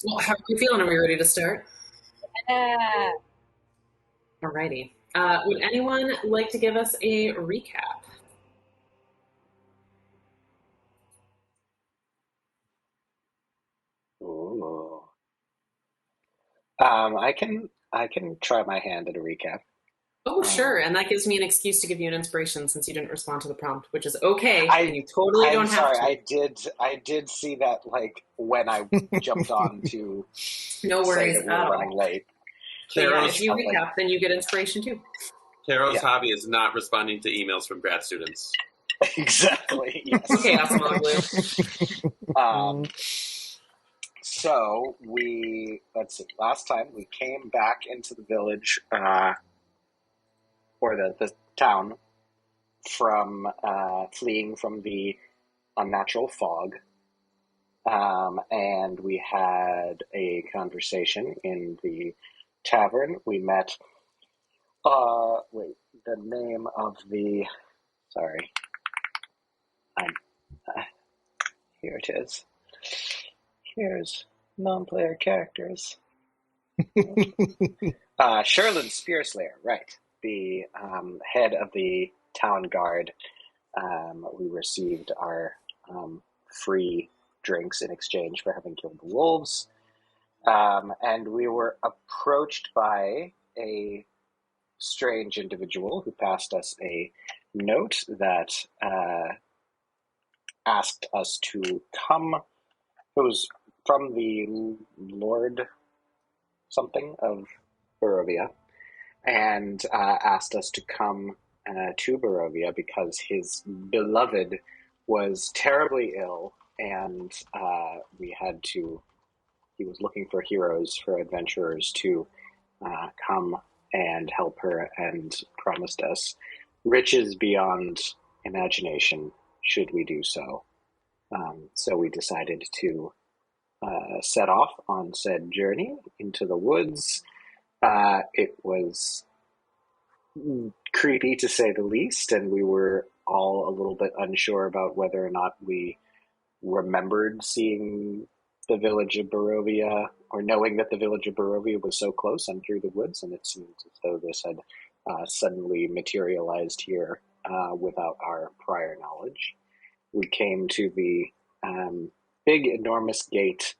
Well, how are we feeling? Are we ready to start? Yeah. Alrighty. Would anyone like to give us a recap? Ooh. I can try my hand at a recap. Oh, sure. Um, And that gives me an excuse to give you an inspiration since you didn't respond to the prompt, which is okay, and I you totally I'm don't have sorry. to. I did see that like when I jumped on to No say worries that we were at running all. late. But yeah, if Taro's you I was like, recap, then you get inspiration too. Taro's yeah, hobby is not responding to emails from grad students. exactly. Okay, Yes. awesome, Blue. Um, so let's see. Last time we came back into the village, or the town from fleeing from the unnatural fog. And we had a conversation in the tavern. We met, wait, the name of the, sorry, I'm, uh, here it is. Here's non-player characters. Sherlin Spearslayer, right. The head of the town guard. We received our free drinks in exchange for having killed the wolves. And we were approached by a strange individual who passed us a note that asked us to come. It was from the Lord something of Barovia, and asked us to come to Barovia because his beloved was terribly ill, and we had to. He was looking for heroes, for adventurers to come and help her, and promised us riches beyond imagination should we do so. So we decided to set off on said journey into the woods. It was creepy to say the least, and we were all a little bit unsure about whether or not we remembered seeing the village of Barovia, or knowing that the village of Barovia was so close and through the woods, and it seemed as though this had suddenly materialized here without our prior knowledge. We came to the big, enormous gate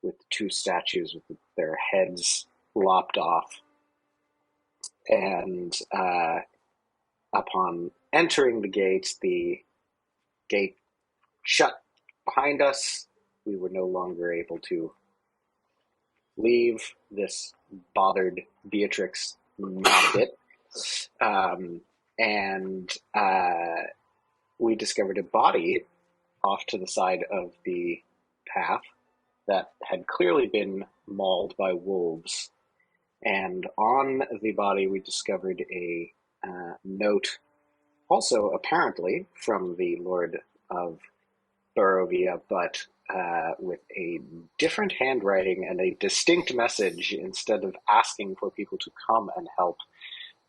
with two statues with their heads lopped off, and upon entering the gate shut behind us. We were no longer able to leave. This bothered Beatrix not a bit. And we discovered a body off to the side of the path that had clearly been mauled by wolves. And on the body, we discovered a note, also apparently from the Lord of Barovia, but with a different handwriting and a distinct message. Instead of asking for people to come and help,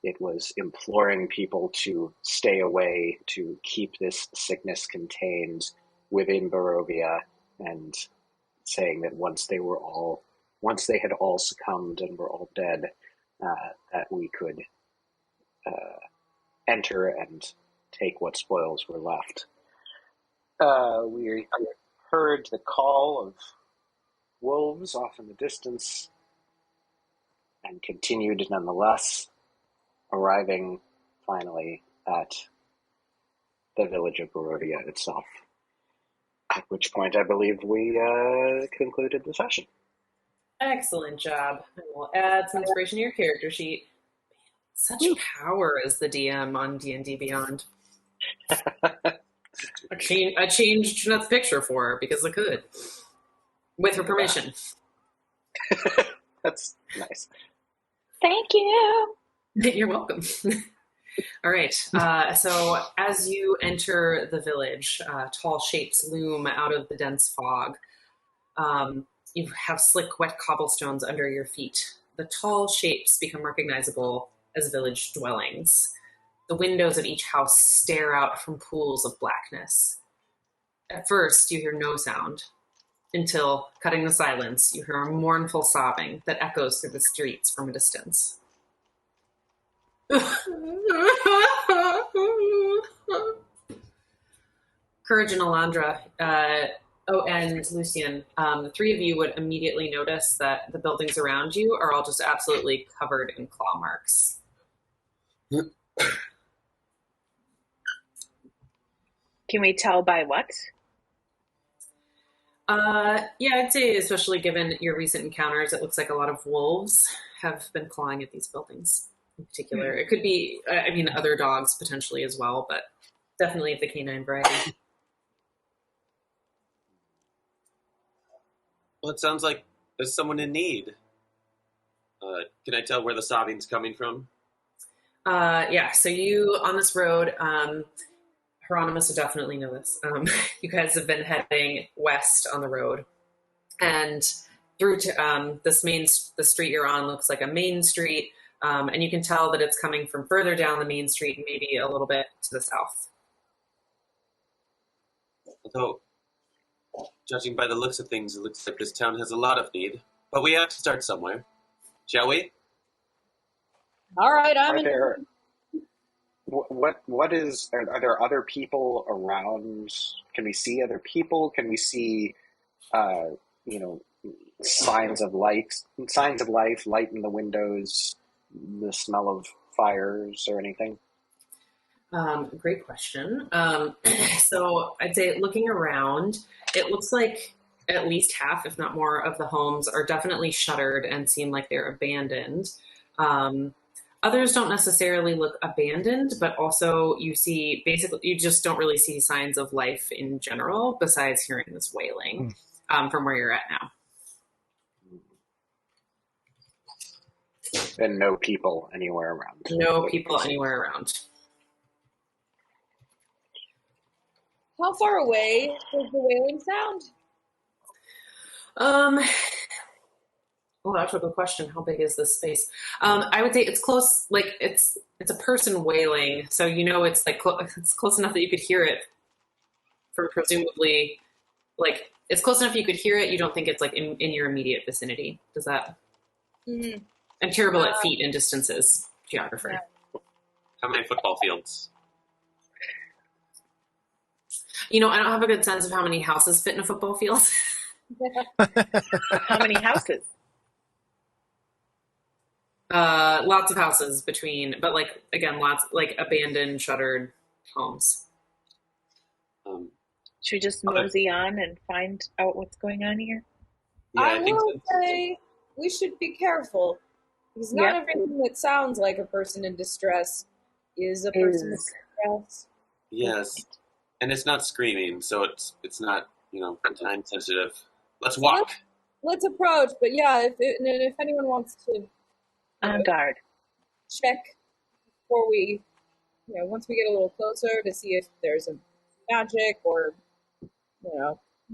it was imploring people to stay away, to keep this sickness contained within Barovia, and saying that once they had all succumbed and were all dead, that we could enter and take what spoils were left. We heard the call of wolves off in the distance and continued nonetheless, arriving finally at the village of Barovia itself. At which point I believe we concluded the session. Excellent job. And we'll add some inspiration to your character sheet. Such power as the DM on D&D Beyond. I changed Jeanette's picture for her because I could. With her permission. That's nice. Thank you. You're welcome. All right. So as you enter the village, tall shapes loom out of the dense fog. You have slick, wet cobblestones under your feet. The tall shapes become recognizable as village dwellings. The windows of each house stare out from pools of blackness. At first, you hear no sound. until, cutting the silence, you hear a mournful sobbing that echoes through the streets from a distance. Courage and Elandra, and Lucian, the three of you would immediately notice that the buildings around you are all just absolutely covered in claw marks. Can we tell by what? Yeah, I'd say especially given your recent encounters, it looks like a lot of wolves have been clawing at these buildings in particular. It could be, other dogs potentially as well, but definitely of the canine variety. Well, it sounds like there's someone in need. Can I tell where the sobbing's coming from? Yeah, so you, on this road, Hieronymus would definitely know this. You guys have been heading west on the road, and through to the street you're on looks like a main street, and you can tell that it's coming from further down the main street, maybe a little bit to the south. Although, judging by the looks of things, it looks like this town has a lot of need. But we have to start somewhere. Shall we? All right, I'm in. Are there other people around? Can we see other people? Can we see, signs of life, light in the windows, the smell of fires or anything? Great question. So I'd say looking around, it looks like at least half, if not more, of the homes are definitely shuttered and seem like they're abandoned. Others don't necessarily look abandoned, but also you just don't really see signs of life in general, besides hearing this wailing from where you're at now. And no people anywhere around. No people anywhere around. How far away does the wailing sound? Oh, that's a good question. How big is this space? I would say it's close. Like it's a person wailing, so it's like it's close enough that you could hear it. For presumably, like it's close enough you could hear it. You don't think it's like in your immediate vicinity. Does that? Mm-hmm. I'm terrible at feet and distances, geographer. Yeah. How many football fields? I don't have a good sense of how many houses fit in a football field. How many houses? Lots of houses but lots like abandoned, shuttered homes. Should we just mosey on and find out what's going on here? Yeah, I will say we should be careful, because not everything that sounds like a person in distress is a person in distress. Yes, and it's not screaming, so it's not time sensitive. Let's walk. Let's approach, but yeah, if anyone wants to on guard, check before we, once we get a little closer to see if there's a magic or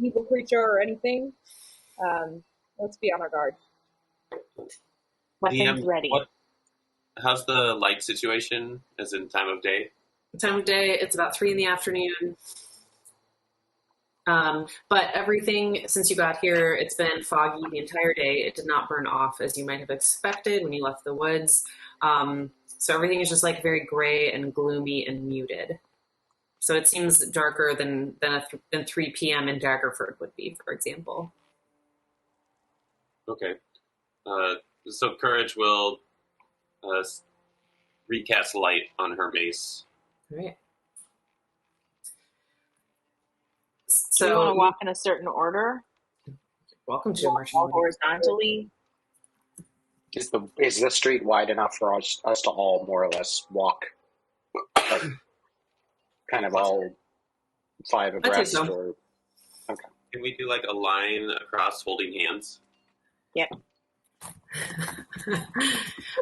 evil creature or anything. Let's be on our guard. Weapons ready. How's the light situation as in time of day? Time of day, it's about 3 p.m. But everything, since you got here, it's been foggy the entire day. It did not burn off as you might have expected when you left the woods. So everything is just like very gray and gloomy and muted. So it seems darker than 3 p.m. in Daggerford would be, for example. Okay. So Courage will recast light on her mace. All right. So, do you want to walk in a certain order? Welcome to all horizontally. Is the street wide enough for us to all more or less walk, kind of all 5 abreast? So. Or okay. Can we do like a line across holding hands? Yep.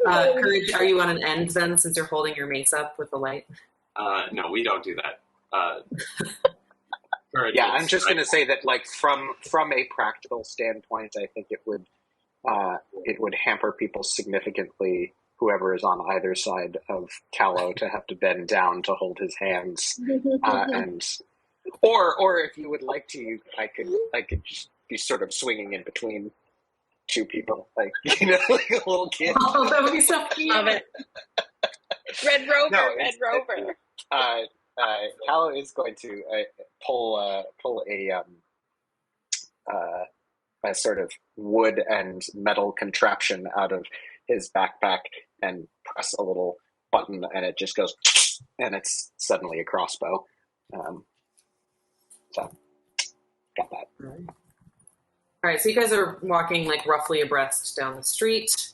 Courage, are you on an end then, since you're holding your mace up with the light? No, we don't do that. Yeah, I'm just going to say that, like, from a practical standpoint, I think it would hamper people significantly, whoever is on either side of Callow, to have to bend down to hold his hands, or if you would like to, I could just be sort of swinging in between two people, like like a little kid. Oh, that would be so cute. Love it. Red Rover, No, Red Rover. Callow is going to pull a sort of wood and metal contraption out of his backpack and press a little button, and it just goes, and it's suddenly a crossbow. So, got that. All right, so you guys are walking like roughly abreast down the street.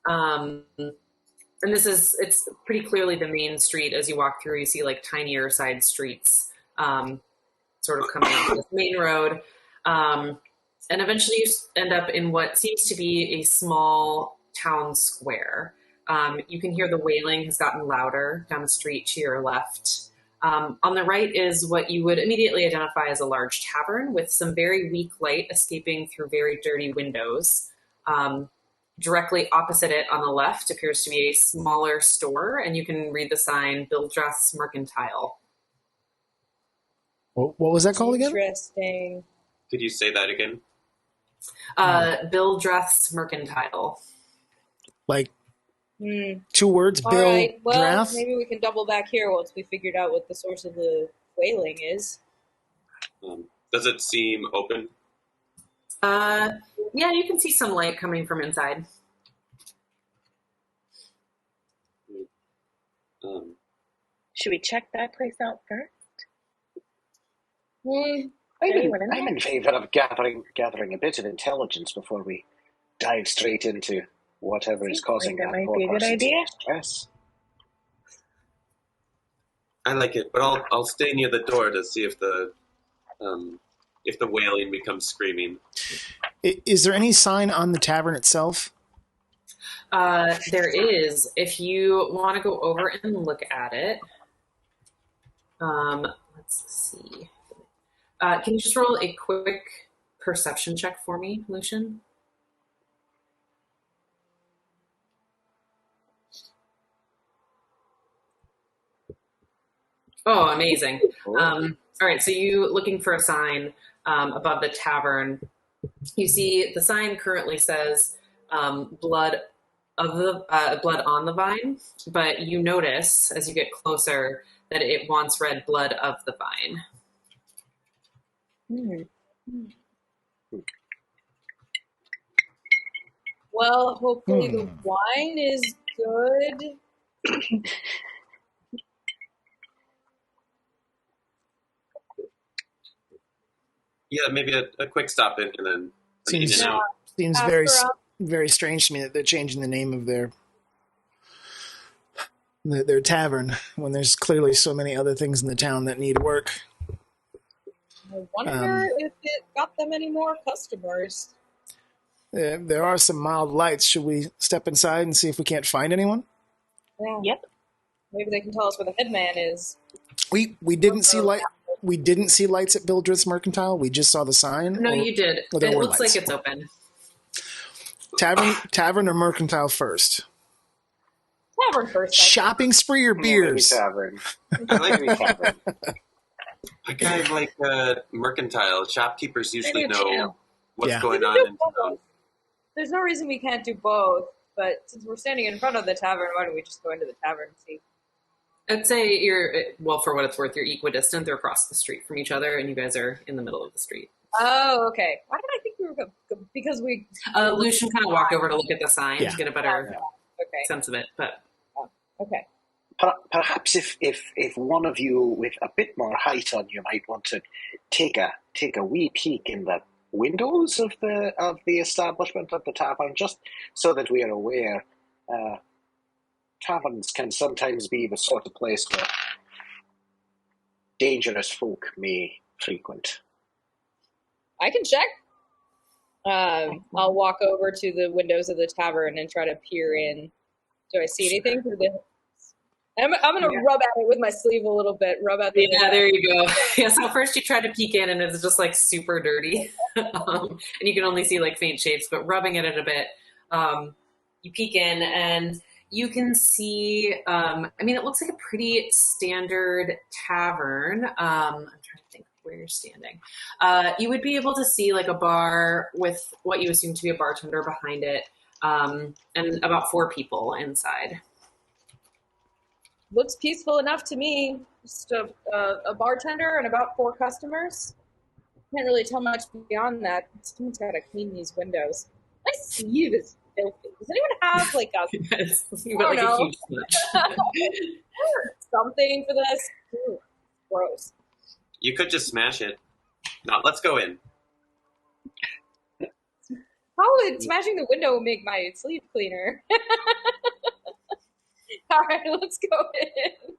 And it's pretty clearly the main street. As you walk through, you see like tinier side streets sort of coming onto this main road. And eventually you end up in what seems to be a small town square. You can hear the wailing has gotten louder down the street to your left. On the right is what you would immediately identify as a large tavern with some very weak light escaping through very dirty windows. Directly opposite it on the left appears to be a smaller store, and you can read the sign, Bildreth's Mercantile. What was that called again? Interesting. Could you say that again? Bildreth's Mercantile. Like 2 words, All Bill right. Well, Draft? maybe we can double back here once we figured out what the source of the wailing is. Does it seem open? Yeah, you can see some light coming from inside. Should we check that place out first? I'm in favor of gathering a bit of intelligence before we dive straight into whatever is causing that that might poor be a good person idea. stress. I like it, but I'll stay near the door to see if the wailing becomes screaming. Is there any sign on the tavern itself? There is. If you want to go over and look at it, let's see. Can you just roll a quick perception check for me, Lucian? Oh, amazing. All right, so you looking for a sign above the tavern. You see the sign currently says blood on the vine, but you notice as you get closer that it once read blood of the vine. Well, hopefully the wine is good. Yeah, maybe a quick stop in and then in and out. Seems After very all- very strange to me that they're changing the name of their tavern when there's clearly so many other things in the town that need work. I wonder if it got them any more customers. There are some mild lights. Should we step inside and see if we can't find anyone? Yeah. Yep. Maybe they can tell us where the headman is. We didn't see light. We didn't see lights at Bildreth's Mercantile. We just saw the sign. No, you did. Well, there It were looks lights. like it's open. Tavern or Mercantile first? Tavern first. Shopping spree or beers? Tavern. I like Maybe tavern. I kind of like mercantile. Shopkeepers usually Maybe know too. what's Yeah. going We on can do in both. town. There's no reason we can't do both, but since we're standing in front of the tavern, why don't we just go into the tavern and see? I'd say well, for what it's worth, you're equidistant. They're across the street from each other, and you guys are in the middle of the street. Oh, okay. Why did I think we were going because we... Lucian kind of walked over to look at the sign Yeah. to get a better Okay, sense of it, but okay. Perhaps if one of you with a bit more height on you might want to take a wee peek in the windows of the establishment of the tavern, just so that we are aware. Taverns can sometimes be the sort of place where dangerous folk may frequent. I can check. I'll walk over to the windows of the tavern and try to peer in. Do I see anything through the... I'm going to rub at it with my sleeve a little bit. Rub at the... yeah, there you go. Yeah, so first you try to peek in, and it's just like super dirty, and you can only see like faint shapes. But rubbing at it a bit, you peek in, and you can see. I mean, it looks like a pretty standard tavern. I'm trying to think where you're standing. You would be able to see like a bar with what you assume to be a bartender behind it, and about 4 people inside. Looks peaceful enough to me. Just a bartender and about 4 customers. Can't really tell much beyond that. Someone's got to clean these windows. My sleeve is filthy. Does anyone have like a Yes, you've got like a huge smudge. something for this? Ooh, gross. You could just smash it. No, let's go in. How would smashing the window will make my sleeve cleaner? All right, let's go in.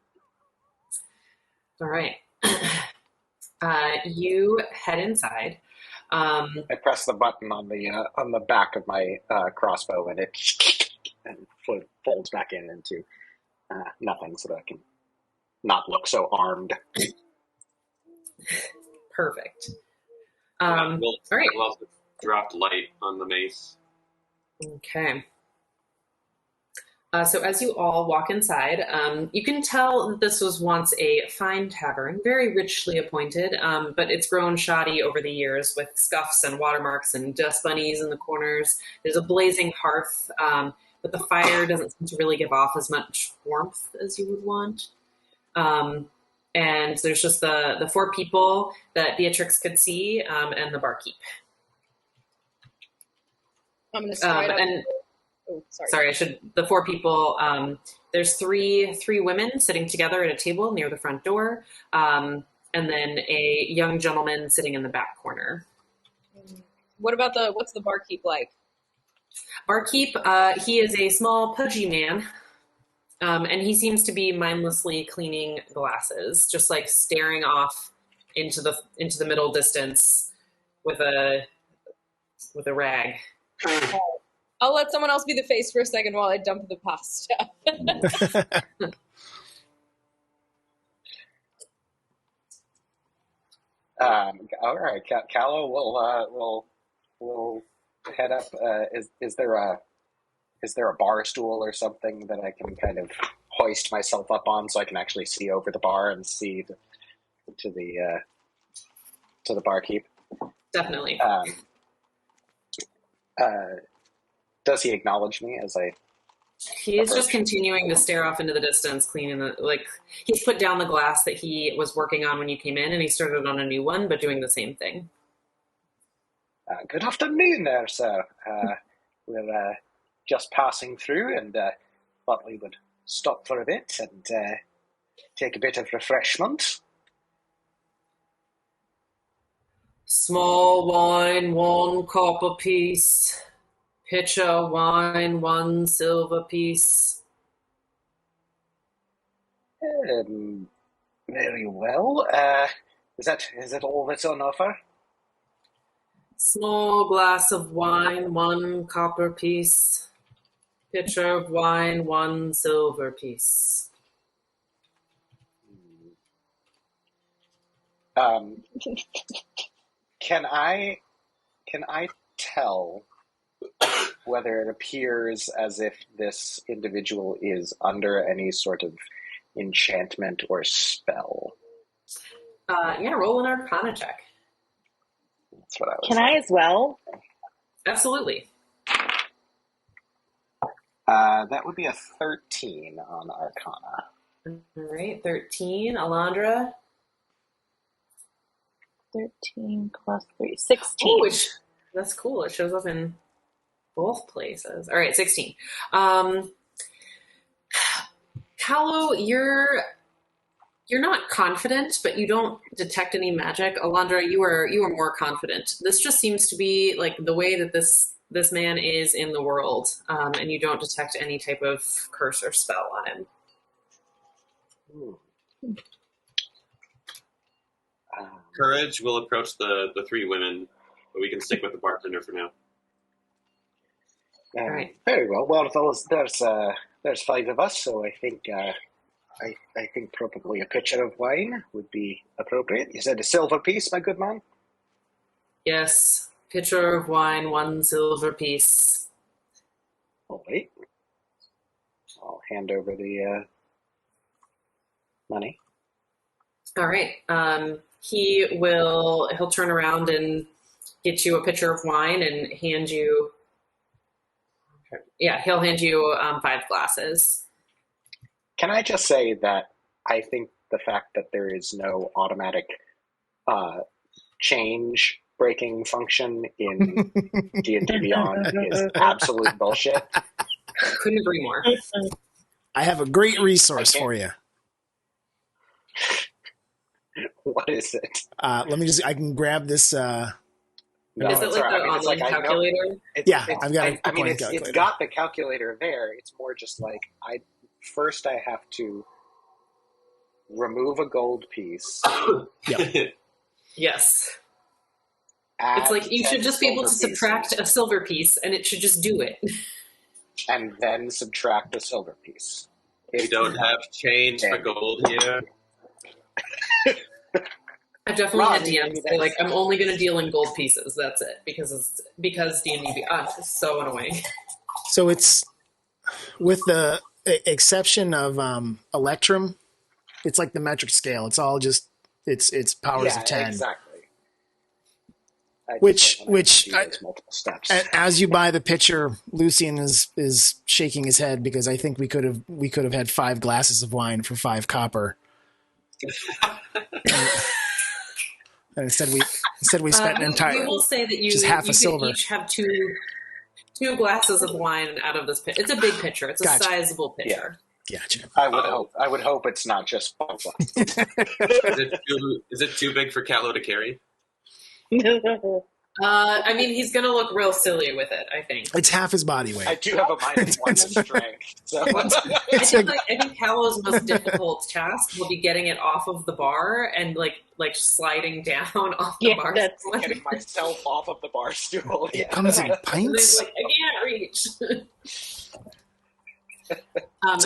All right. You head inside. I press the button on the back of my crossbow, and it folds back in into nothing, so that I can not look so armed. Perfect. We'll all right. also dropped light on the mace. Okay. So as you all walk inside, you can tell that this was once a fine tavern, very richly appointed, but it's grown shoddy over the years with scuffs and watermarks and dust bunnies in the corners. There's a blazing hearth, but the fire doesn't seem to really give off as much warmth as you would want. And there's just the 4 people that Beatrix could see, and the barkeep. I'm going to start up. Oh, sorry. The 4 people, there's three women sitting together at a table near the front door, and then a young gentleman sitting in the back corner. What's the barkeep like? Barkeep, he is a small, pudgy man, and he seems to be mindlessly cleaning glasses, just like staring off into the middle distance with a rag. I'll let someone else be the face for a second while I dump the pasta. All right, Callow, we'll head up. Is there a bar stool or something that I can kind of hoist myself up on so I can actually see over the bar and see to the barkeep? Definitely. Does he acknowledge me as I? He is just continuing to stare off into the distance, cleaning he's put down the glass that he was working on when you came in, and he started on a new one, but doing the same thing. Good afternoon there, sir. We're just passing through and thought we would stop for a bit and take a bit of refreshment. Small wine, 1 copper piece. Pitcher wine, 1 silver piece. Very well. Is that all that's on offer? Small glass of wine, 1 copper piece. Pitcher of wine, 1 silver piece. Can I tell whether it appears as if this individual is under any sort of enchantment or spell? Roll an Arcana check. That's what I was Can I as well? Absolutely. That would be a 13 on Arcana. All right, 13. Elandra? 13 plus 3. 16. Oh, that's cool. It shows up in both places. All right, 16. Callow, you're not confident, but you don't detect any magic. Elandra, you are more confident. This just seems to be like the way that this man is in the world, and you don't detect any type of curse or spell on him. Courage will approach the 3 women, but we can stick with the bartender for now. Right. Very well. Well, there's 5 of us, so I think I think probably a pitcher of wine would be appropriate. You said a silver piece, my good man? Yes. Pitcher of wine, 1 silver piece. All right. I'll hand over the money. All right. he'll turn around and get you a pitcher of wine and hand you. Yeah, he'll hand you 5 glasses. Can I just say that I think the fact that there is no automatic change breaking function in D&D Beyond is absolute bullshit. Couldn't agree more. I have a great resource for you. What is it? Let me just, I can grab this. No, Is it it's like all the right. I mean, it's online like, calculator? Yeah, I've got a I mean, it's calculator. got the calculator there. It's more just like I have to remove a gold piece. Yep. Yes. Add It's like you 10 should just be able to silver subtract pieces, a silver piece, and it should just do it. and then subtract a silver piece. We don't have change for gold here. I've definitely Ron, had DMs maybe say, like, that's- I'm only going to deal in gold pieces. That's it. Because D&D Beyond is so annoying. So it's, with the exception of Electrum, it's like the metric scale. It's all just, it's powers of 10. Exactly. I just Which don't wanna do those multiple steps. As you buy the pitcher, Lucian is shaking his head because I think we could have had 5 glasses of wine for 5 copper. And instead we spent an entire. We will say that you just half a could silver. each have two glasses of wine out of this pitcher. It's a big pitcher. It's a Gotcha. sizable pitcher. Gotcha. I would hope it's not just 5 glasses. Is it too big for Callow to carry? I mean, he's going to look real silly with it, I think. It's half his body weight. I do have a -1 strength. So. I think Callow's most difficult task will be getting it off of the bar and like sliding down off the bar. that's Getting myself off of the bar stool. It comes in And then pints. like, I can't reach.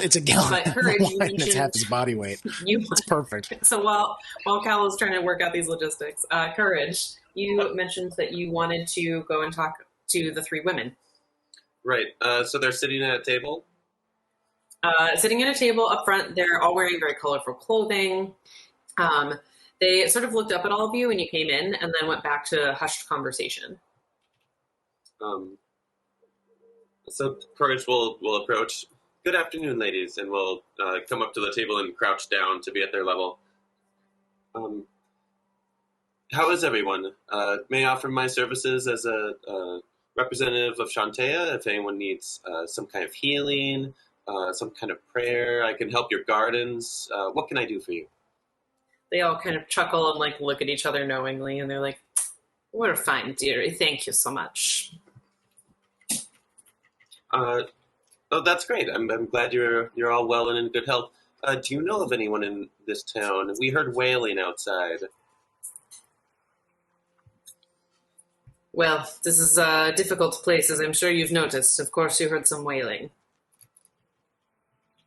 It's a gallon but of Courage, you wine that's mentioned- half his body weight. It's perfect. So while Callow's trying to work out these logistics, Courage, you mentioned that you wanted to go and talk to the 3 women. Right. So they're sitting at a table. Sitting at a table up front, they're all wearing very colorful clothing. They sort of looked up at all of you when you came in and then went back to hushed conversation. So Courage will approach. Good afternoon, ladies, and we'll come up to the table and crouch down to be at their level. How is everyone? May I offer my services as a representative of Shantea if anyone needs some kind of healing, some kind of prayer. I can help your gardens. What can I do for you? They all kind of chuckle and like look at each other knowingly, and they're like, "We're fine, dearie. Thank you so much." Oh, that's great. I'm glad you're all well and in good health. Do you know of anyone in this town? We heard wailing outside. Well, this is a difficult place, as I'm sure you've noticed. Of course, you heard some wailing.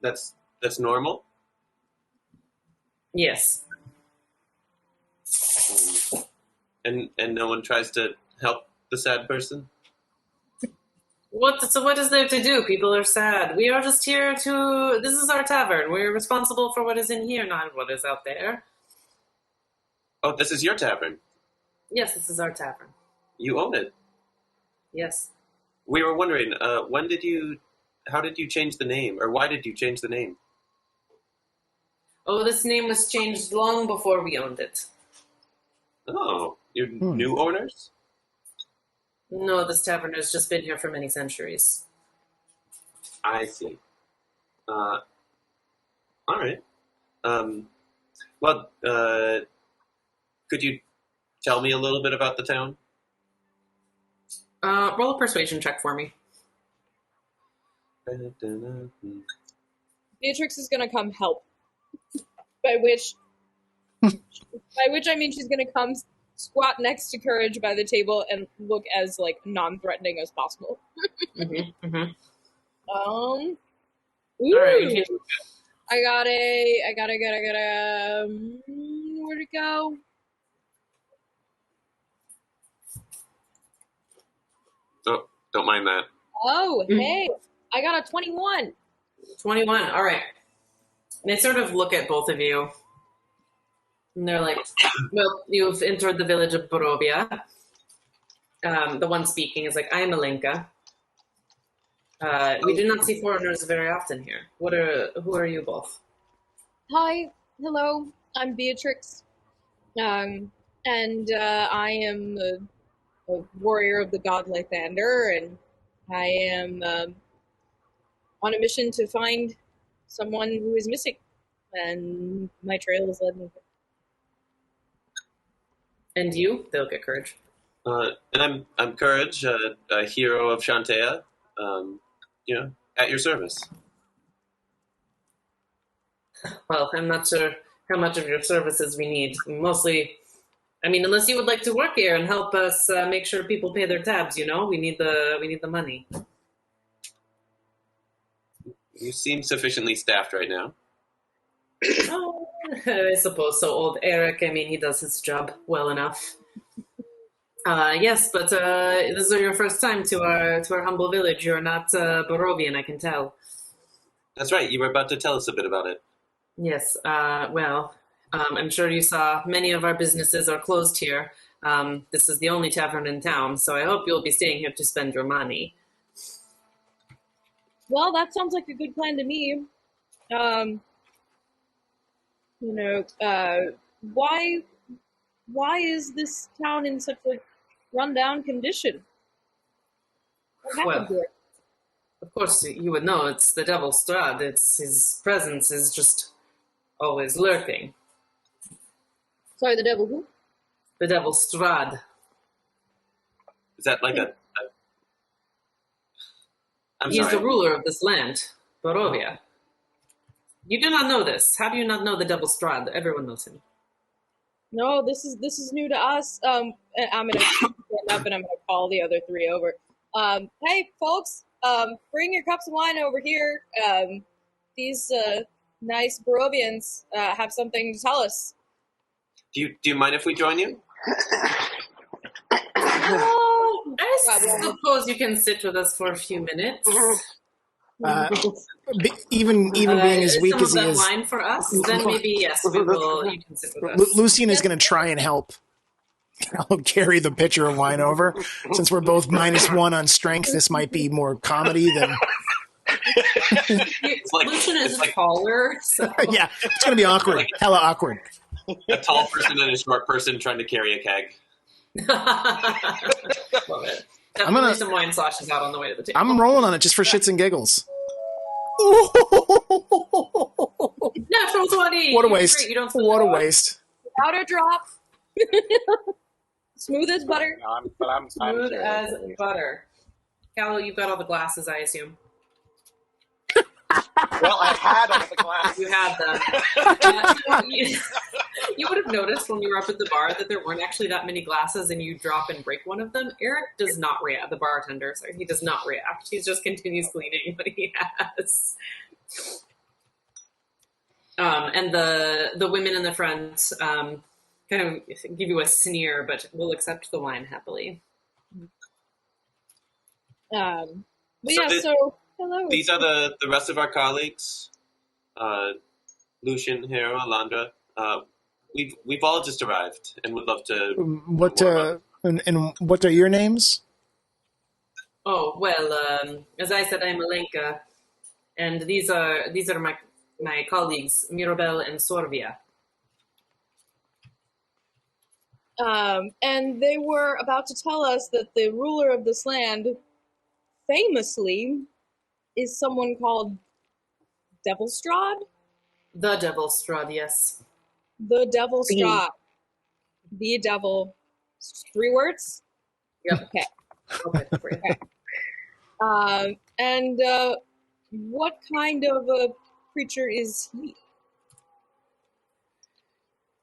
That's normal. Yes. And no one tries to help the sad person? What is there to do? People are sad. We are just here to... This is our tavern. We're responsible for what is in here, not what is out there. Oh, this is your tavern. Yes, this is our tavern. You own it. Yes. We were wondering, how did you change the name? Or why did you change the name? Oh, this name was changed long before we owned it. Oh, you're new owners? No, this tavern has just been here for many centuries. I see. All right. Well, could you tell me a little bit about the town? Roll a persuasion check for me. Beatrix is gonna come help. By which I mean she's gonna come squat next to Courage by the table and look as like non-threatening as possible. Mm-hmm, mm-hmm. Ooh. All right. I got where'd it go? Oh, don't mind that. Oh, hey. I got a 21. 21. All right. They sort of look at both of you. And they're like, well, you've entered the village of Barovia. The one speaking is like, I am Alenka. We do not see foreigners very often here. Who are you both? Hi, hello, I'm Beatrix. And I am a warrior of the god Lythander, and I am on a mission to find someone who is missing. And my trail has led me here. And you? They'll get courage. And I'm Courage, a hero of Shantea. At your service. Well, I'm not sure how much of your services we need. Mostly, I mean, unless you would like to work here and help us make sure people pay their tabs. We need the money. You seem sufficiently staffed right now. Oh, I suppose so. Old Eric, I mean, he does his job well enough. Yes, but this is your first time to our humble village. You're not Barovian, I can tell. That's right. You were about to tell us a bit about it. Yes. I'm sure you saw many of our businesses are closed here. This is the only tavern in town, so I hope you'll be staying here to spend your money. Well, that sounds like a good plan to me. Why is this town in such a rundown condition? What happened here? Of course, you would know it's the Devil Strahd. His presence is just always lurking. Sorry, the devil who? The Devil Strahd. Is that like He's the ruler of this land, Barovia. You do not know this. How do you not know the Devil Strahd? Everyone knows him. No, this is new to us. And I'm gonna stand up and I'm gonna call the other three over. Hey, folks, bring your cups of wine over here. These nice Barovians have something to tell us. Do you mind if we join you? I suppose you can sit with us for a few minutes. Even being as weak as he is, wine for us. Then maybe yes, we will. You can sit with us. Lucian is going to try and help. I'll carry the pitcher of wine over. Since we're both -1 on strength, this might be more comedy than. Lucian is taller, so yeah, it's going to be awkward. Hella awkward. A tall person and a short person trying to carry a keg. Love it. Definitely some wine sloshes out on the way to the table. I'm rolling on it just for shits and giggles. Natural 20. What a waste. What a waste. Without a drop. Smooth as butter. Smooth as butter. Callow, you've got all the glasses, I assume. Well, I had all the glasses. You had them. You would have noticed when we were up at the bar that there weren't actually that many glasses, and you drop and break one of them. Eric does not react. The bartender, sorry, he does not react. He just continues cleaning what he has. And the women in the front kind of give you a sneer, but will accept the wine happily. Hello. These are the rest of our colleagues. Lucian, Hero, Elandra. We've all just arrived and would love to. What are your names? Oh well, as I said, I'm Alenka, and these are my colleagues Mirabelle and Sorvia. And they were about to tell us that the ruler of this land, famously, is someone called Devil Strahd? The Devil Strahd, yes. The Devil Strahd. The Devil. 3 words? Yep. Okay. And what kind of a creature is he?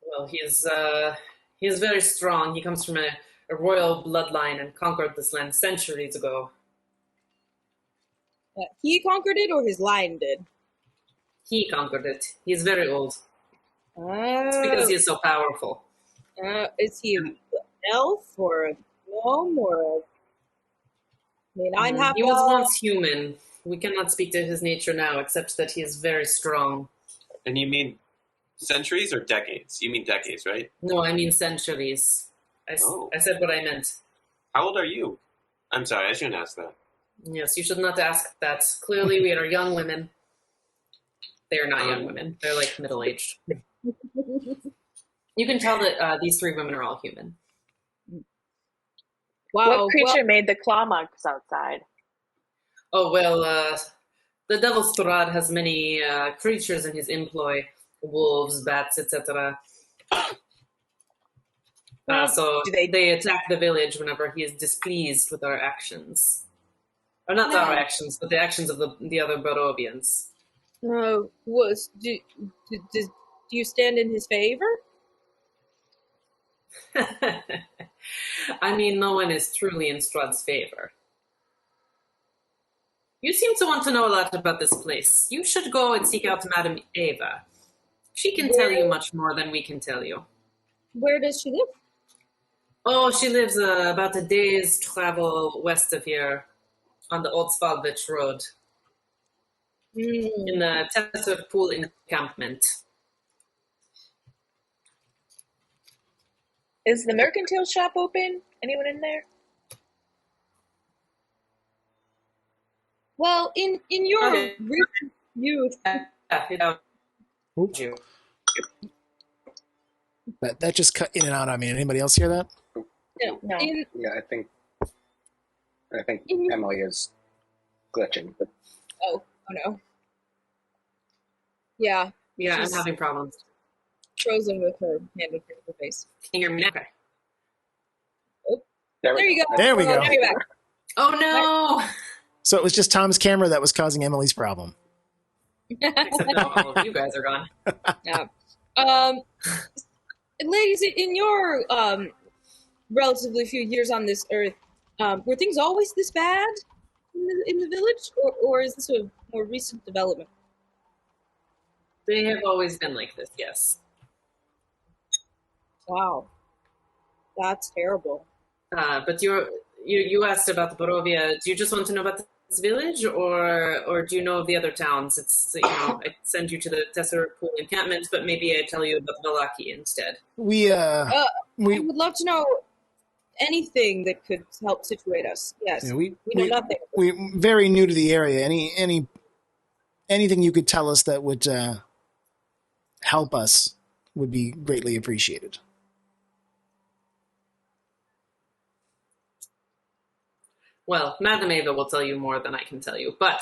Well, he is very strong. He comes from a royal bloodline and conquered this land centuries ago. He conquered it, or his line did? He conquered it. He's very old. It's because he is so powerful. Is he an elf, or a gnome, or a... I mean, I'm half He was once human. We cannot speak to his nature now, except that he is very strong. And you mean Centuries or decades? You mean decades, right? No, I mean centuries. Oh. I said what I meant. How old are you? I'm sorry, I shouldn't ask that. Yes, you should not ask that. Clearly, we are young women. They are not young women. They're like middle-aged. You can tell that these three women are all human. Wow. What creature made the claw marks outside? Oh, well, the Devil Strahd has many creatures in his employ. Wolves, bats, etc. So do they- they attack the village whenever he is displeased with our actions. Or not our actions, but the actions of the other Barovians. do you stand in his favor? I mean, no one is truly in Strahd's favor. You seem to want to know a lot about this place. You should go and seek out Madame Ava. She can tell you much more than we can tell you. Where does she live? Oh, she lives about a day's travel west of here on the Old Svalbard Road in the Tesser Pool encampment. Is the mercantile shop open? Anyone in there? Well, in your Okay. recent youth, Oops. That just cut in and out on me. Anybody else hear that? No. Yeah, I think Emily is glitching. Oh no. Yeah, Yeah, She's- I'm having problems. frozen with her hand in front of her face. Can you hear me now? Okay. There you go. There we go. Now you're back. Oh, no! So it was just Tom's camera that was causing Emily's problem. Except now all of you guys are gone. Yeah. Ladies, in your relatively few years on this earth, were things always this bad in the village, or is this a more recent development? They have always been like this, yes. Wow, that's terrible. But you asked about the Barovia. Do you just want to know about this village, or do you know of the other towns? It's, I send you to the Tesser Pool encampment, but maybe I tell you about Valaki instead. I would love to know anything that could help situate us. Yes, we know nothing. We're very new to the area. Anything you could tell us that would help us would be greatly appreciated. Well, Madame Ava will tell you more than I can tell you, but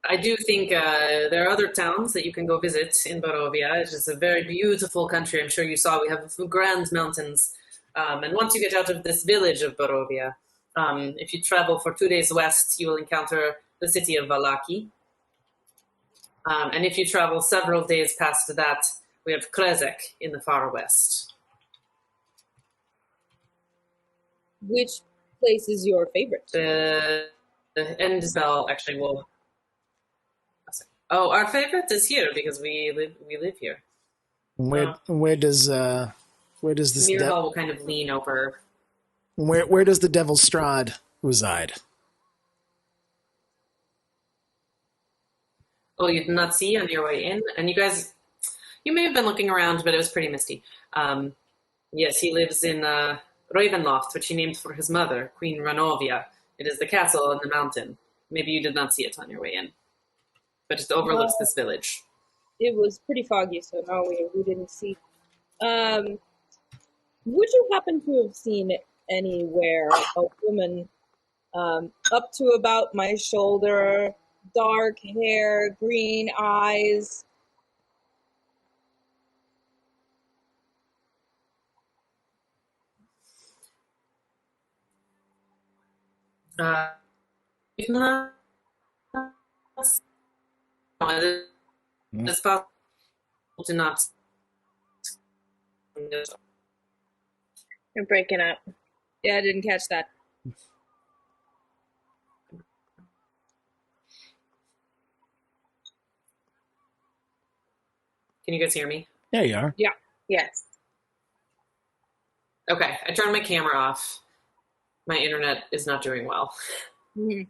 I do think there are other towns that you can go visit in Barovia. It is a very beautiful country. I'm sure you saw we have grand mountains. And once you get out of this village of Barovia, if you travel for 2 days west, you will encounter the city of Valaki. And if you travel several days past that, we have Krezek in the far west. Which place is your favorite? The Endspell actually will. Oh, our favorite is here because we live here. Where does this Mirabelle will kind of lean over. where does the Devil Strahd reside? Oh, you did not see on your way in? And you guys, you may have been looking around, but it was pretty misty. Yes, he lives in Ravenloft, which he named for his mother, Queen Ranovia. It is the castle in the mountain. Maybe you did not see it on your way in. But it overlooks this village. It was pretty foggy, so no, we didn't see. Would you happen to have seen anywhere a woman up to about my shoulder, dark hair, green eyes? If not, it's possible to not. You're breaking up. Yeah, I didn't catch that. Can you guys hear me? There you are. Yes. Okay, I turned my camera off. My internet is not doing well. Mhm.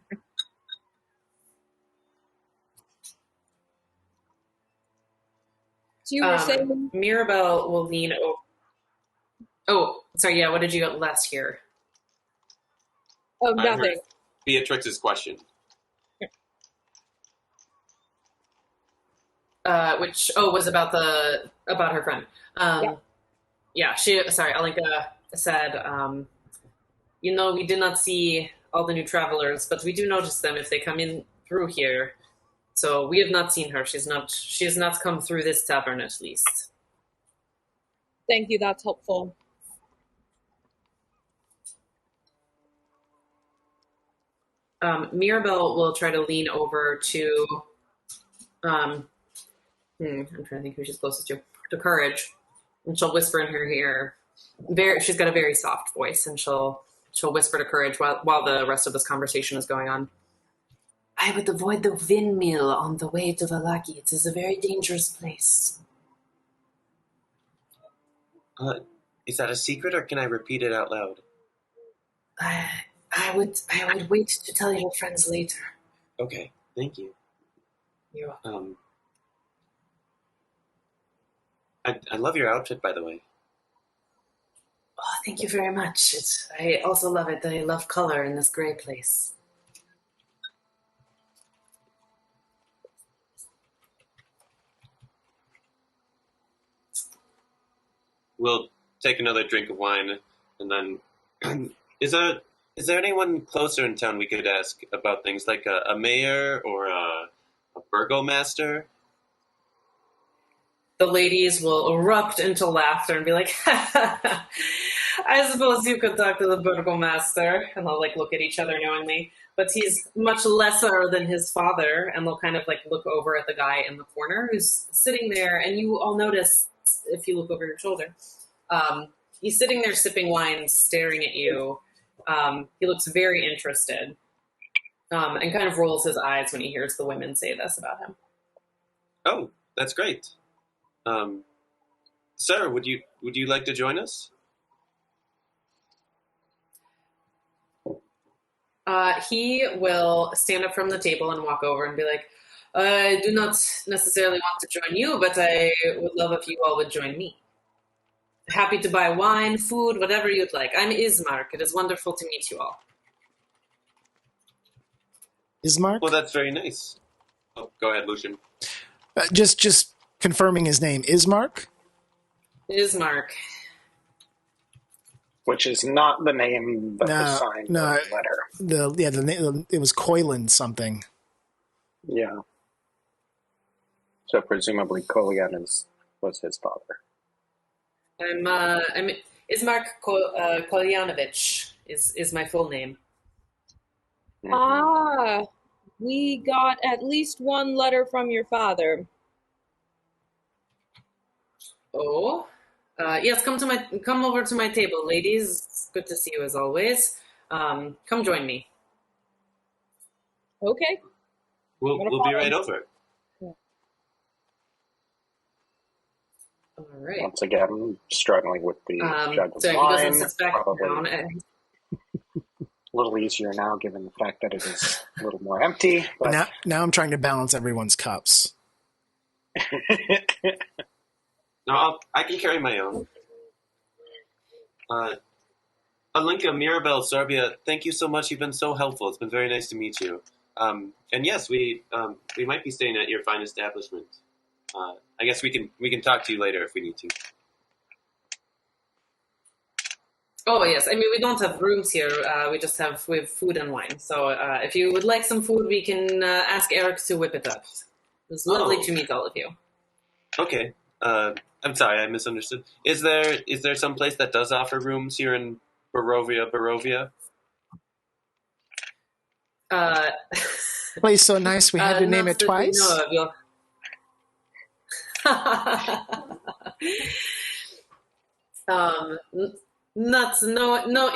So you were saying... Mirabelle will lean over. Oh, sorry, yeah, what did you last hear? Oh, I heard nothing. Beatrix's question. Which was about her friend. Sorry, Alinka said, we did not see all the new travelers, but we do notice them if they come in through here. So we have not seen her. She has not come through this tavern, at least. Thank you, that's helpful. Mirabelle will try to lean over to, I'm trying to think who she's closest to Courage, and she'll whisper in her ear. She's got a very soft voice, and she'll whisper to Courage while the rest of this conversation is going on. I would avoid the windmill on the way to Vallaki. It is a very dangerous place. Is that a secret, or can I repeat it out loud? I would wait to tell your friends later. Okay, thank you. You're welcome. I love your outfit, by the way. Oh, thank you very much. I also love it. I love color in this gray place. We'll take another drink of wine, and then is there anyone closer in town we could ask about things like a mayor or a burgomaster? The ladies will erupt into laughter and be like, I suppose you could talk to the burgomaster. And they'll look at each other knowingly. But he's much lesser than his father. And they'll kind of look over at the guy in the corner who's sitting there. And you all notice, if you look over your shoulder, he's sitting there sipping wine, staring at you. He looks very interested, and kind of rolls his eyes when he hears the women say this about him. Oh, that's great. Sir, would you like to join us? He will stand up from the table and walk over and be like, I do not necessarily want to join you, but I would love if you all would join me. Happy to buy wine, food, whatever you'd like. I'm Ismark. It is wonderful to meet you all. Ismark? Well, that's very nice. Oh, go ahead, Lucian. Just confirming his name. Ismark? Ismark. Which is not the name, but the sign of the letter. It was Coilan something. Yeah. So presumably Kolian was his father. I'm Ismark Kolyanovich is my full name. Ah, we got at least one letter from your father. Oh, yes. Come over to my table, ladies. It's good to see you as always. Come join me. Okay. We'll be right over. All right. Once again, struggling with the jug of so wine. He goes and sits back down. A little easier now, given the fact that it is a little more empty. But... Now I'm trying to balance everyone's cups. No, I can carry my own. Alinka, Mirabelle, Sorbia, thank you so much. You've been so helpful. It's been very nice to meet you. And yes, we might be staying at your fine establishment. I guess we can talk to you later if we need to. Oh yes, I mean we don't have rooms here. We have food and wine. So if you would like some food, we can ask Eric to whip it up. It was lovely to meet all of you. Okay. I'm sorry, I misunderstood. Is there some place that does offer rooms here in Barovia? Place so nice we had to name it twice. No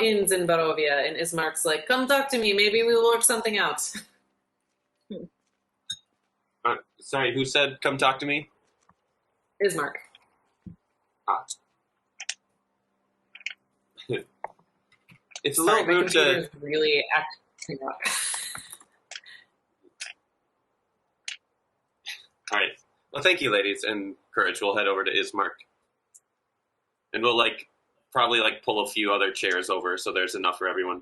inns in Barovia. And Ismark's like, come talk to me. Maybe we will work something out. Sorry, who said come talk to me? Ismark. It's a little rude to really acting up. All right. Well, thank you, ladies, and Courage, we'll head over to Ismark. And we'll, probably, pull a few other chairs over so there's enough for everyone.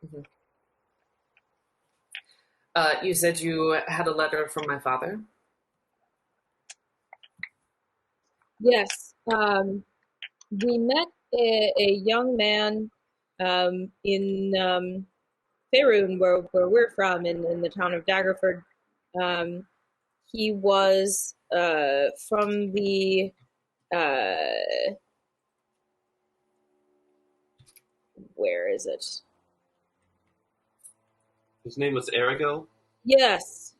Mm-hmm. You said you had a letter from my father? Yes. We met a young man in Faerun, where we're from, in the town of Daggerford. He was from the where is it? His name was Arago? Yes,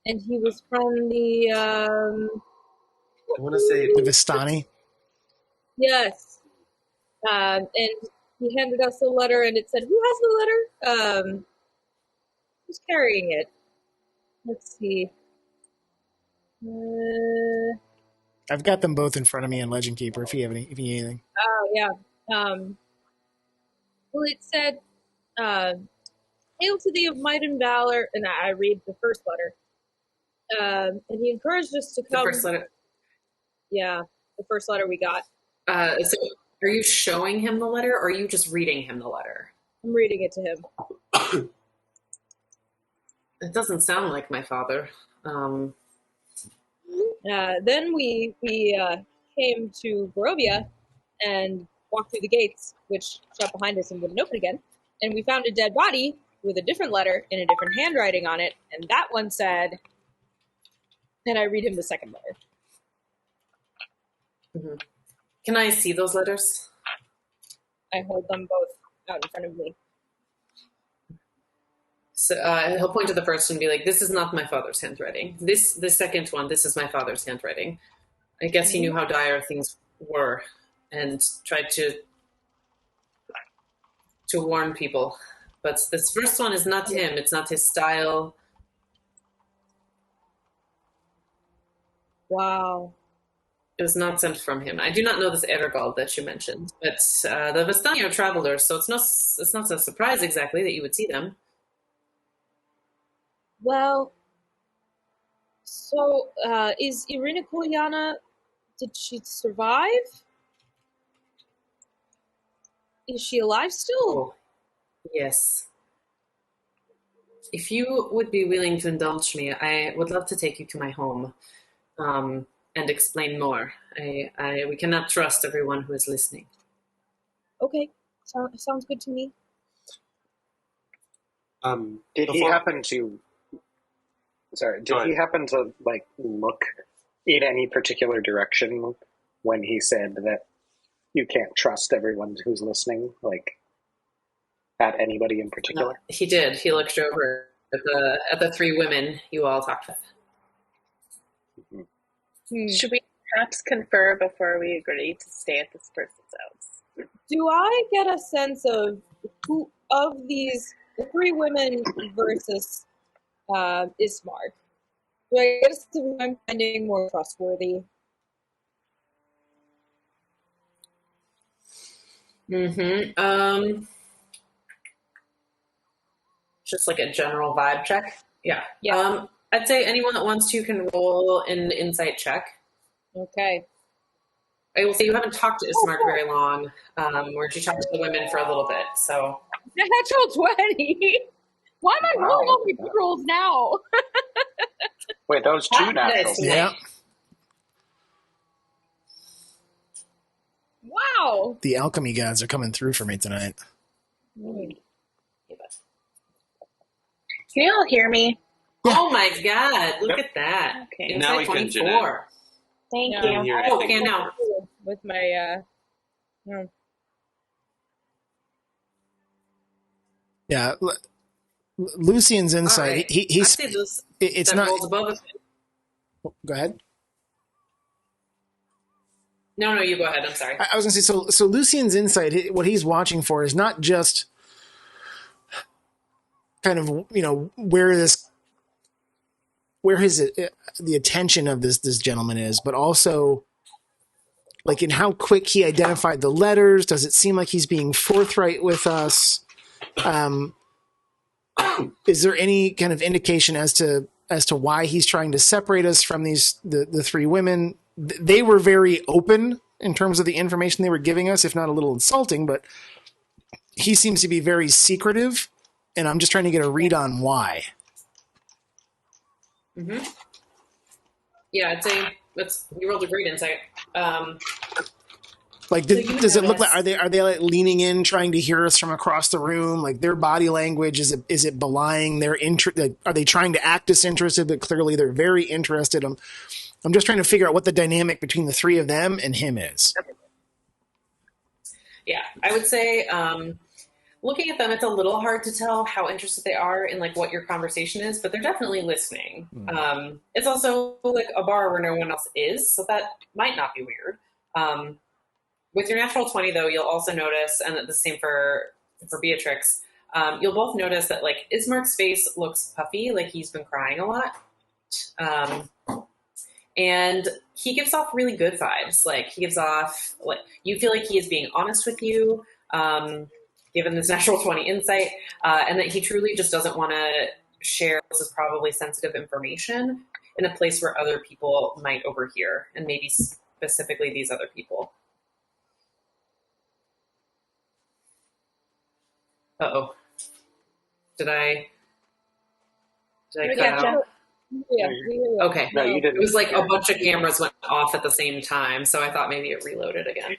and he was from the I want to say... The Vistani? Yes. And he handed us a letter, and it said, "Who has the letter? Who's carrying it? Let's see. I've got them both in front of me in Legend Keeper if you need anything. Oh, yeah. Well, it said, "Hail to thee of might and valor," and I read the first letter. And he encouraged us to come. The first letter? Yeah, the first letter we got. So are you showing him the letter, or are you just reading him the letter? I'm reading it to him. It doesn't sound like my father. Then we came to Barovia and walked through the gates, which shut behind us and wouldn't open again. And we found a dead body with a different letter and a different handwriting on it. And that one said, and I read him the second letter. Mm-hmm. Can I see those letters? I hold them both out in front of me. So he'll point to the first one and be like, "This is not my father's handwriting. The second one, this is my father's handwriting." I guess he knew how dire things were and tried to warn people. But this first one is not him. It's not his style. Wow. It was not sent from him. I do not know this Ergald that you mentioned, but the Vistani are travelers, so it's not a surprise exactly that you would see them. Well, so is Irina Kolyana, did she survive? Is she alive still? Oh, yes. If you would be willing to indulge me, I would love to take you to my home and explain more. We cannot trust everyone who is listening. Okay, sounds good to me. Did he happen to look in any particular direction when he said that you can't trust everyone who's listening, at anybody in particular? He did. He looked over at the three women you all talked with. Mm-hmm. Should we perhaps confer before we agree to stay at this person's house? Do I get a sense of who of these the three women versus Ismark? Do I get a sense of who I'm finding more trustworthy? Mm-hmm. Just like a general vibe check. Yeah. I'd say anyone that wants to can roll an insight check. Okay. I will say you haven't talked to Ismark very long, where you talked to the women for a little bit, so. Natural 20! Why am I rolling all my good rolls now? Wait, those two naturals. Yeah. Wow! The alchemy gods are coming through for me tonight. Can you all hear me? Oh my god, look at that. Okay. Now we can, Jeanette. Thank Yeah. you. Can hear Oh, anything. okay, now. With my, Yeah. Lucian's insight. All right. He's. I'd say those It's that not. rolls above it. Go ahead. No, you go ahead. I'm sorry. I was going to say, so Lucian's insight, what he's watching for is not just kind of, where the attention of this gentleman is, but also in how quick he identified the letters. Does it seem like he's being forthright with us? Is there any kind of indication as to as to why he's trying to separate us from the three women. They were very open in terms of the information they were giving us, if not a little insulting, but he seems to be very secretive, and I'm just trying to get a read on why. Mm-hmm. Yeah, I'd say you rolled a great insight. Like, does it look like are they like leaning in, trying to hear us from across the room? Like their body language is it belying their interest? Like, are they trying to act disinterested? But clearly they're very interested. I'm just trying to figure out what the dynamic between the three of them and him is. Yeah, I would say looking at them, it's a little hard to tell how interested they are in like what your conversation is, but they're definitely listening. It's also like a bar where no one else is, so that might not be weird. With your natural 20, though, you'll also notice, and the same for Beatrix, you'll both notice that like Ismark's face looks puffy, like he's been crying a lot. And he gives off really good vibes. Like he gives off, like you feel like he is being honest with you, given this natural 20 insight, and that he truly just doesn't want to share this is probably sensitive information in a place where other people might overhear, and maybe specifically these other people. Uh-oh. Did I cut out? Yeah. Okay. No, you didn't. It was like a bunch of cameras went off at the same time, so I thought maybe it reloaded again.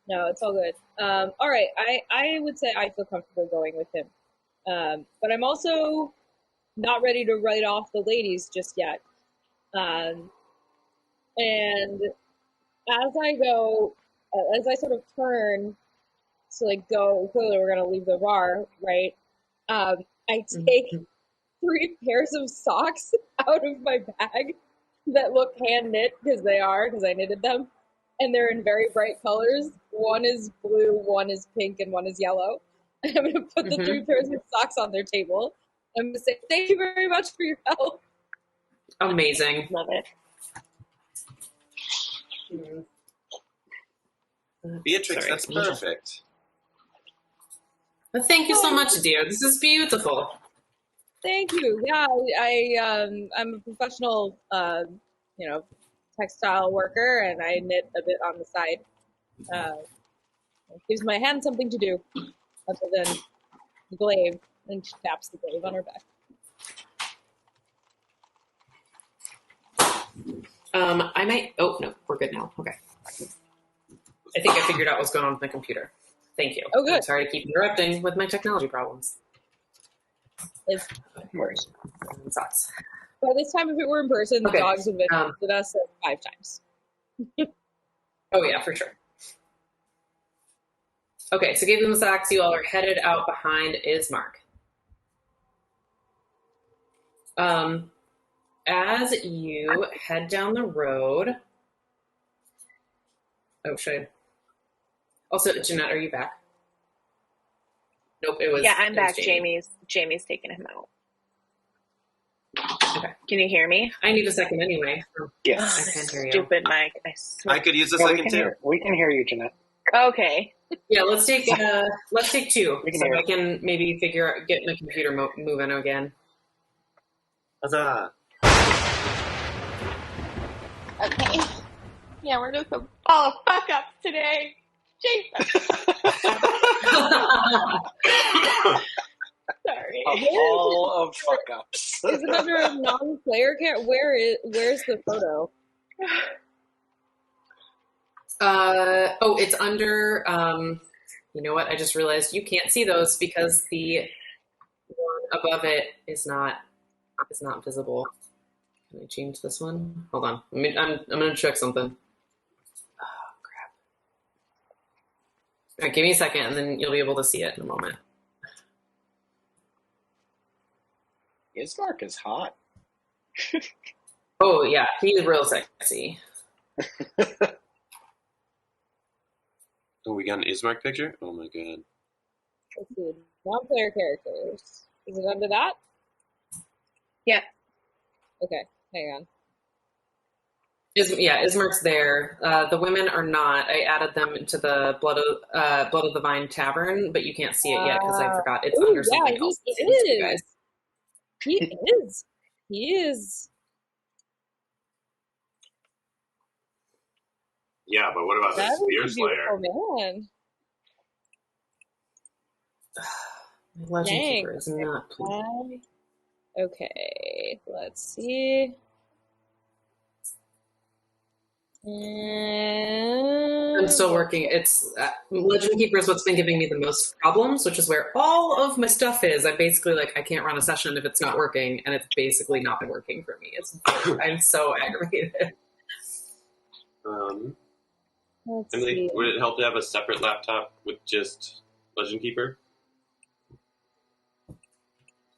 No, it's all good. All right, I would say I feel comfortable going with him. But I'm also not ready to write off the ladies just yet. And as I sort of turn to like go, clearly we're going to leave the bar, right? I take 3 pairs of socks out of my bag that look hand knit because I knitted them. And they're in very bright colors. One is blue, one is pink, and one is yellow. And I'm going to put the 3 pairs of socks on their table. I'm going to say, thank you very much for your help. Amazing. Love it. Beatrix, that's perfect. Well, thank you so much, dear. This is beautiful. Thank you. Yeah, I'm a professional, textile worker, and I knit a bit on the side. It gives my hand something to do other than the glaive, and she taps the glaive on her back. I might. Oh no, we're good now. Okay. I think I figured out what's going on with my computer. Thank you. Oh, good. I'm sorry to keep interrupting with my technology problems. It's, Worse. Sucks. by this time, if it were in person, the Okay. dogs would have visited us 5 times. Oh yeah, for sure. Okay, so give them the socks. You all are headed out behind Ismark. As you head down the road. Oh, should I? Also, Jeanette, are you back? Nope, it was. Yeah, I'm it was back. Jamie's taking him out. Okay. Can you hear me? I need a second anyway. Yes. I can't hear you. Stupid mic. I I swear. could use a Yeah, second too. we can hear you, Jeanette. Okay. Yeah, let's take 2, We can so hear I it. can maybe get my computer moving again. Huzzah. Okay. Yeah, we're just a ball of fuck ups today. Jesus. Sorry. All of fuck ups. Is it under a non-player count? Where's the photo? It's under. You know what? I just realized you can't see those because the one above it is not visible. Can I change this one? Hold on. I'm gonna check something. Oh crap! All right, give me a second, and then you'll be able to see it in a moment. Ismark is hot. Oh yeah, he's real sexy. Oh, we got an Ismark picture? Oh my god. Let's see. Non-player characters. Is it under that? Yeah. Okay, hang on. Ismark's there. The women are not. I added them into the Blood of the Vine Tavern, but you can't see it yet because I forgot it's under something else. He You is. guys. He is. He is. Yeah, but what about the That is Spear a Slayer? beautiful man. Legend Dang. Keeper is not pleased. Okay, let's see. I'm still working. It's Legend Keeper is what's been giving me the most problems, which is where all of my stuff is. I'm basically like, I can't run a session if it's not working, and it's basically not been working for me. I'm so aggravated. Let's Emily, see. would it help to have a separate laptop with just Legend Keeper?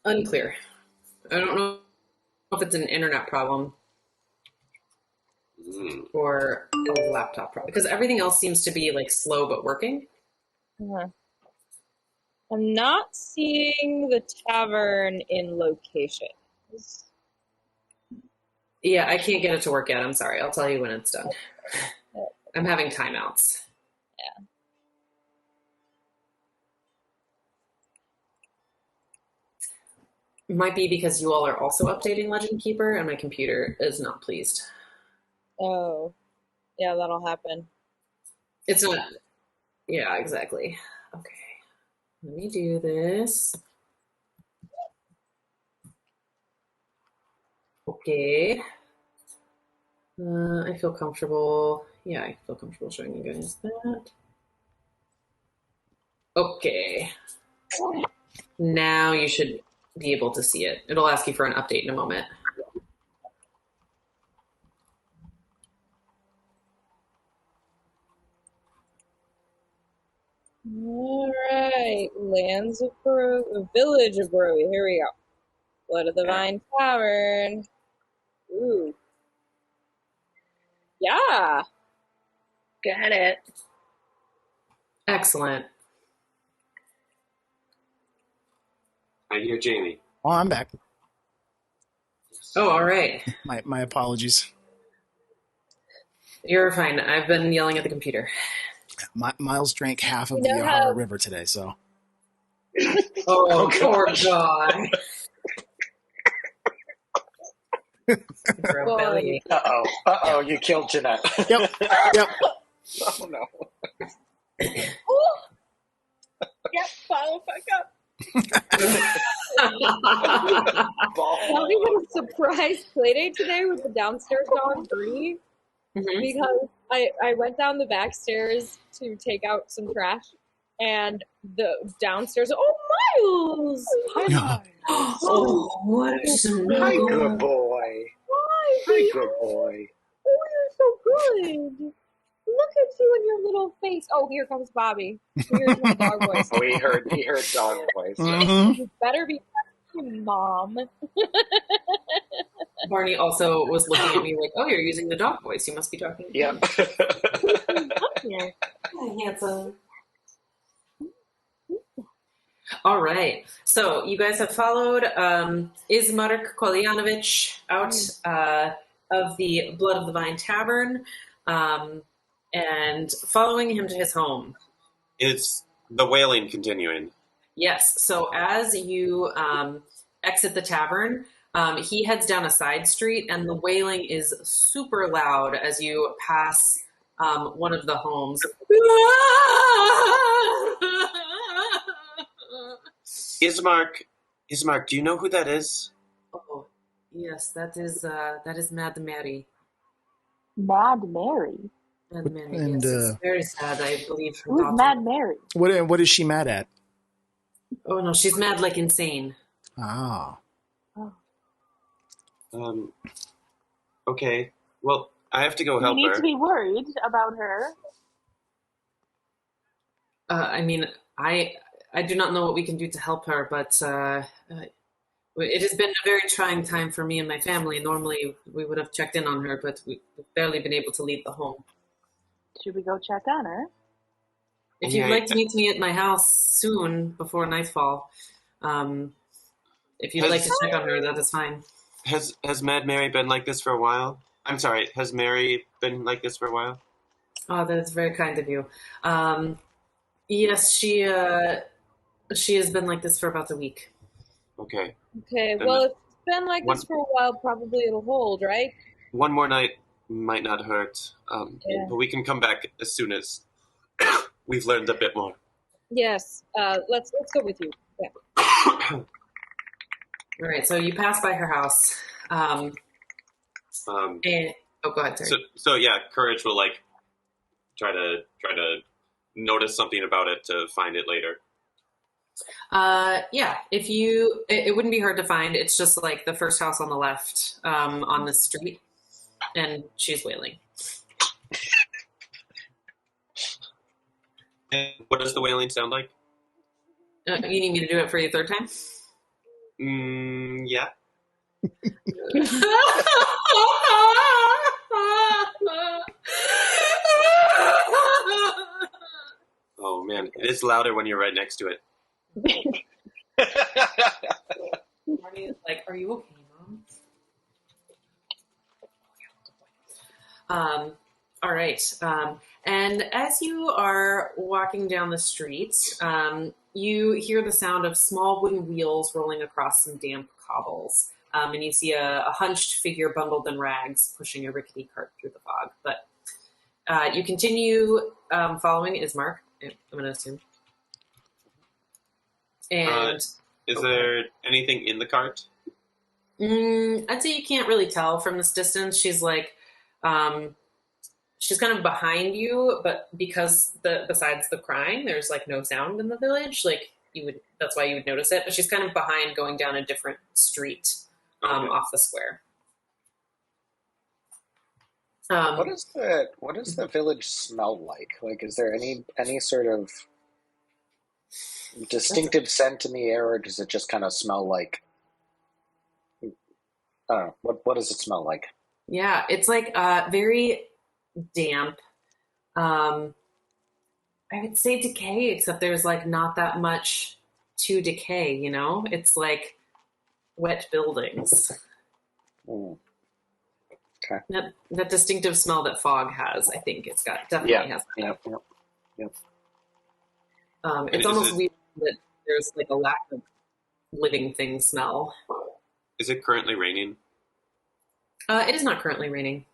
Unclear. I don't know if it's an internet problem or a laptop problem, because everything else seems to be like slow but working. Uh-huh. I'm not seeing the tavern in locations. Yeah, I can't get it to work yet. I'm sorry. I'll tell you when it's done. I'm having timeouts. Might be because you all are also updating Legend Keeper, and my computer is not pleased. Oh, yeah, that'll happen. It's not. Yeah, exactly. Okay. Let me do this. Okay. I feel comfortable. Yeah, I feel comfortable showing you guys that. Okay. Now you should be able to see it. It'll ask you for an update in a moment. All right, lands of village of Barovia. Here we go. Blood of the Vine Tavern. Ooh. Yeah. Got it. Excellent. I hear Jaime. Oh, I'm back. Oh, all right. My apologies. You're fine. I've been yelling at the computer. Miles drank half of the know Yahara how- River today, so. Oh, poor guy. Boy. Uh-oh, you killed Jeanette. Yep. Oh, no. Ooh. Yep, follow fuck up. Bobby had a surprise playdate today with the downstairs dog, Bree, because I went down the back stairs to take out some trash, and the downstairs, Miles! Hi, Miles. Oh, what a Hi, good boy. Hi, good boy. Oh, you're so good. Look at you and your little face. Oh, here comes Bobby. Here's my dog voice. Oh, he heard dog voice. Mm-hmm. You better be Mom. Barney also was looking at me like, oh, you're using the dog voice. You must be talking to me. Yep. Yeah. Hi, handsome. All right. So you guys have followed Izmark Koljanovic out of the Blood of the Vine Tavern and following him to his home. Is the wailing continuing? Yes. So as you exit the tavern, he heads down a side street, and the wailing is super loud as you pass one of the homes. Ismark, do you know who that is? Oh, yes, that is Mad Mary. Mad Mary? Mad Mary, And, yes. It's very sad, I believe. Her Who's daughter. Mad Mary? What is she mad at? Oh, no, she's mad like insane. Oh. Okay. Well, I have to go help You need her. to be worried about her. I mean, I do not know what we can do to help her, but it has been a very trying time for me and my family. Normally, we would have checked in on her, but we've barely been able to leave the home. Should we go check on her? If you'd like to meet me at my house soon, before nightfall, if you'd like to check on her, that is fine. Has Mad Mary been like this for a while? I'm sorry, has Mary been like this for a while? Oh, that is very kind of you. Yes, she has been like this for about a week. Okay. Okay, well, been like this for a while. Probably it'll hold, right? One more night might not hurt, Yeah. but we can come back as soon as we've learned a bit more. Yes. Let's go with you. Yeah. All right, so you pass by her house. And go ahead, sorry. So yeah, Courage will like try to notice something about it to find it later. Yeah, if you, it wouldn't be hard to find. It's just like the first house on the left on the street, and she's wailing. And what does the wailing sound like? You need me to do it for you a third time? Yeah. Oh man, it is louder when you're right next to it. Marnie's like, are you okay, Mom? All right. And as you are walking down the street, you hear the sound of small wooden wheels rolling across some damp cobbles. And you see a hunched figure bundled in rags pushing a rickety cart through the fog. But you continue following Ismark, I'm going to assume. And is there anything in the cart? I'd say you can't really tell from this distance. She's like, she's kind of behind you, but because besides the crying, there's like no sound in the village. Like that's why you would notice it. But she's kind of behind, going down a different street off the square. What does the village smell like? Like, is there any sort of distinctive scent in the air, or does it just kind of smell like? What does it smell like? Yeah, it's like very damp. I would say decay, except there's like not that much to decay. You know, it's like wet buildings. Mm. Okay. That distinctive smell that fog has, I think it's got definitely has. Yep. It's almost weird that there's like a lack of living thing smell. Is it currently raining? It is not currently raining.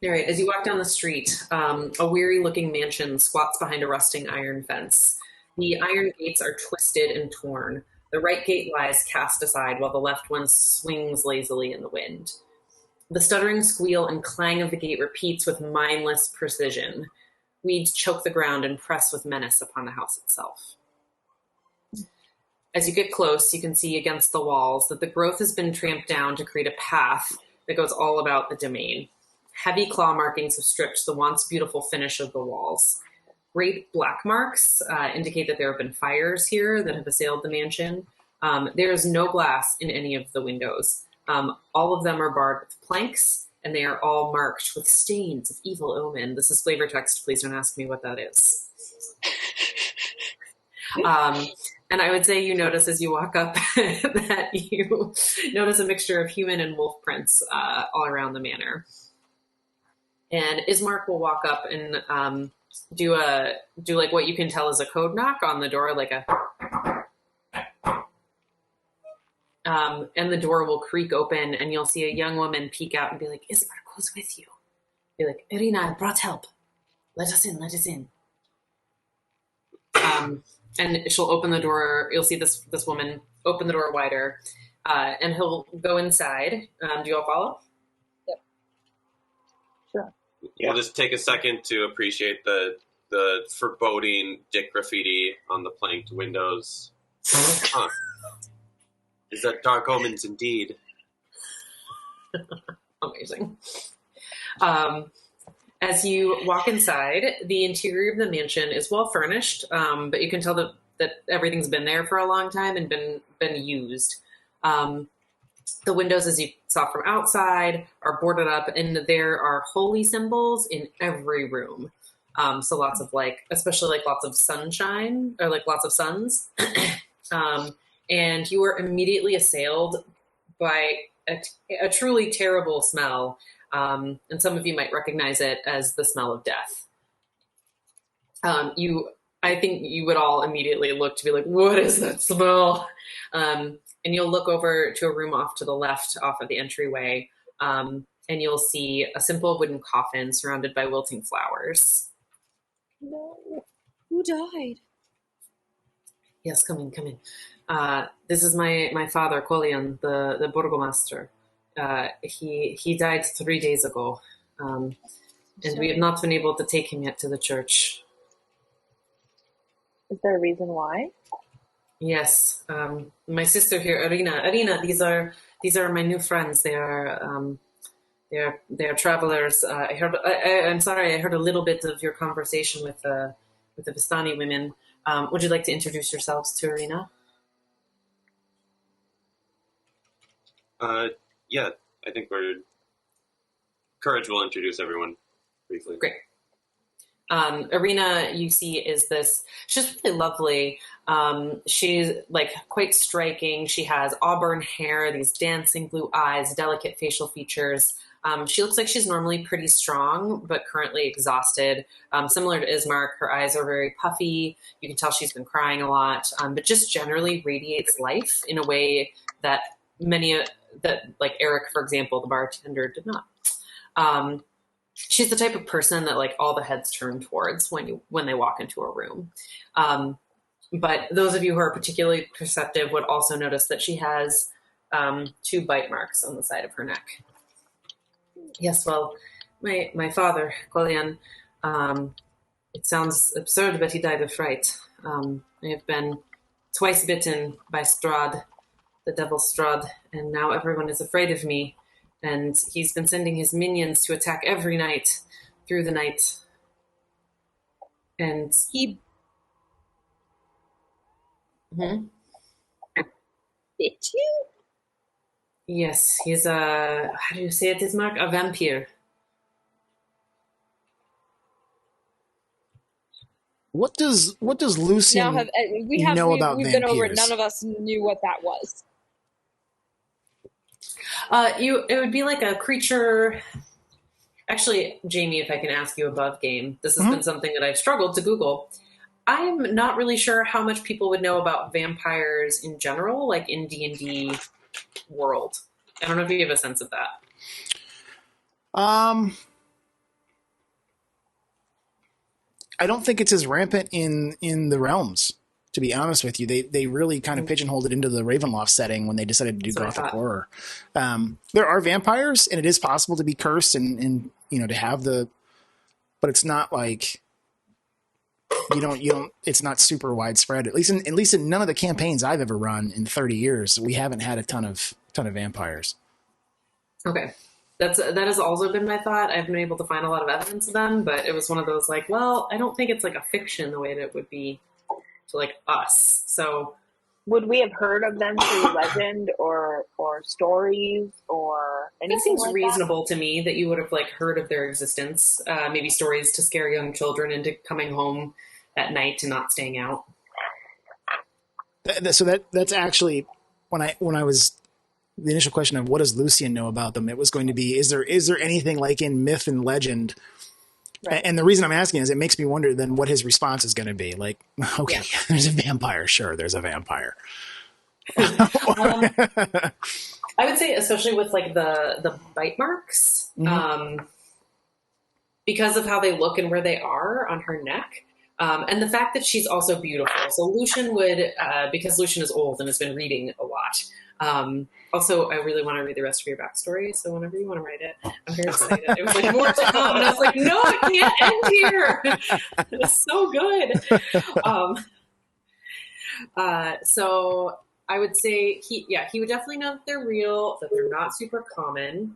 All right, as you walk down the street, a weary-looking mansion squats behind a rusting iron fence. The iron gates are twisted and torn. The right gate lies cast aside, while the left one swings lazily in the wind. The stuttering squeal and clang of the gate repeats with mindless precision. Weeds choke the ground and press with menace upon the house itself. As you get close, you can see against the walls that the growth has been tramped down to create a path that goes all about the domain. Heavy claw markings have stripped the once beautiful finish of the walls. Great black marks indicate that there have been fires here that have assailed the mansion. There is no glass in any of the windows. All of them are barred with planks, and they are all marked with stains of evil omen. This is flavor text. Please don't ask me what that is. And I would say you notice as you walk up that you notice a mixture of human and wolf prints all around the manor. And Ismark will walk up and do like what you can tell is a code knock on the door, like a, and the door will creak open, and you'll see a young woman peek out and be like, "Ismark, who's with you?" Be like, "Irina, I brought help. Let us in. Let us in." And she'll open the door. You'll see this woman open the door wider, and he'll go inside. Do you all follow? Yep. Sure. Yeah. We'll just take a second to appreciate the foreboding dick graffiti on the planked windows. Huh. Is that dark omens indeed? Amazing. As you walk inside, the interior of the mansion is well furnished, but you can tell that everything's been there for a long time and been used. The windows, as you saw from outside, are boarded up, and there are holy symbols in every room. So lots of especially lots of sunshine, or lots of suns. And you are immediately assailed by a truly terrible smell. And some of you might recognize it as the smell of death. You I think you would all immediately look to be like, what is that smell? And you'll look over to a room off to the left, off of the entryway, and you'll see a simple wooden coffin surrounded by wilting flowers. No. Who died? Yes, come in. This is my father, Kolian, the burgomaster. He died 3 days ago, and we have not been able to take him yet to the church. Is there a reason why? Yes, my sister here, Arina. These are my new friends. They are travelers. I'm sorry. I heard a little bit of your conversation with the Vistani women. Would you like to introduce yourselves to Arina? Yeah, I think Courage will introduce everyone briefly. Great. Arina, you see, is this, she's really lovely. She's like quite striking. She has auburn hair, these dancing blue eyes, delicate facial features. She looks like she's normally pretty strong, but currently exhausted. Similar to Ismark, her eyes are very puffy. You can tell she's been crying a lot, but just generally radiates life in a way that like Eric, for example, the bartender, did not. She's the type of person that like all the heads turn towards when they walk into a room. But those of you who are particularly perceptive would also notice that she has 2 bite marks on the side of her neck. Yes, well, my father, Kolian, it sounds absurd, but he died of fright. I have been twice bitten by Strahd, the devil Strahd, and now everyone is afraid of me. And he's been sending his minions to attack every night through the night. And He bit you? Yes, he's how do you say it, Ismark? A vampire. What does Lucian know about we've vampires? been over it. None of us knew what that was. It would be like a creature. Actually, Jaime, if I can ask you above game, this has been something that I've struggled to Google. I'm not really sure how much people would know about vampires in general, like in D&D world. I don't know if you have a sense of that. I don't think it's as rampant in the realms, to be honest with you. They really kind of pigeonholed it into the Ravenloft setting when they decided to do Gothic horror. There are vampires, and it is possible to be cursed and to have but it's not like you don't it's not super widespread. At least in none of the campaigns I've ever run in 30 years, we haven't had a ton of vampires. Okay. That has also been my thought. I haven't been able to find a lot of evidence of them, but it was one of those like, well, I don't think it's like a fiction the way that it would be to like us. So Would we have heard of them through legend or stories or anything? That seems like reasonable to me that you would have like heard of their existence. Maybe stories to scare young children into coming home at night and not staying out. So that's actually when I was the initial question of what does Lucian know about them, it was going to be, is there anything like in myth and legend? Right. And the reason I'm asking is it makes me wonder then what his response is going to be. Like, okay, yeah. There's a vampire. Sure, there's a vampire. I would say, especially with like the bite marks, because of how they look and where they are on her neck, and the fact that she's also beautiful. So Lucian would, because Lucian is old and has been reading a lot. Also, I really want to read the rest of your backstory, so whenever you want to write it, I'm very excited. It was like more to come, and I was like, no, it can't end here. It's so good. So I would say he would definitely know that they're real, that they're not super common.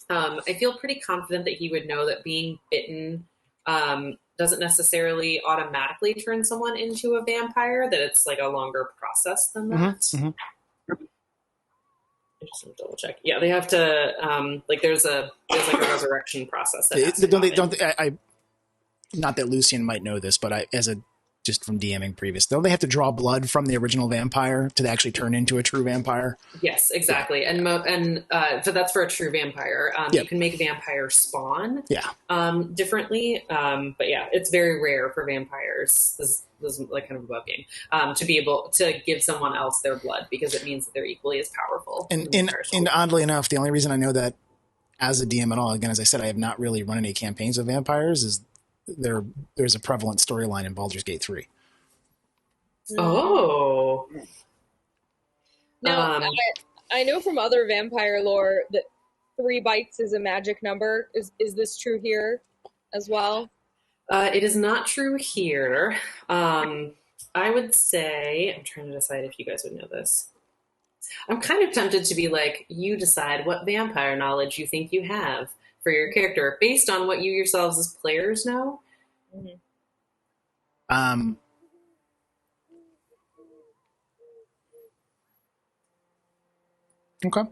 I feel pretty confident that he would know that being bitten doesn't necessarily automatically turn someone into a vampire, that it's like a longer process than that. Mm-hmm. I just want to double check. Yeah, they have to there's like a resurrection process. That not that Lucian might know this, but just from DMing previous. Don't they have to draw blood from the original vampire to actually turn into a true vampire? Yes, exactly. Yeah. So that's for a true vampire. You can make vampires spawn differently. But yeah, it's very rare for vampires. This is like kind of a bugging to be able to give someone else their blood, because it means that they're equally as powerful. And oddly enough, the only reason I know that as a DM at all, again, as I said, I have not really run any campaigns of vampires, is there's a prevalent storyline in Baldur's Gate 3. Oh. Now, I know from other vampire lore that 3 bites is a magic number. Is this true here as well? It is not true here. I would say, I'm trying to decide if you guys would know this. I'm kind of tempted to be like, you decide what vampire knowledge you think you have for your character based on what you yourselves as players know. Mm-hmm. Okay.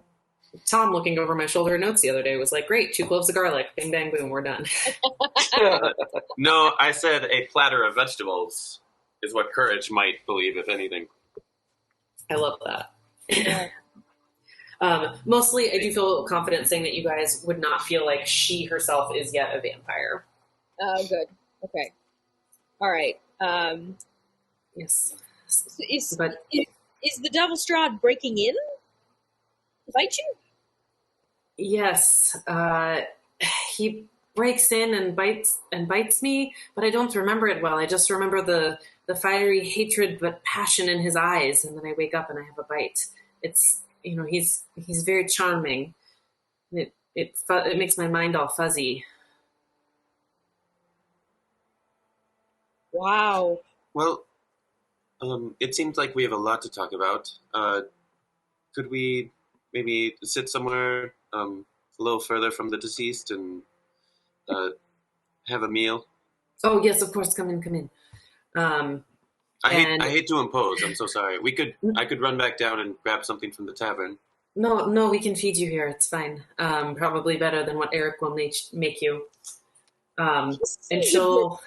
Tom, looking over my shoulder at notes the other day, was like, great, 2 cloves of garlic. Bing, bang, boom, we're done. No, I said a platter of vegetables is what Courage might believe, if anything. I love that. Mostly, I do feel confident saying that you guys would not feel like she herself is yet a vampire. Oh, good. Okay. All right. Yes. Is the Devil Strahd breaking in? Bite you? Yes. He breaks in and bites me, but I don't remember it well. I just remember the fiery hatred but passion in his eyes, and then I wake up and I have a bite. It's, he's very charming. It makes my mind all fuzzy. Wow. Well, it seems like we have a lot to talk about. Could we maybe sit somewhere a little further from the deceased and have a meal? Oh, yes, of course. Come in. I hate to impose. I'm so sorry. I could run back down and grab something from the tavern. No, we can feed you here. It's fine. Probably better than what Eric will make you. And she'll...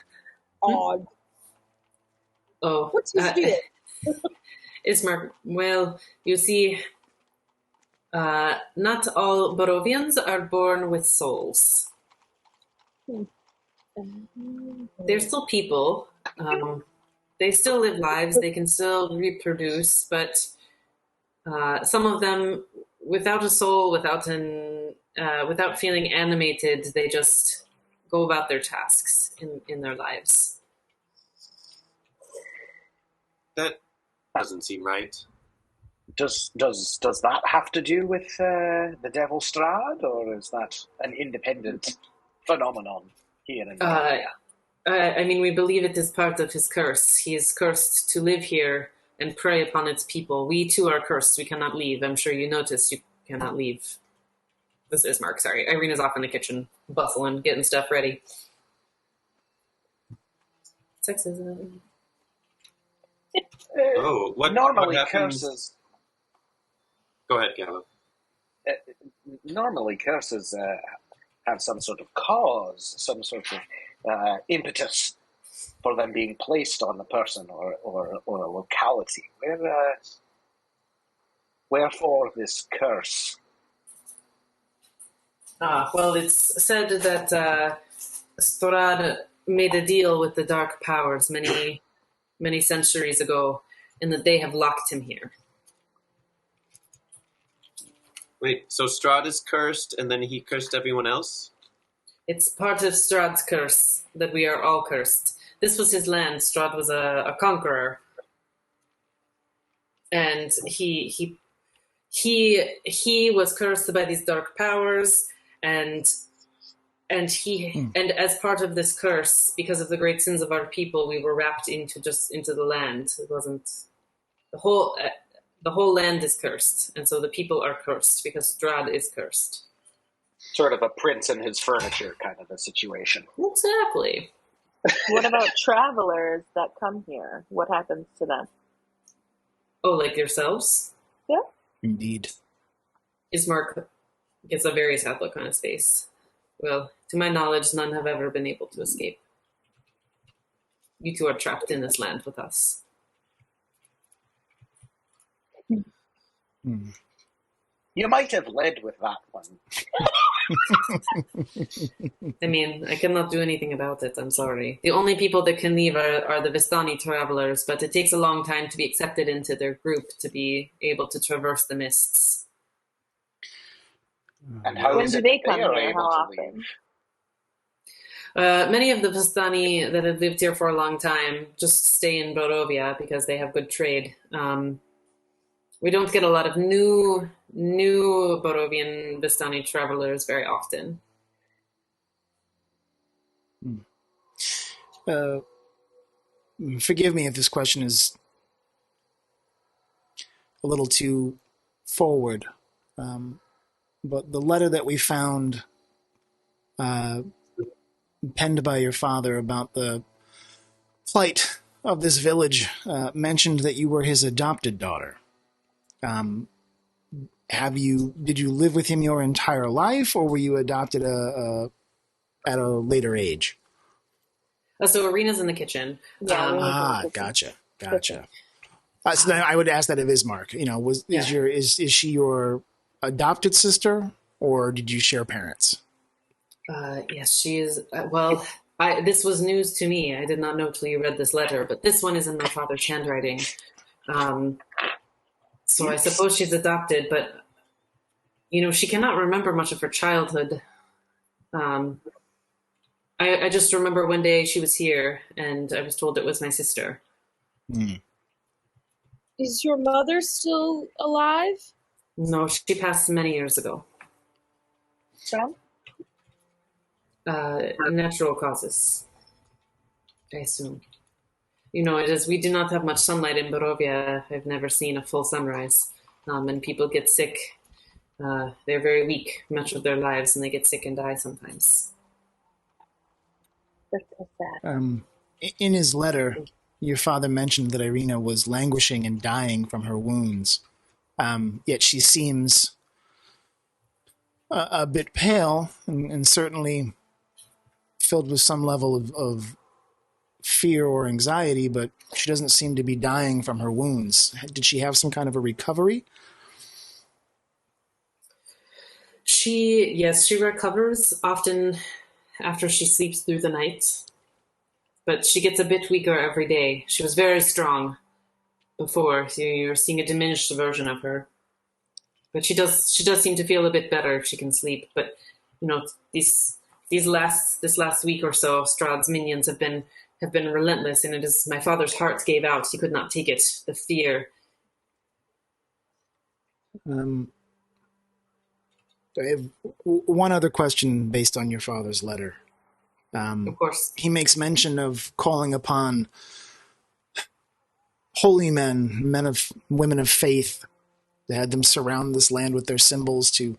Odd. Oh. What's his deal? Ismark, well, you see, not all Barovians are born with souls. They're still people. They still live lives. They can still reproduce, but some of them, without a soul, without feeling animated, they just go about their tasks in their lives. That doesn't seem right. Does that have to do with the Devil Strahd, or is that an independent phenomenon here in Barovia? I mean, we believe it is part of his curse. He is cursed to live here and prey upon its people. We too are cursed. We cannot leave. I'm sure you noticed you cannot leave. This is Mark, sorry. Irina's off in the kitchen, bustling, getting stuff ready. Sexism. What happens? Curses. Go ahead, Callow. Normally, curses have some sort of cause, some sort of impetus for them being placed on a person or a locality. Wherefore this curse? Well, it's said that Strahd made a deal with the dark powers many centuries ago, and that they have locked him here. Wait, so Strahd is cursed, and then he cursed everyone else? It's part of Strahd's curse that we are all cursed. This was his land. Strahd was a conqueror, and he was cursed by these dark powers, and as part of this curse, because of the great sins of our people, we were wrapped into the land. It wasn't the whole land is cursed, and so the people are cursed because Strahd is cursed. Sort of a prince and his furniture kind of a situation. Exactly. What about travelers that come here? What happens to them? Oh, like yourselves? Yeah. Indeed. Ismark gets a very sad look on his face. Well, to my knowledge, none have ever been able to escape. you two are trapped in this land with us. You might have led with that one. I mean, I cannot do anything about it. I'm sorry. The only people that can leave are the Vistani travelers, but it takes a long time to be accepted into their group to be able to traverse the mists. And how When is do it they that come are here? able How to often? leave? Many of the Vistani that have lived here for a long time just stay in Barovia because they have good trade. We don't get a lot of new Barovian Vistani travelers very often. Forgive me if this question is a little too forward, but the letter that we found penned by your father about the plight of this village mentioned that you were his adopted daughter. Did you live with him your entire life, or were you adopted at a later age? So Arena's in the kitchen. Yeah. Gotcha. So then I would ask that of Ismark. Is she your adopted sister, or did you share parents? Yes, she is. This was news to me. I did not know till you read this letter, but this one is in my father's handwriting. So I suppose she's adopted, but she cannot remember much of her childhood. I just remember one day she was here, and I was told it was my sister. Is your mother still alive? No, she passed many years ago. From? Natural causes, I assume. We do not have much sunlight in Barovia. I've never seen a full sunrise. And people get sick. They're very weak much of their lives, and they get sick and die sometimes. That's so sad. In his letter, your father mentioned that Irina was languishing and dying from her wounds. Yet she seems a bit pale and certainly filled with some level of fear or anxiety, but she doesn't seem to be dying from her wounds. Did she have some kind of a recovery? She recovers often after she sleeps through the night, but she gets a bit weaker every day. She was very strong before, so you're seeing a diminished version of her. But she does seem to feel a bit better if she can sleep. But this last week or so, Strahd's minions have been relentless, and it is my father's heart gave out. He could not take it, the fear. I have one other question based on your father's letter. Of course. He makes mention of calling upon holy women of faith. They had them surround this land with their symbols to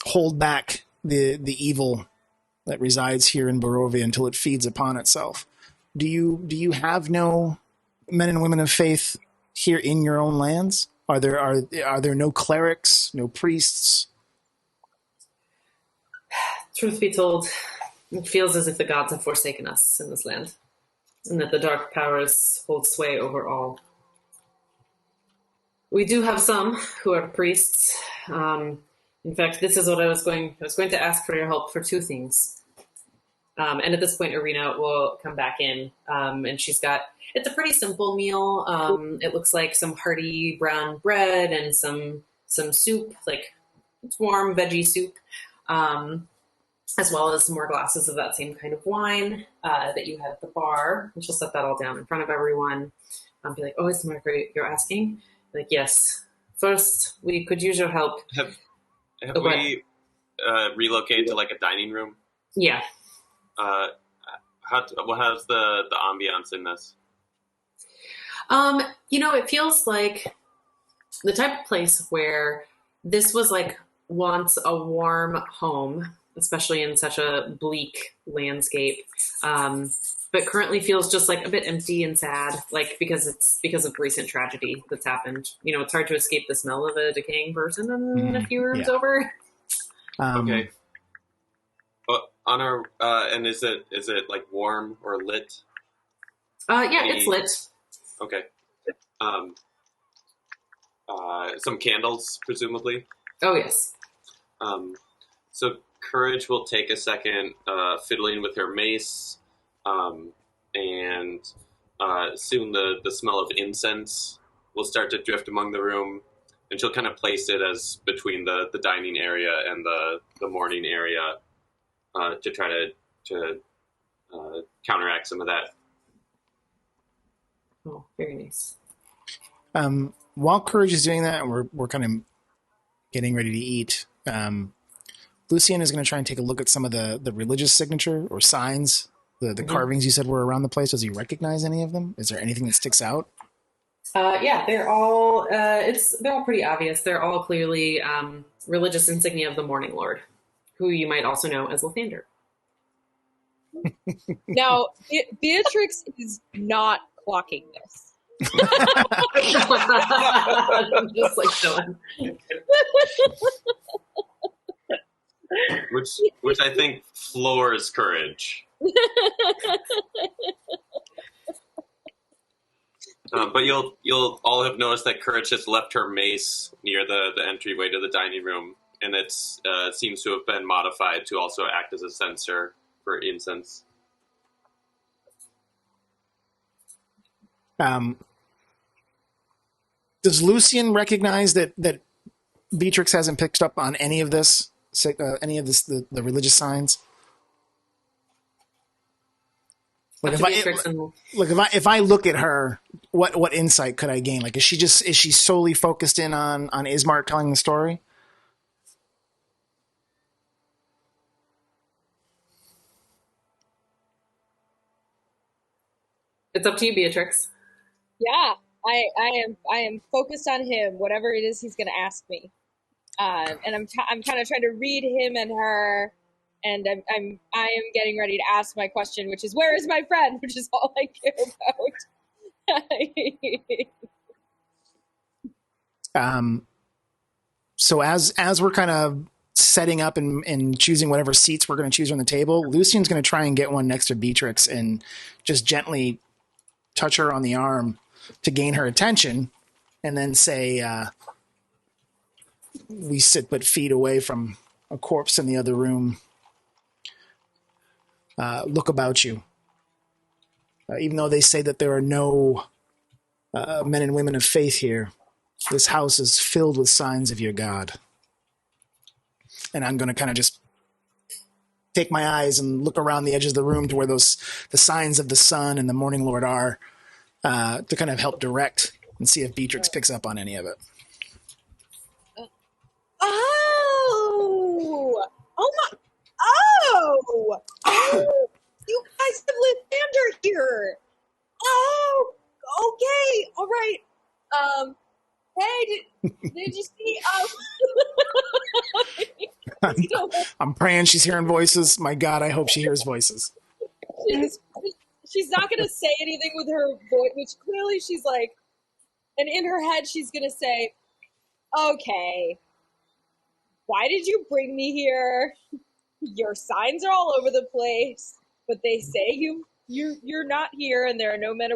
hold back the evil that resides here in Barovia until it feeds upon itself. Do you have no men and women of faith here in your own lands? Are there no clerics, no priests? Truth be told, it feels as if the gods have forsaken us in this land, and that the dark powers hold sway over all. We do have some who are priests. In fact, this is what I was going to ask for your help for two things. And at this point, Irina will come back in, and it's a pretty simple meal. It looks like some hearty brown bread and some soup, like it's warm veggie soup, as well as some more glasses of that same kind of wine that you had at the bar. And she'll set that all down in front of everyone. Be like, "Oh, it's Margaret, you're asking?" Like, yes. First, we could use your help. Have we relocated to like a dining room? Yeah. How's the ambiance in this? It feels like the type of place where this was like once a warm home, especially in such a bleak landscape, but currently feels just like a bit empty and sad, like because of recent tragedy that's happened. It's hard to escape the smell of a decaying person in a few rooms over. Okay. Well, On our and is it like warm or lit? Yeah, it's lit. Okay. Some candles, presumably. Oh yes. So Courage will take a second fiddling with her mace, and soon the smell of incense will start to drift among the room, and she'll kind of place it as between the dining area and the morning area to try to counteract some of that. Oh, very nice. While Courage is doing that, and we're kind of getting ready to eat, Lucian is going to try and take a look at some of the religious signature or signs, the carvings you said were around the place. Does he recognize any of them? Is there anything that sticks out? Yeah, they're all pretty obvious. They're all clearly religious insignia of the Morning Lord, who you might also know as Lathander. Now, Beatrix is not clocking this. I'm just like chilling. Which I think floors Courage. But you'll all have noticed that Courage has left her mace near the entryway to the dining room, and it seems to have been modified to also act as a censer for incense. Does Lucian recognize that Beatrix hasn't picked up on any of this, the religious signs? Like if I look at her, what insight could I gain? Like is she solely focused in on Ismark telling the story? It's up to you, Beatrix. Yeah, I am focused on him, whatever it is he's going to ask me, and I'm kind of trying to read him and her, and I am getting ready to ask my question, which is where is my friend, which is all I care about. So as we're kind of setting up and choosing whatever seats we're going to choose on the table, Lucian's going to try and get one next to Beatrix and just gently touch her on the arm to gain her attention, and then say, we sit but feet away from a corpse in the other room. Look about you. Even though they say that there are no men and women of faith here, this house is filled with signs of your God. And I'm going to kind of just take my eyes and look around the edges of the room to where the signs of the sun and the Morning Lord are, to kind of help direct and see if Beatrix picks up on any of it. Oh my! Oh! You guys have Lathander here. Oh, okay, all right. Hey, did you see? I'm praying she's hearing voices. My God, I hope she hears voices. She's not going to say anything with her voice, which clearly she's like, and in her head she's going to say, okay, why did you bring me here? Your signs are all over the place, but they say you're not here and there are no men.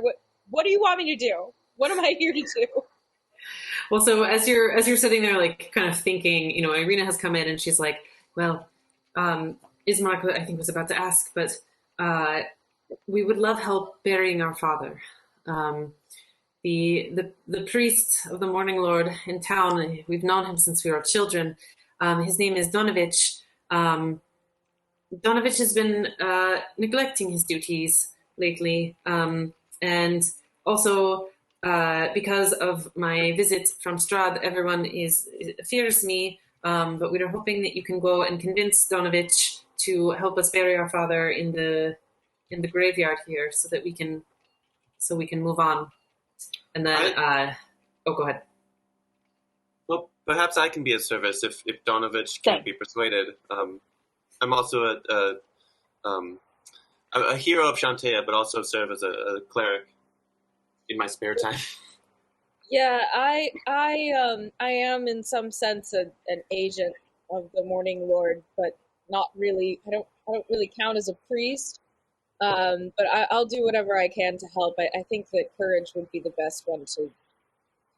What do you want me to do? What am I here to do? Well, so as you're sitting there, like kind of thinking, Irina has come in and she's like, well, Ismark, I think, was about to ask, but we would love help burying our father. The priest of the Morning Lord in town, we've known him since we were children. His name is Donovich. Donovich has been neglecting his duties lately, and also because of my visit from Strahd, everyone fears me. But we are hoping that you can go and convince Donovich to help us bury our father in the graveyard here, so that we can move on. And then, go ahead. Well, perhaps I can be of service if Donovich can't be persuaded. I'm also a hero of Shantae, but also serve as a cleric in my spare time. Yeah, I am in some sense an agent of the Morning Lord, but not really. don't really count as a priest, but I'll do whatever I can to help. I think that Courage would be the best one to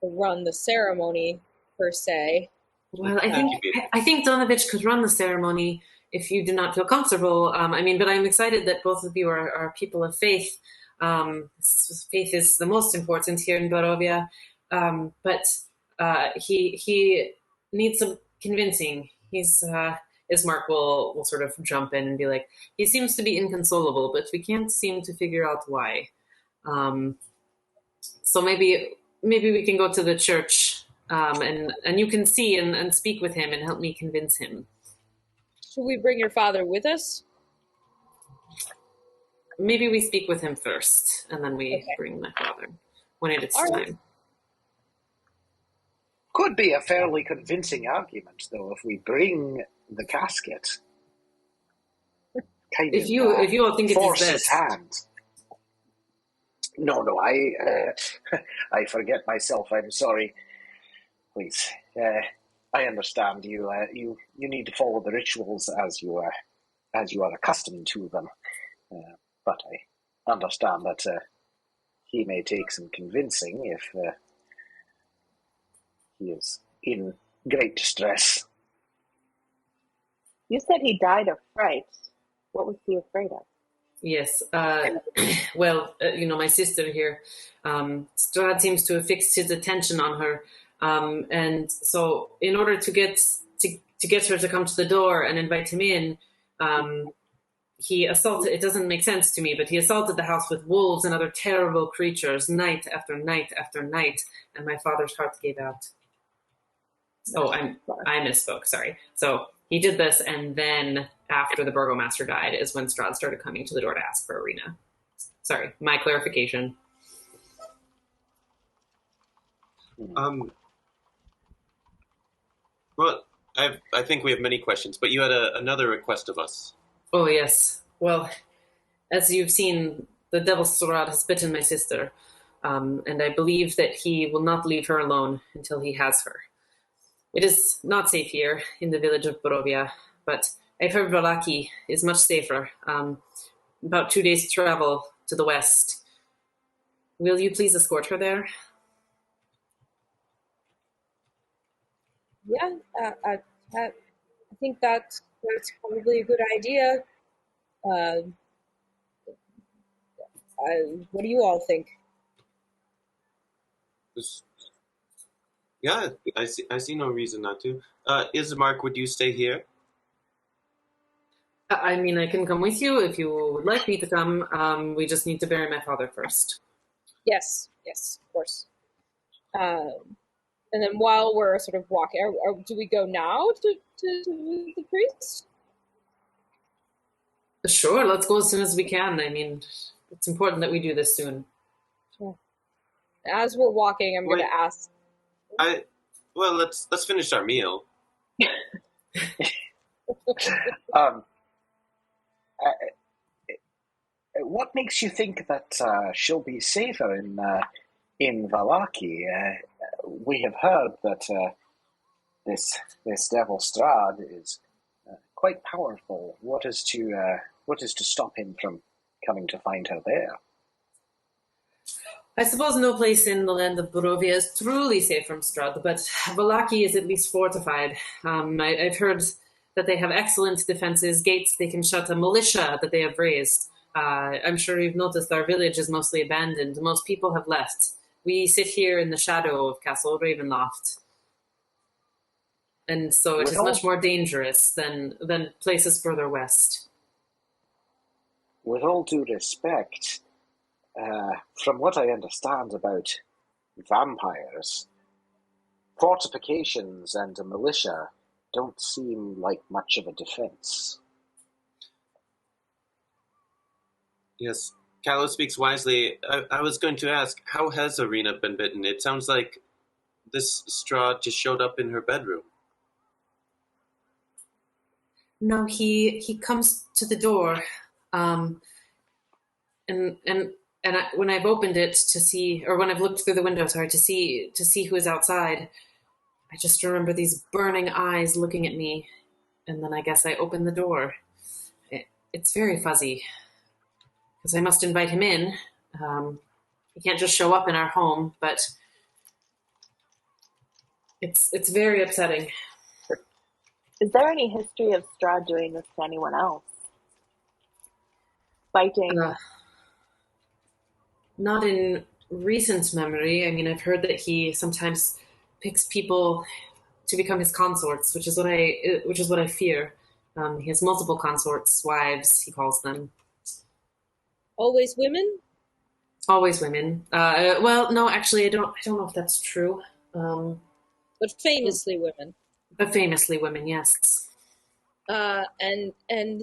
run the ceremony, per se. Well, I think Donovich could run the ceremony if you do not feel comfortable. But I'm excited that both of you are people of faith. Faith is the most important here in Barovia. But he needs some convincing. Ismark will sort of jump in and be like, he seems to be inconsolable, but we can't seem to figure out why. So maybe we can go to the church, and you can see and speak with him and help me convince him. Should we bring your father with us? Maybe we speak with him first, and then we bring my father when it is time. Could be a fairly convincing argument, though, if we bring the casket. If you all think it is his hand. No, I forget myself. I'm sorry. Please, I understand you. You need to follow the rituals as you are accustomed to them. But I understand that he may take some convincing if he is in great distress. You said he died of fright. What was he afraid of? Yes. My sister here, Strahd seems to have fixed his attention on her. And so in order to get her to come to the door and invite him in, he assaulted, it doesn't make sense to me, but he assaulted the house with wolves and other terrible creatures night after night after night, and my father's heart gave out. Oh, I misspoke, sorry. So he did this, and then after the burgomaster died is when Strahd started coming to the door to ask for Arena. Sorry, my clarification. Well, I think we have many questions, but you had another request of us. Oh, yes. Well, as you've seen, the devil Strahd has bitten my sister, and I believe that he will not leave her alone until he has her. It is not safe here in the village of Barovia, but I've heard Vallaki is much safer, about 2 days' travel to the west. Will you please escort her there? Yeah, I think that's probably a good idea. What do you all think? Yeah, I see no reason not to. Ismark, would you stay here? I can come with you if you would like me to come. We just need to bury my father first. Yes, of course. And then while we're sort of walking, do we go now to the priest? Sure, let's go as soon as we can. It's important that we do this soon. Sure. As we're walking, I'm going to ask. Let's finish our meal. What makes you think that she'll be safer in Vallaki? We have heard that this devil Strahd is quite powerful. What is to stop him from coming to find her there? I suppose no place in the land of Barovia is truly safe from Strahd, but Vallaki is at least fortified. I've heard that they have excellent defenses, gates they can shut, a militia that they have raised. I'm sure you've noticed our village is mostly abandoned. Most people have left. We sit here in the shadow of Castle Ravenloft. And so it is much more dangerous than places further west. With all due respect, from what I understand about vampires, fortifications and a militia don't seem like much of a defense. Yes, Callow speaks wisely. I was going to ask, how has Arena been bitten? It sounds like this Strahd just showed up in her bedroom. No, he comes to the door, and when I've opened it to see, or when I've looked through the window, to see who is outside, I just remember these burning eyes looking at me, and then I guess I opened the door. it's very fuzzy, because I must invite him in. He can't just show up in our home, but it's very upsetting. Is there any history of Strahd doing this to anyone else? Fighting? Not in recent memory. I mean, I've heard that he sometimes picks people to become his consorts, which is what I fear. He has multiple consorts, wives, he calls them. Always women? Always women. Well, no, actually, I don't know if that's true. But famously women. But famously women, yes. And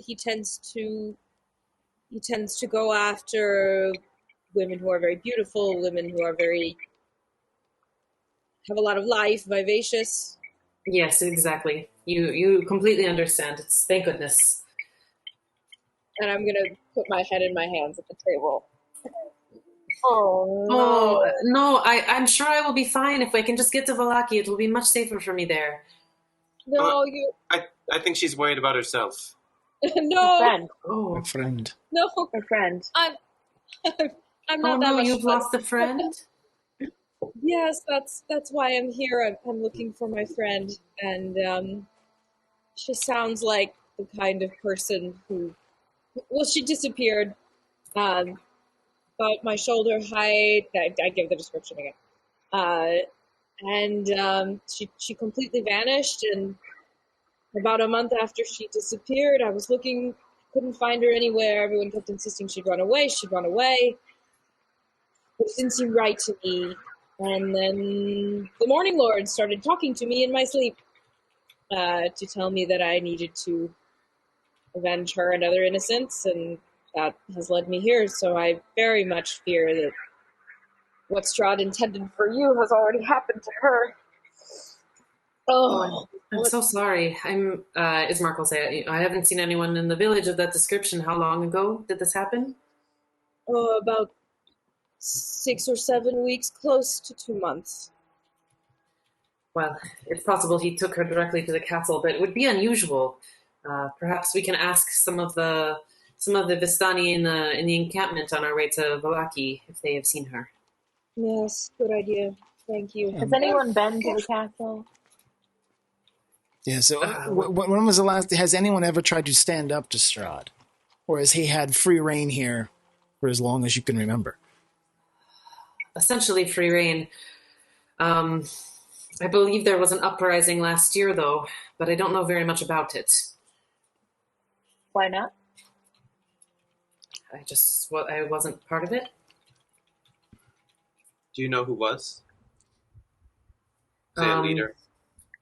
he tends to go after women who are very beautiful, women who are have a lot of life, vivacious. Yes, exactly. You completely understand. Thank goodness. And I'm gonna put my head in my hands at the table. Oh no! I'm sure I will be fine if I can just get to Vallaki. It will be much safer for me there. No, I think she's worried about herself. No. Friend. Oh, A friend. No. Her friend. I'm not that much you've fun. lost a friend? Yes, that's why I'm here. I'm looking for my friend, and she sounds like the kind of person who, well, she disappeared, about my shoulder height. I give the description again, and she completely vanished. And about a month after she disappeared, I was looking, couldn't find her anywhere. Everyone kept insisting she'd run away. But it didn't seem right to me. And then the Morning Lord started talking to me in my sleep to tell me that I needed to avenge her and other innocents, and that has led me here. So I very much fear that what Strahd intended for you has already happened to her. Oh, I'm so sorry. Ismark will say, I haven't seen anyone in the village of that description. How long ago did this happen? Oh, about 6 or 7 weeks, close to 2 months. Well, it's possible he took her directly to the castle, but it would be unusual. Perhaps we can ask some of the Vistani in the encampment on our way to Vallaki if they have seen her. Yes, good idea. Thank you. Has anyone been to the castle? Yeah, so when was the last... Has anyone ever tried to stand up to Strahd? Or has he had free reign here for as long as you can remember? Essentially free reign. I believe there was an uprising last year, though, but I don't know very much about it. Why not? I wasn't part of it. Do you know who was? The leader.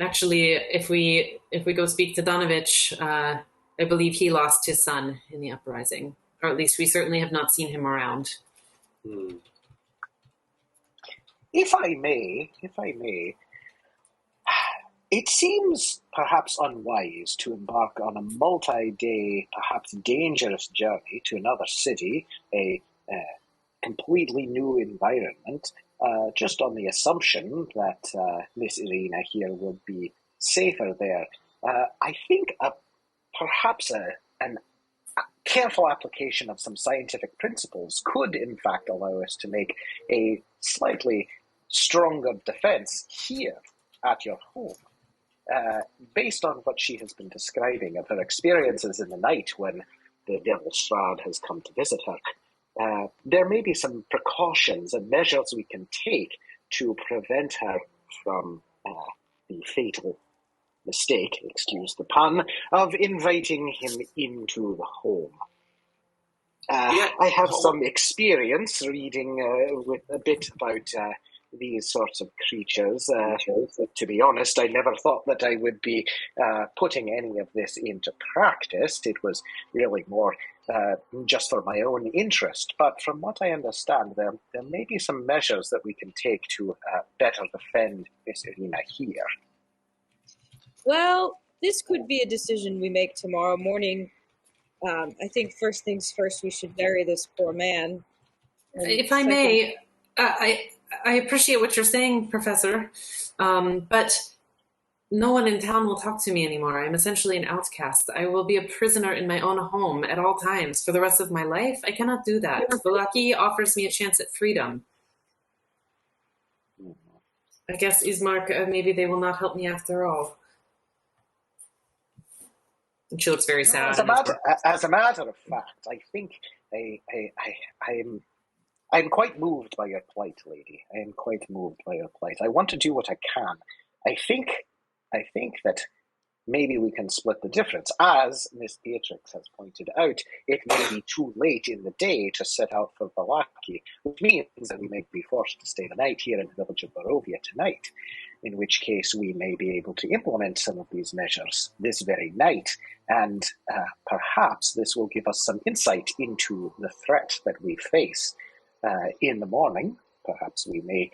Actually, if we go speak to Donovich, I believe he lost his son in the uprising, or at least we certainly have not seen him around. If I may, it seems perhaps unwise to embark on a multi-day, perhaps dangerous journey to another city, a completely new environment, just on the assumption that Miss Irina here would be safer there. I think perhaps an careful application of some scientific principles could, in fact, allow us to make a slightly stronger defense here at your home. Based on what she has been describing of her experiences in the night when the Devil Strahd has come to visit her, there may be some precautions and measures we can take to prevent her from the fatal mistake, excuse the pun, of inviting him into the home. I have some experience reading with a bit about these sorts of creatures. To be honest, I never thought that I would be putting any of this into practice. It was really more just for my own interest. But from what I understand, there may be some measures that we can take to better defend Miss Irina here. Well, this could be a decision we make tomorrow morning. I think first things first, we should bury this poor man. If I may, I appreciate what you're saying, Professor, but No one in town will talk to me anymore. I'm essentially an outcast. I will be a prisoner in my own home at all times for the rest of my life. I cannot do that. Vallaki offers me a chance at freedom. I guess, Ismark, maybe they will not help me after all. And she looks very sad. As a matter of fact, I think I'm quite moved by your plight, lady. I am quite moved by your plight. I want to do what I can. I think that maybe we can split the difference. As Miss Beatrix has pointed out, it may be too late in the day to set out for Vallaki, which means that we may be forced to stay the night here in the village of Barovia tonight, in which case we may be able to implement some of these measures this very night, and perhaps this will give us some insight into the threat that we face in the morning. Perhaps we may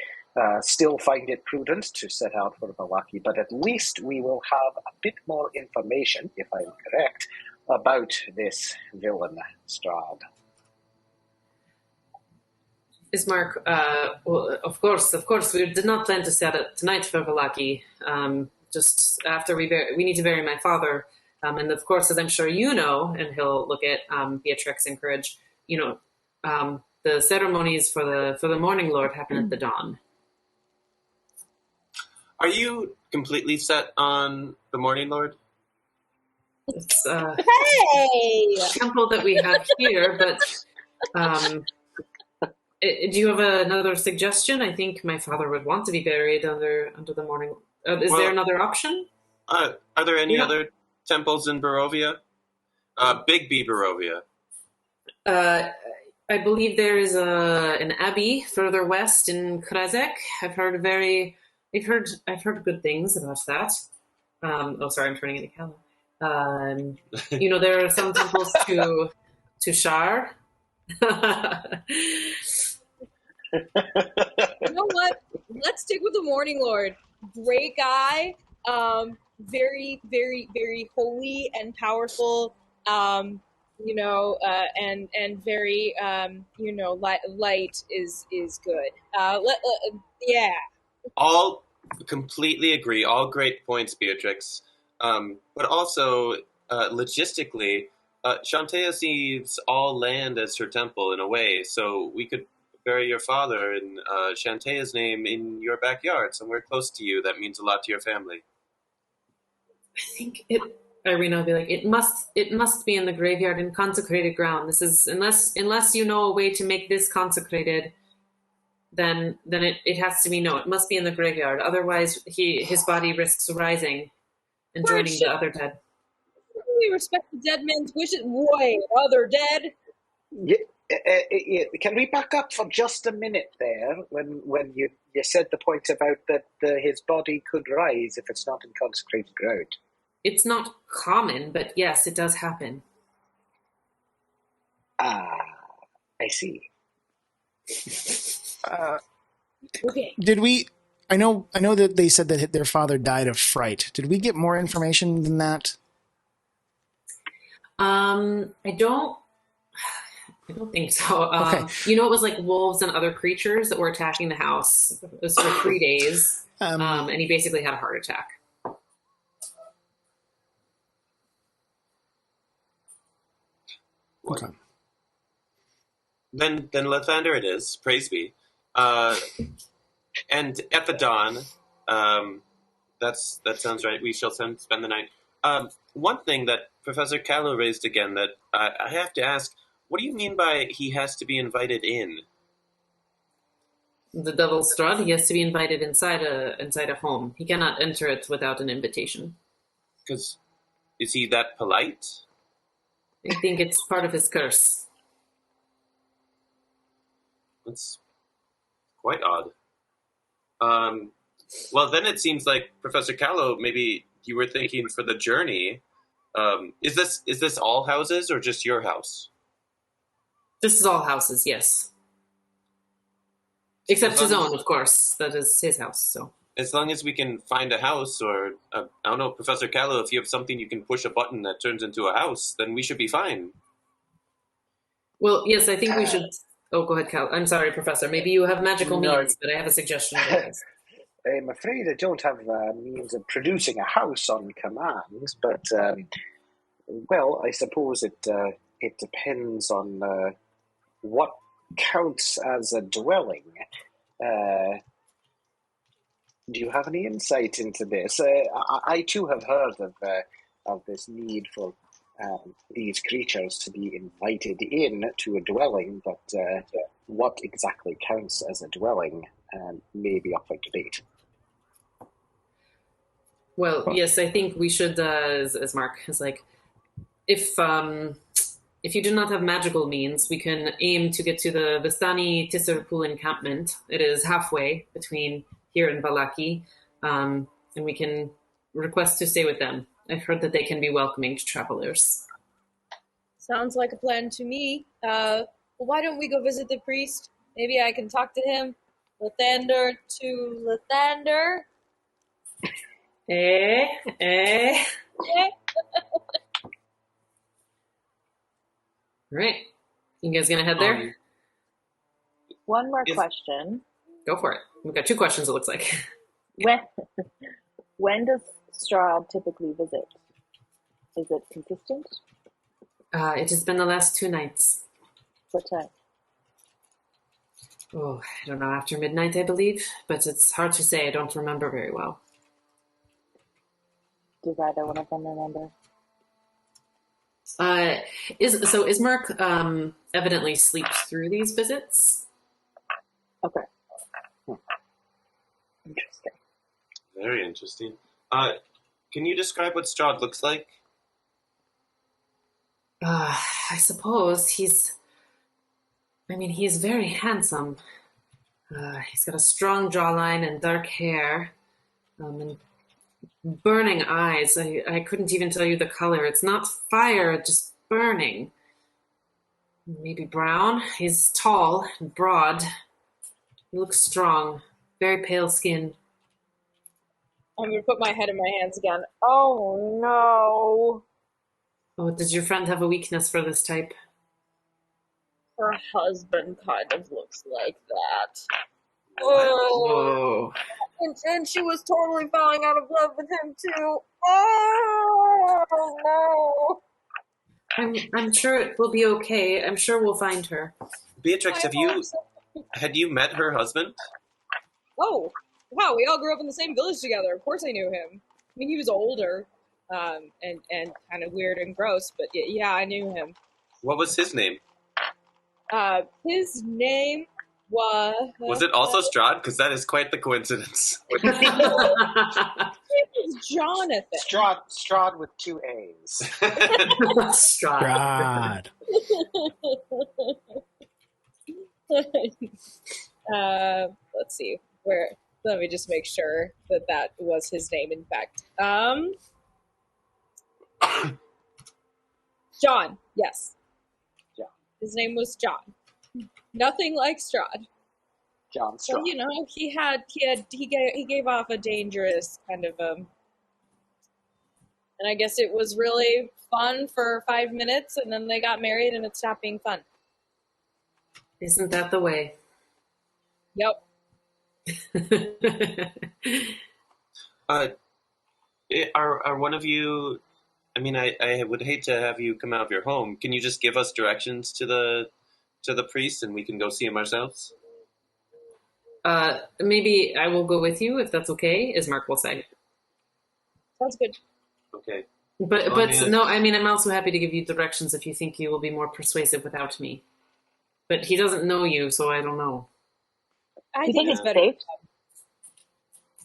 still find it prudent to set out for Vallaki, but at least we will have a bit more information, if I am correct, about this villain, Strahd. Ismark, well, of course, we did not plan to set it tonight for Vallaki. Just after we need to bury my father, and of course, as I'm sure you know, and he'll look at Beatrix and Courage. The ceremonies for the Morning Lord happen at the dawn. Are you completely set on the Morning Lord? It's Hey! temple that we have here, but do you have another suggestion? I think my father would want to be buried under the Morning. Is there another option? Are there any other temples in Barovia? Big B Barovia. I believe there is an abbey further west in Krazek. I've heard good things about that. Sorry, I'm turning into Callow. There are some temples to Shar. You know what? Let's stick with the Morning Lord. Great guy. Very, very, very holy and powerful. And very, light is good. Yeah. All completely agree. All great points, Beatrix. But also, logistically, Shantaea sees all land as her temple in a way, so we could bury your father in Shantaea's name in your backyard, somewhere close to you. That means a lot to your family. I think Irina will be like, it must be in the graveyard in consecrated ground. This is unless you know a way to make this consecrated, then it has to be it must be in the graveyard. Otherwise, his body risks rising and joining the other dead. We respect the dead man's wishes. Wait, other dead? Can we back up for just a minute there when you said the point about that his body could rise if it's not in consecrated ground? It's not common, but yes, it does happen. I see. Okay. Did we? I know that they said that their father died of fright. Did we get more information than that? I don't think so. Okay. It was like wolves and other creatures that were attacking the house. It was for 3 days, and he basically had a heart attack. Okay. Then Lathander it is, praise be. And at the dawn, that sounds right. We shall spend the night. One thing that Professor Callow raised again that I have to ask: what do you mean by he has to be invited in? The Devil's Strahd, he has to be invited inside a home. He cannot enter it without an invitation. Because is he that polite? I think it's part of his curse. That's quite odd. Well, then it seems like Professor Callow, maybe you were thinking for the journey. Is this all houses or just your house? This is all houses, yes. Except his own, of course. That is his house. So as long as we can find a house, or I don't know, Professor Callow, if you have something you can push a button that turns into a house, then we should be fine. Well, yes, I think we should. Oh, go ahead, Cal. I'm sorry, Professor. Maybe you have magical means, but I have a suggestion. I'm afraid I don't have means of producing a house on command, but, well, I suppose it depends on what counts as a dwelling. Do you have any insight into this? I too have heard of this need for these creatures to be invited in to a dwelling, but what exactly counts as a dwelling may be up for debate. Well, yes, I think we should, as Mark is like, if you do not have magical means, we can aim to get to the Vistani Tisserpool encampment. It is halfway between here and Valaki, and we can request to stay with them. I've heard that they can be welcoming to travelers. Sounds like a plan to me. Well, why don't we go visit the priest? Maybe I can talk to him. Lathander to Lathander. Right. You guys gonna head there? One more question. Go for it. We've got 2 questions, it looks like. When does Strahd typically visit? Is it consistent? It has been the last 2 nights. What time? Oh, I don't know, after midnight, I believe, but it's hard to say. I don't remember very well. Does either one of them remember? Ismark evidently sleeps through these visits. Okay. Interesting. Very interesting. Can you describe what Strahd looks like? I suppose he's very handsome. He's got a strong jawline and dark hair, and burning eyes. I couldn't even tell you the color. It's not fire, just burning. Maybe brown. He's tall and broad. He looks strong. Very pale skin. I'm going to put my head in my hands again. Oh, no. Oh, does your friend have a weakness for this type? Her husband kind of looks like that. Oh. And she was totally falling out of love with him, too. Oh, no. I'm sure it will be okay. I'm sure we'll find her. Beatrix, had you met her husband? Oh, wow, we all grew up in the same village together. Of course I knew him. I mean, he was older, and kind of weird and gross, but yeah, I knew him. What was his name? His name was... Was it also Strahd? Because that is quite the coincidence. His name was Jonathan. Strahd with 2 A's. God. Let's see. Let me just make sure that was his name, in fact. John, yes. John. His name was John. Nothing like Strahd. John Strahd. So, he gave off a dangerous kind of, and I guess it was really fun for 5 minutes, and then they got married, and it stopped being fun. Isn't that the way? Yep. Are one of you? I mean, I would hate to have you come out of your home. Can you just give us directions to the priest, and we can go see him ourselves? Maybe I will go with you if that's okay, as Mark will say. Sounds good. Okay. But no, I mean, I'm also happy to give you directions if you think you will be more persuasive without me. But he doesn't know you, so I don't know. I think it's better. Safe?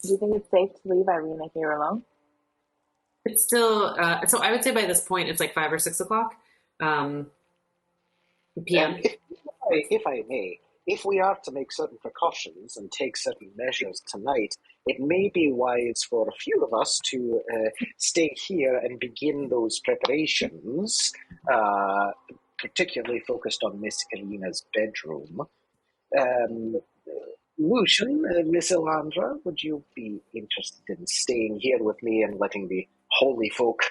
Do you think it's safe to leave Irina here alone? It's still, so I would say by this point, it's like 5 or 6 o'clock p.m. If I may, if we are to make certain precautions and take certain measures tonight, it may be wise for a few of us to stay here and begin those preparations, particularly focused on Miss Irina's bedroom. Lucian, Miss Elandra, would you be interested in staying here with me and letting the holy folk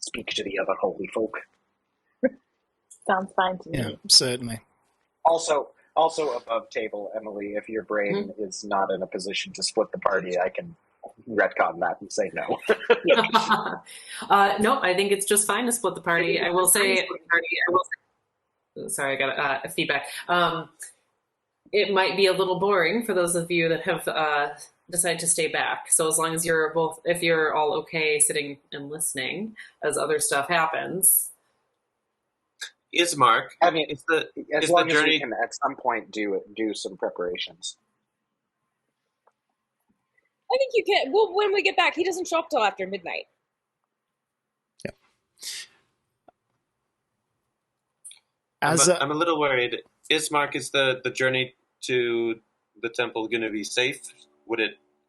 speak to the other holy folk? Sounds fine to me. Yeah, certainly. Also, Also above table, Emily, if your brain is not in a position to split the party, I can retcon that and say no. No, I think it's just fine to split the party. I will say, sorry, I got feedback. It might be a little boring for those of you that have decided to stay back. So as long as you're both, if you're all okay sitting and listening as other stuff happens. Ismark, I mean, as long as we journey can at some point do some preparations. I think you can. Well, when we get back, he doesn't show up till after midnight. Yeah. I'm a little worried. Ismark, is the journey to the temple going to be safe?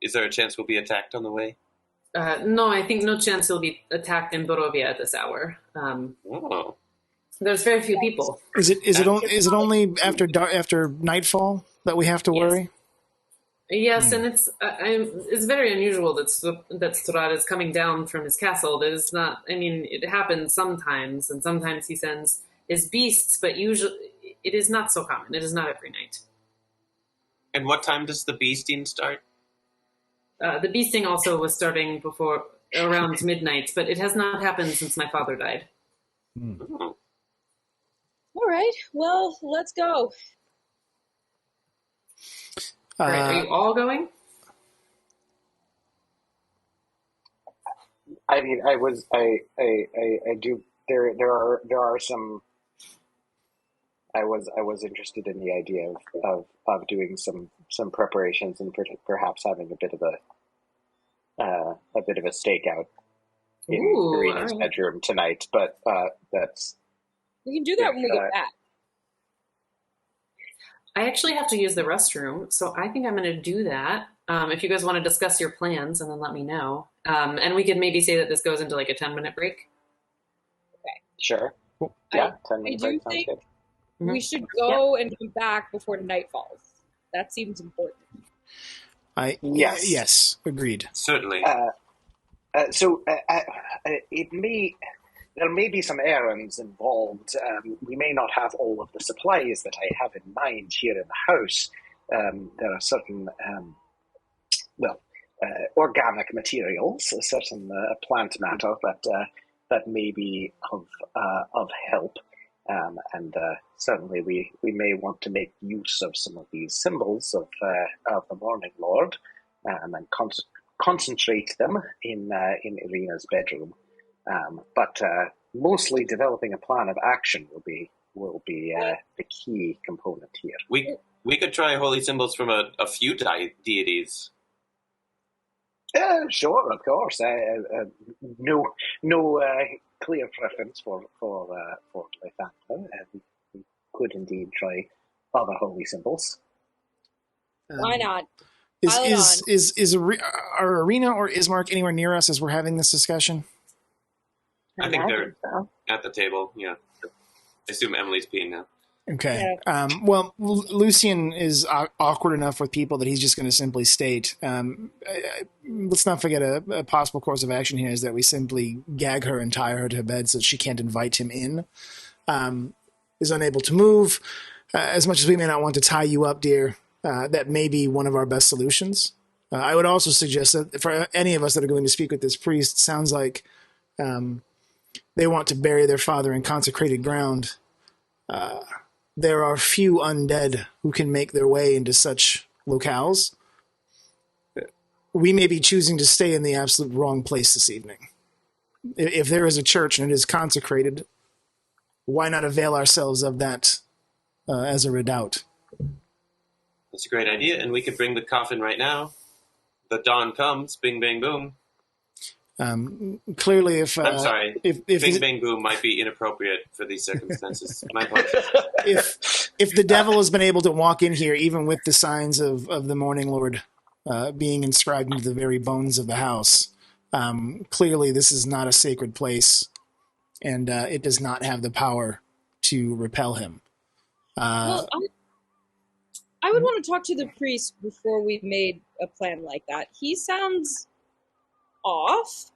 Is there a chance we'll be attacked on the way? No, I think no chance he'll be attacked in Barovia at this hour. There's very few people. Is it only after nightfall that we have to worry? Yes, and it's very unusual that Strahd is coming down from his castle. That is not. I mean, it happens sometimes, and sometimes he sends his beasts, but usually it is not so common. It is not every night. And what time does the beasting start? The beasting also was starting around midnight, but it has not happened since my father died. Oh. All right. Well, let's go. All right, are you all going? I mean, I do. There are some. I was interested in the idea of doing some preparations and perhaps having a bit of a stakeout in Irina's bedroom tonight. But that's. We can do that when we get back. I actually have to use the restroom, so I think I'm going to do that. If you guys want to discuss your plans, and then let me know. And we could maybe say that this goes into like a 10-minute break. Okay. Sure. Cool. Yeah, 10-minute break sounds good. We should go and come back before night falls. That seems important. Yes, agreed. Certainly. There may be some errands involved. We may not have all of the supplies that I have in mind here in the house. There are certain, organic materials, certain plant matter that may be of help. And certainly we may want to make use of some of these symbols of the Morning Lord and concentrate them in Irina's bedroom. But mostly developing a plan of action will be the key component here. We could try holy symbols from a few deities. Sure, of course. No clear preference for Lathander. We could indeed try other holy symbols. Why not? Are Irina or Ismark anywhere near us as we're having this discussion? I think they're at the table, yeah. I assume Emily's peeing now. Okay. Well, Lucian is awkward enough with people that he's just going to simply state, let's not forget a possible course of action here is that we simply gag her and tie her to bed so that she can't invite him in. Is unable to move. As much as we may not want to tie you up, dear, that may be one of our best solutions. I would also suggest that for any of us that are going to speak with this priest, sounds like they want to bury their father in consecrated ground. There are few undead who can make their way into such locales. We may be choosing to stay in the absolute wrong place this evening. If there is a church and it is consecrated, why not avail ourselves of that as a redoubt? That's a great idea, and we could bring the coffin right now. The dawn comes, bing, bang, boom. Clearly, if I'm sorry, if Bing Bang Boom might be inappropriate for these circumstances. My apologies. If the devil has been able to walk in here, even with the signs of the Morning Lord being inscribed into the very bones of the house, clearly this is not a sacred place, and it does not have the power to repel him. Well, I would want to talk to the priest before we made a plan like that. He sounds off,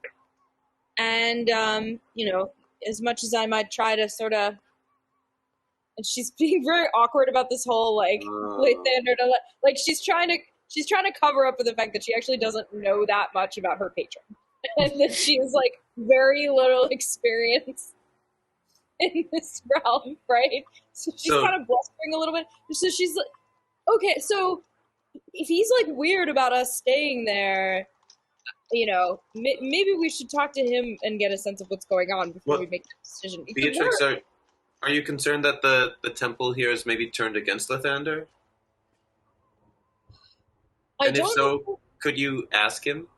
and as much as I might try to sort of and she's being very awkward about this whole Lathander. Like she's trying to cover up for the fact that she actually doesn't know that much about her patron, and that she has like very little experience in this realm, right? So she's kind of blustering a little bit. So she's like, okay, so if he's like weird about us staying there, you know, maybe we should talk to him and get a sense of what's going on before we make the decision. Beatrix, are you concerned that the temple here is maybe turned against Lathander? And if so, could you ask him?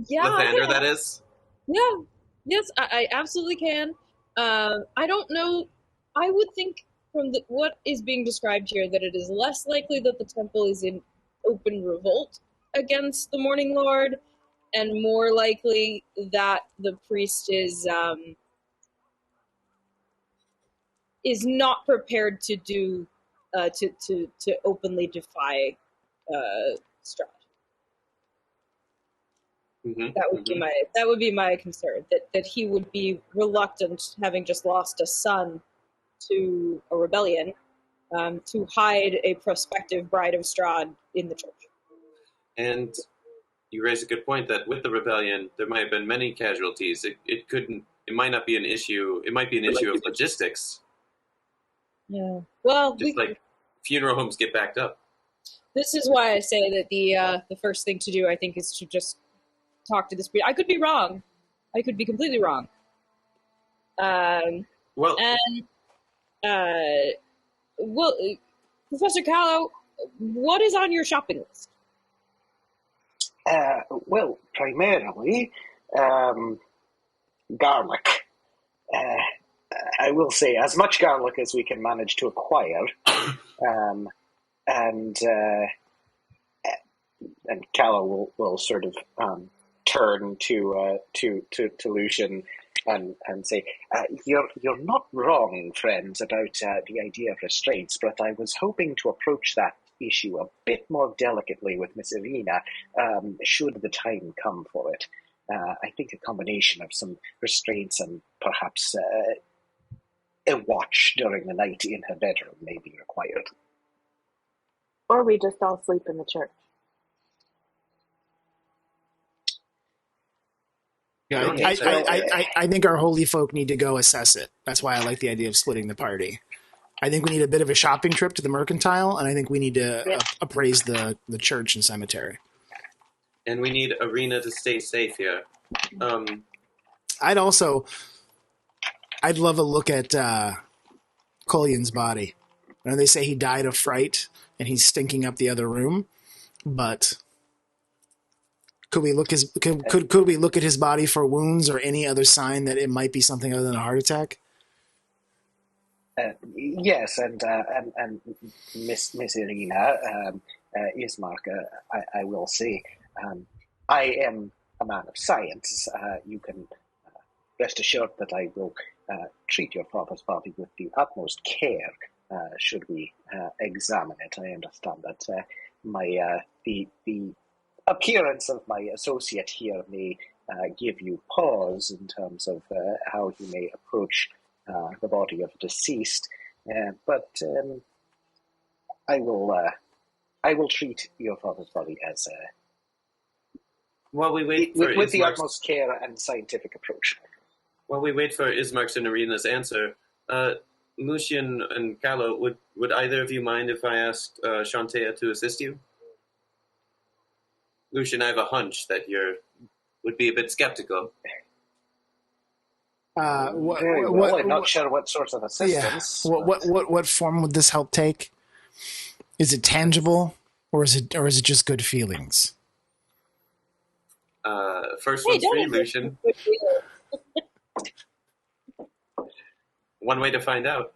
Yeah, Lathander, that is? Yeah, yes, I absolutely can. I don't know. I would think from what is being described here that it is less likely that the temple is in open revolt against the Morning Lord, and more likely that the priest is not prepared to do to openly defy Strahd. Mm-hmm, that would be my concern, that he would be reluctant, having just lost a son to a rebellion, to hide a prospective bride of Strahd in the church. And you raise a good point that with the rebellion, there might have been many casualties. It might not be an issue. It might be an issue of logistics. Yeah. Well, just like funeral homes get backed up. This is why I say that the first thing to do, I think, is to just talk to this priest. I could be wrong. I could be completely wrong. Professor Callow, what is on your shopping list? Well, primarily, garlic. I will say as much garlic as we can manage to acquire, and Callow will sort of turn to Lucian and say, "You're not wrong, friends, about the idea of restraints, but I was hoping to approach that issue a bit more delicately with Miss Irina, should the time come for it. I think a combination of some restraints and perhaps a watch during the night in her bedroom may be required." Or we just all sleep in the church. Yeah, I think our holy folk need to go assess it. That's why I like the idea of splitting the party. I think we need a bit of a shopping trip to the mercantile, and I think we need to appraise the church and cemetery. And we need Irina to stay safe here. I'd love a look at Kolyan's body. I know they say he died of fright, and he's stinking up the other room, but could we look could we look at his body for wounds or any other sign that it might be something other than a heart attack? Yes, and Miss Irina, Ismark, I will say, I am a man of science. You can rest assured that I will treat your father's body with the utmost care. Should we examine it? I understand that the appearance of my associate here may give you pause in terms of how he may approach the body of deceased, but I will treat your father's body as while we wait with the utmost care and scientific approach. While we wait for Ismark's and Irina's answer, Lucian and Callow, would either of you mind if I asked Shantea to assist you? Lucian, I have a hunch that you would be a bit skeptical. I'm not sure what sorts of assistance. Yeah. What form would this help take? Is it tangible, or is it just good feelings? First one's free, Lucian. One way to find out.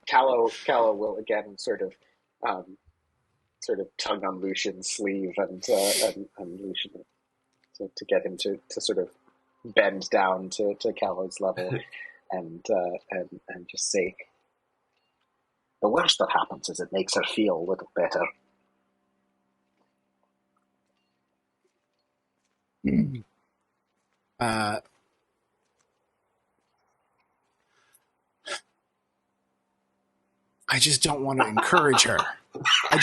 Callow will again sort of tug on Lucian's sleeve and Lucian to get him to sort of bend down to Callow's level and just say, the worst that happens is it makes her feel a little better. I just don't want to encourage her. I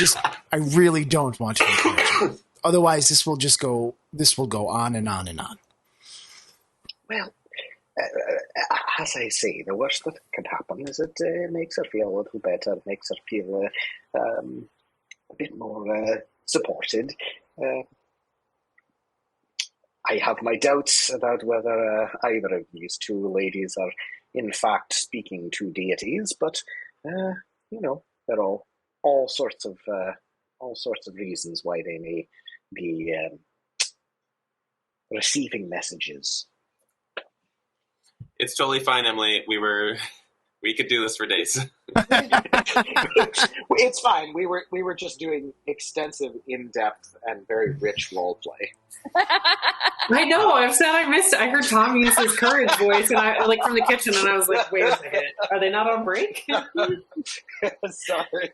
really don't want to encourage her. Otherwise, this will go on and on and on. Well, as I say, the worst that can happen is it makes her feel a little better, makes her feel a bit more supported. I have my doubts about whether either of these two ladies are in fact speaking to deities, but there are all sorts of reasons why they may be receiving messages. It's totally fine, Emily. We could do this for days. It's fine. We were just doing extensive, in-depth, and very rich role play. I know. I'm sad I missed it. I heard Tom use his courage voice, and I like from the kitchen, and I was like, "Wait a second, are they not on break?" Sorry.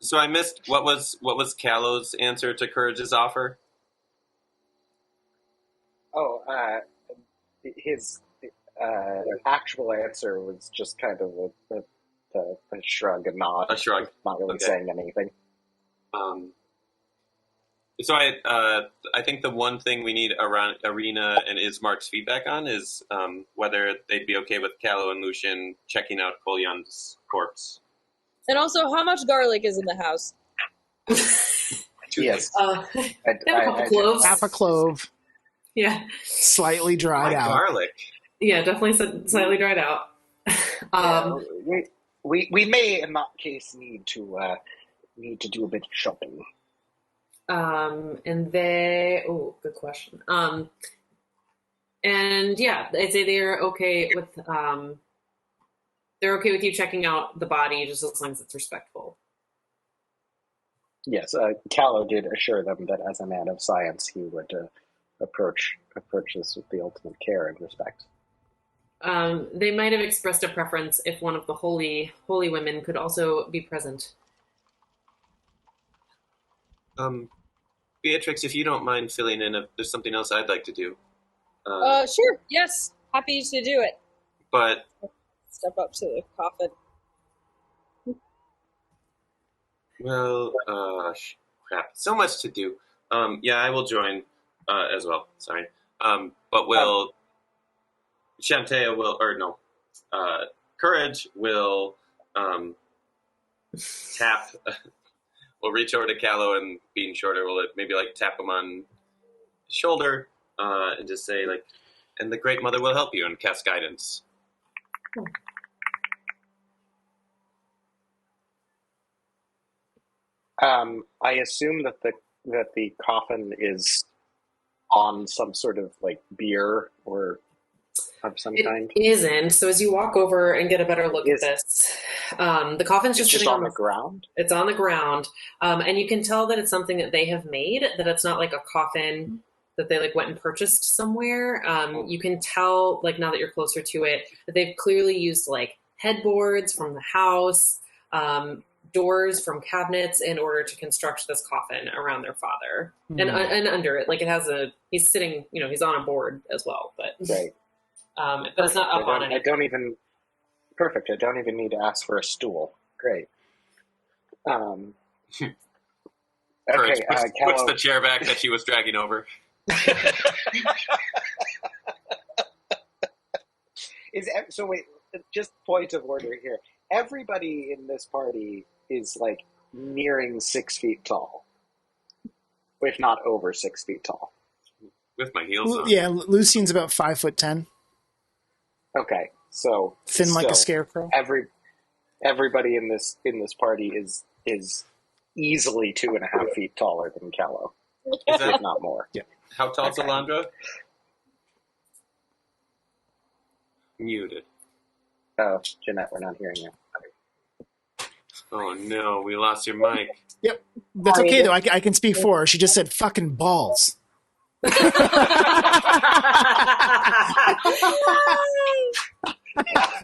So I missed what was Callow's answer to Courage's offer? Oh, his actual answer was just kind of a shrug and nod. A shrug. Not really saying anything. So I think the one thing we need around Arena and Ismark's feedback on is whether they'd be okay with Callow and Lucian checking out Kolyan's corpse. And also, how much garlic is in the house? Yes. A couple cloves. Half a clove. Yeah. Slightly dried out. Garlic. Yeah, definitely slightly dried out. We may, in that case, need to do a bit of shopping. And good question. And yeah, I'd say they're okay with you checking out the body just as long as it's respectful. Yes, Callow did assure them that as a man of science, he would approach this with the ultimate care and respect. They might have expressed a preference if one of the holy women could also be present. Beatrix, if you don't mind filling in, if there's something else I'd like to do. Sure. Yes. Happy to do it. But Step up to the coffin. well, crap, so much to do. Yeah, I will join as well. Sorry, but Shantae will, or no, Courage will tap. We'll reach over to Callow, and being shorter, we'll maybe tap him on the shoulder and just say and the Great Mother will help you and cast guidance. I assume that the coffin is on some sort of bier or of some kind. It isn't. So as you walk over and get a better look at this, the coffin's just sitting on the ground. It's on the ground, and you can tell that it's something that they have made. That it's not like a coffin that they went and purchased somewhere. You can tell now that you're closer to it that they've clearly used headboards from the house, doors from cabinets in order to construct this coffin around their father, and under it, it has he's sitting, he's on a board as well, but right. But it's not up on anything. Perfect. I don't even need to ask for a stool. Great. Courage, Okay. puts the chair back that she was dragging over. So wait, just point of order here. Everybody in this party is nearing 6 feet tall, if not over 6 feet tall. With my heels on. Yeah, Lucian's about 5'10". Okay, so Thin like a scarecrow. Everybody in this party is easily 2.5 feet taller than Callow, if not more. Yeah. How tall's Elandra? Muted. Oh, Jeanette, we're not hearing you. Oh no, we lost your mic. Yep. That's okay, though. I can speak for her. She just said fucking balls.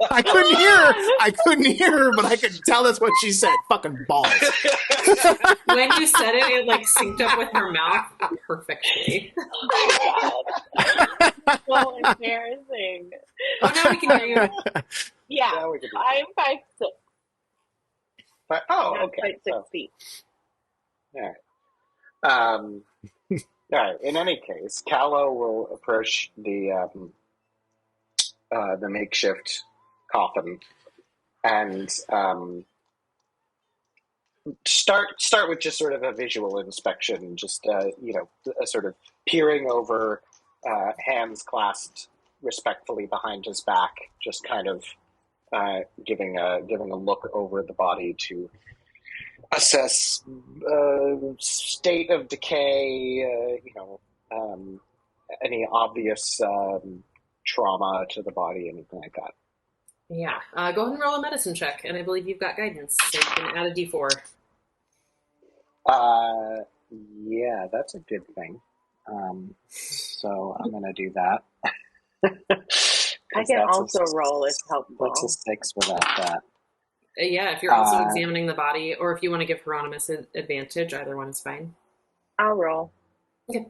I couldn't hear her, but I could tell that's what she said. Fucking balls. When you said it synced up with her mouth perfectly. Oh my god. So embarrassing. Oh, now we can hear you. Yeah, I'm 5'6". But, Not okay. quite 6 feet. All right. All right. In any case, Callow will approach the makeshift coffin and start with just sort of a visual inspection, just a sort of peering over, hands clasped respectfully behind his back, just kind of giving a look over the body to assess state of decay, any obvious trauma to the body, anything like that. Yeah. Go ahead and roll a medicine check, and I believe you've got guidance, so you can add a d4. Yeah, that's a good thing. So I'm going to do that. I can also roll if helpful. What's a 6 without that? Yeah, if you're also examining the body, or if you want to give Hieronymus an advantage, either one is fine. I'll roll. Okay.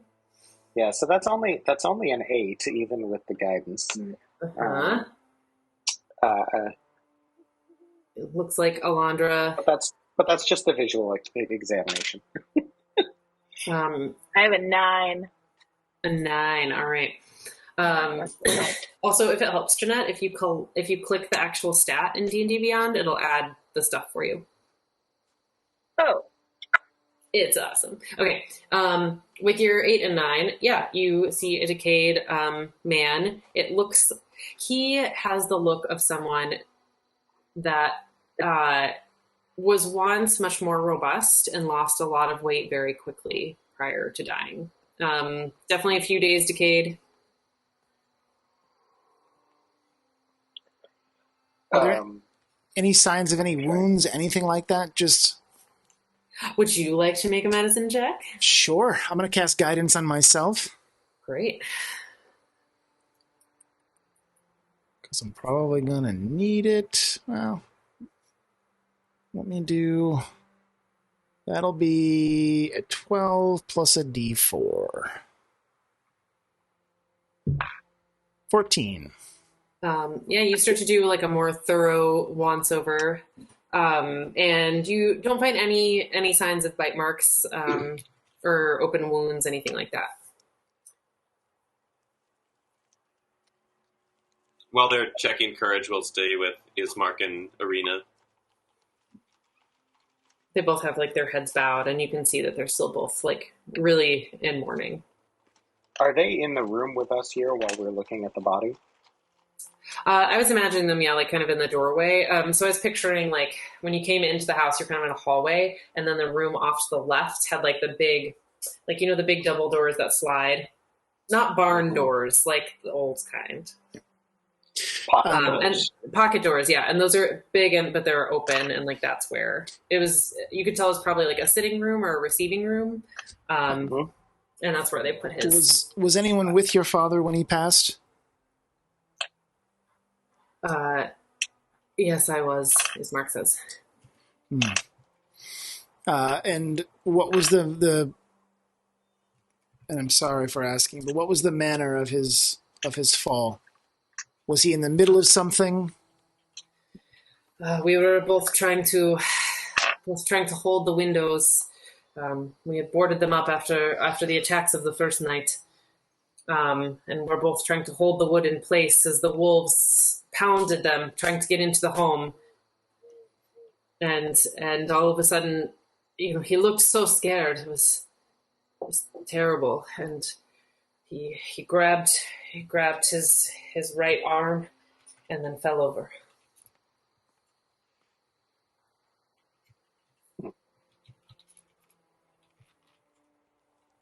Yeah, so that's only an 8, even with the guidance. Uh-huh. It looks like Elandra. But that's just the visual examination. I have a 9. A 9. All right. Also, if it helps, Jeanette, if you click the actual stat in D&D Beyond, it'll add the stuff for you. Oh. It's awesome. Okay. With your 8 and 9, yeah, you see a decayed man. He has the look of someone that was once much more robust and lost a lot of weight very quickly prior to dying. Definitely a few days decayed. Are there any signs of any wounds, anything like that? Just... Would you like to make a medicine check? Sure. I'm going to cast guidance on myself. Great. Because I'm probably going to need it. Well, let me do... That'll be a 12 plus a d4. 14. Yeah, you start to do like a more thorough once over, and you don't find any signs of bite marks or open wounds, anything like that. While they're checking Courage, we'll stay with Ismark and Arena. They both have like their heads bowed, and you can see that they're still both like really in mourning. Are they in the room with us here while we're looking at the body? I was imagining them, yeah, like kind of in the doorway. So I was picturing like when you came into the house, you're kind of in a hallway, and then the room off to the left had like the big, like, the big double doors that slide. Not barn doors, like the old kind. And pocket doors, yeah. And those are big, but they're open, and like that's where it was. You could tell it was probably like a sitting room or a receiving room. And that's where they put his. Was anyone with your father when he passed? Yes, I was, as Mark says. And what was the and I'm sorry for asking, but what was the manner of his fall? Was he in the middle of something? We were both trying to hold the windows. We had boarded them up after the attacks of the first night. And we're both trying to hold the wood in place as the wolves pounded them, trying to get into the home. And all of a sudden, he looked so scared. It was terrible. And he grabbed his right arm and then fell over.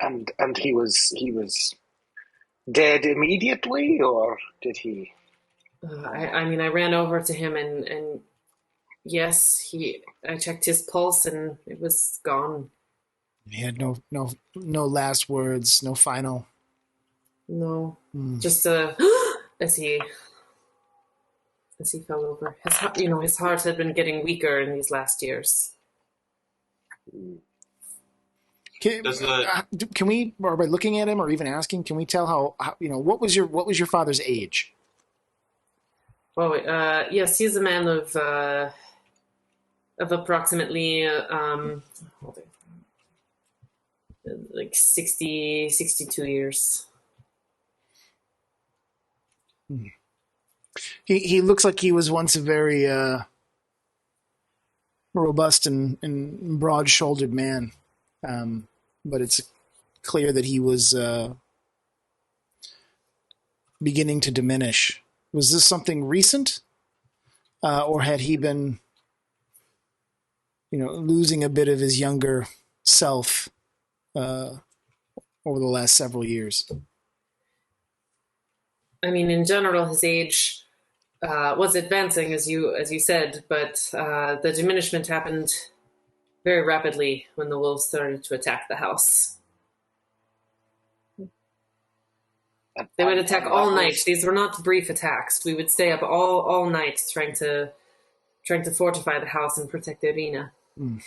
And he was dead immediately, or did he? I ran over to him and yes, I checked his pulse and it was gone. He had no last words, no final. No, just as he fell over. His heart had been getting weaker in these last years. Can we, or by looking at him or even asking, can we tell how what was your father's age? Well, yes, he's a man of of approximately like 60, 62 years. He looks like he was once a very robust and broad-shouldered man, but it's clear that he was beginning to diminish. Was this something recent, or had he been, losing a bit of his younger self over the last several years? I mean, in general, his age was advancing, as you said, but the diminishment happened very rapidly when the wolves started to attack the house. They would attack all night. These were not brief attacks. We would stay up all night trying to fortify the house and protect the arena. And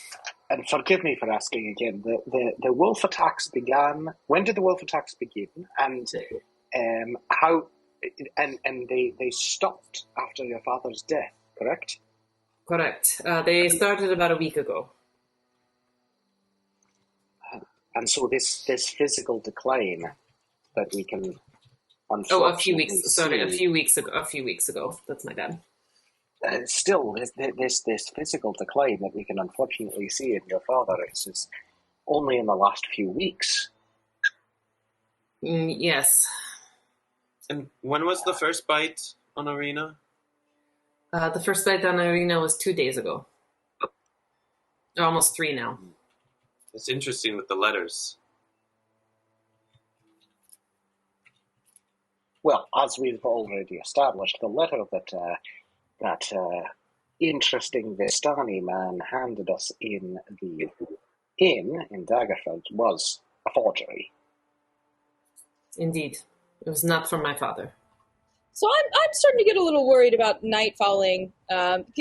forgive me for asking again. The wolf attacks began. When did the wolf attacks begin? And how? And they stopped after your father's death, correct? Correct. They started about a week ago. And so this physical decline that we can a few weeks. Sorry, a few weeks ago. That's my bad. Still, this physical decline that we can unfortunately see in your father is only in the last few weeks. Yes. And when was the first bite on Arena? The first bite on Arena was 2 days ago. Or almost 3 now. It's interesting with the letters. Well, as we've already established, the letter that interesting Vistani man handed us in the inn in Daggerford was a forgery. Indeed. It was not from my father. So I'm starting to get a little worried about night falling. We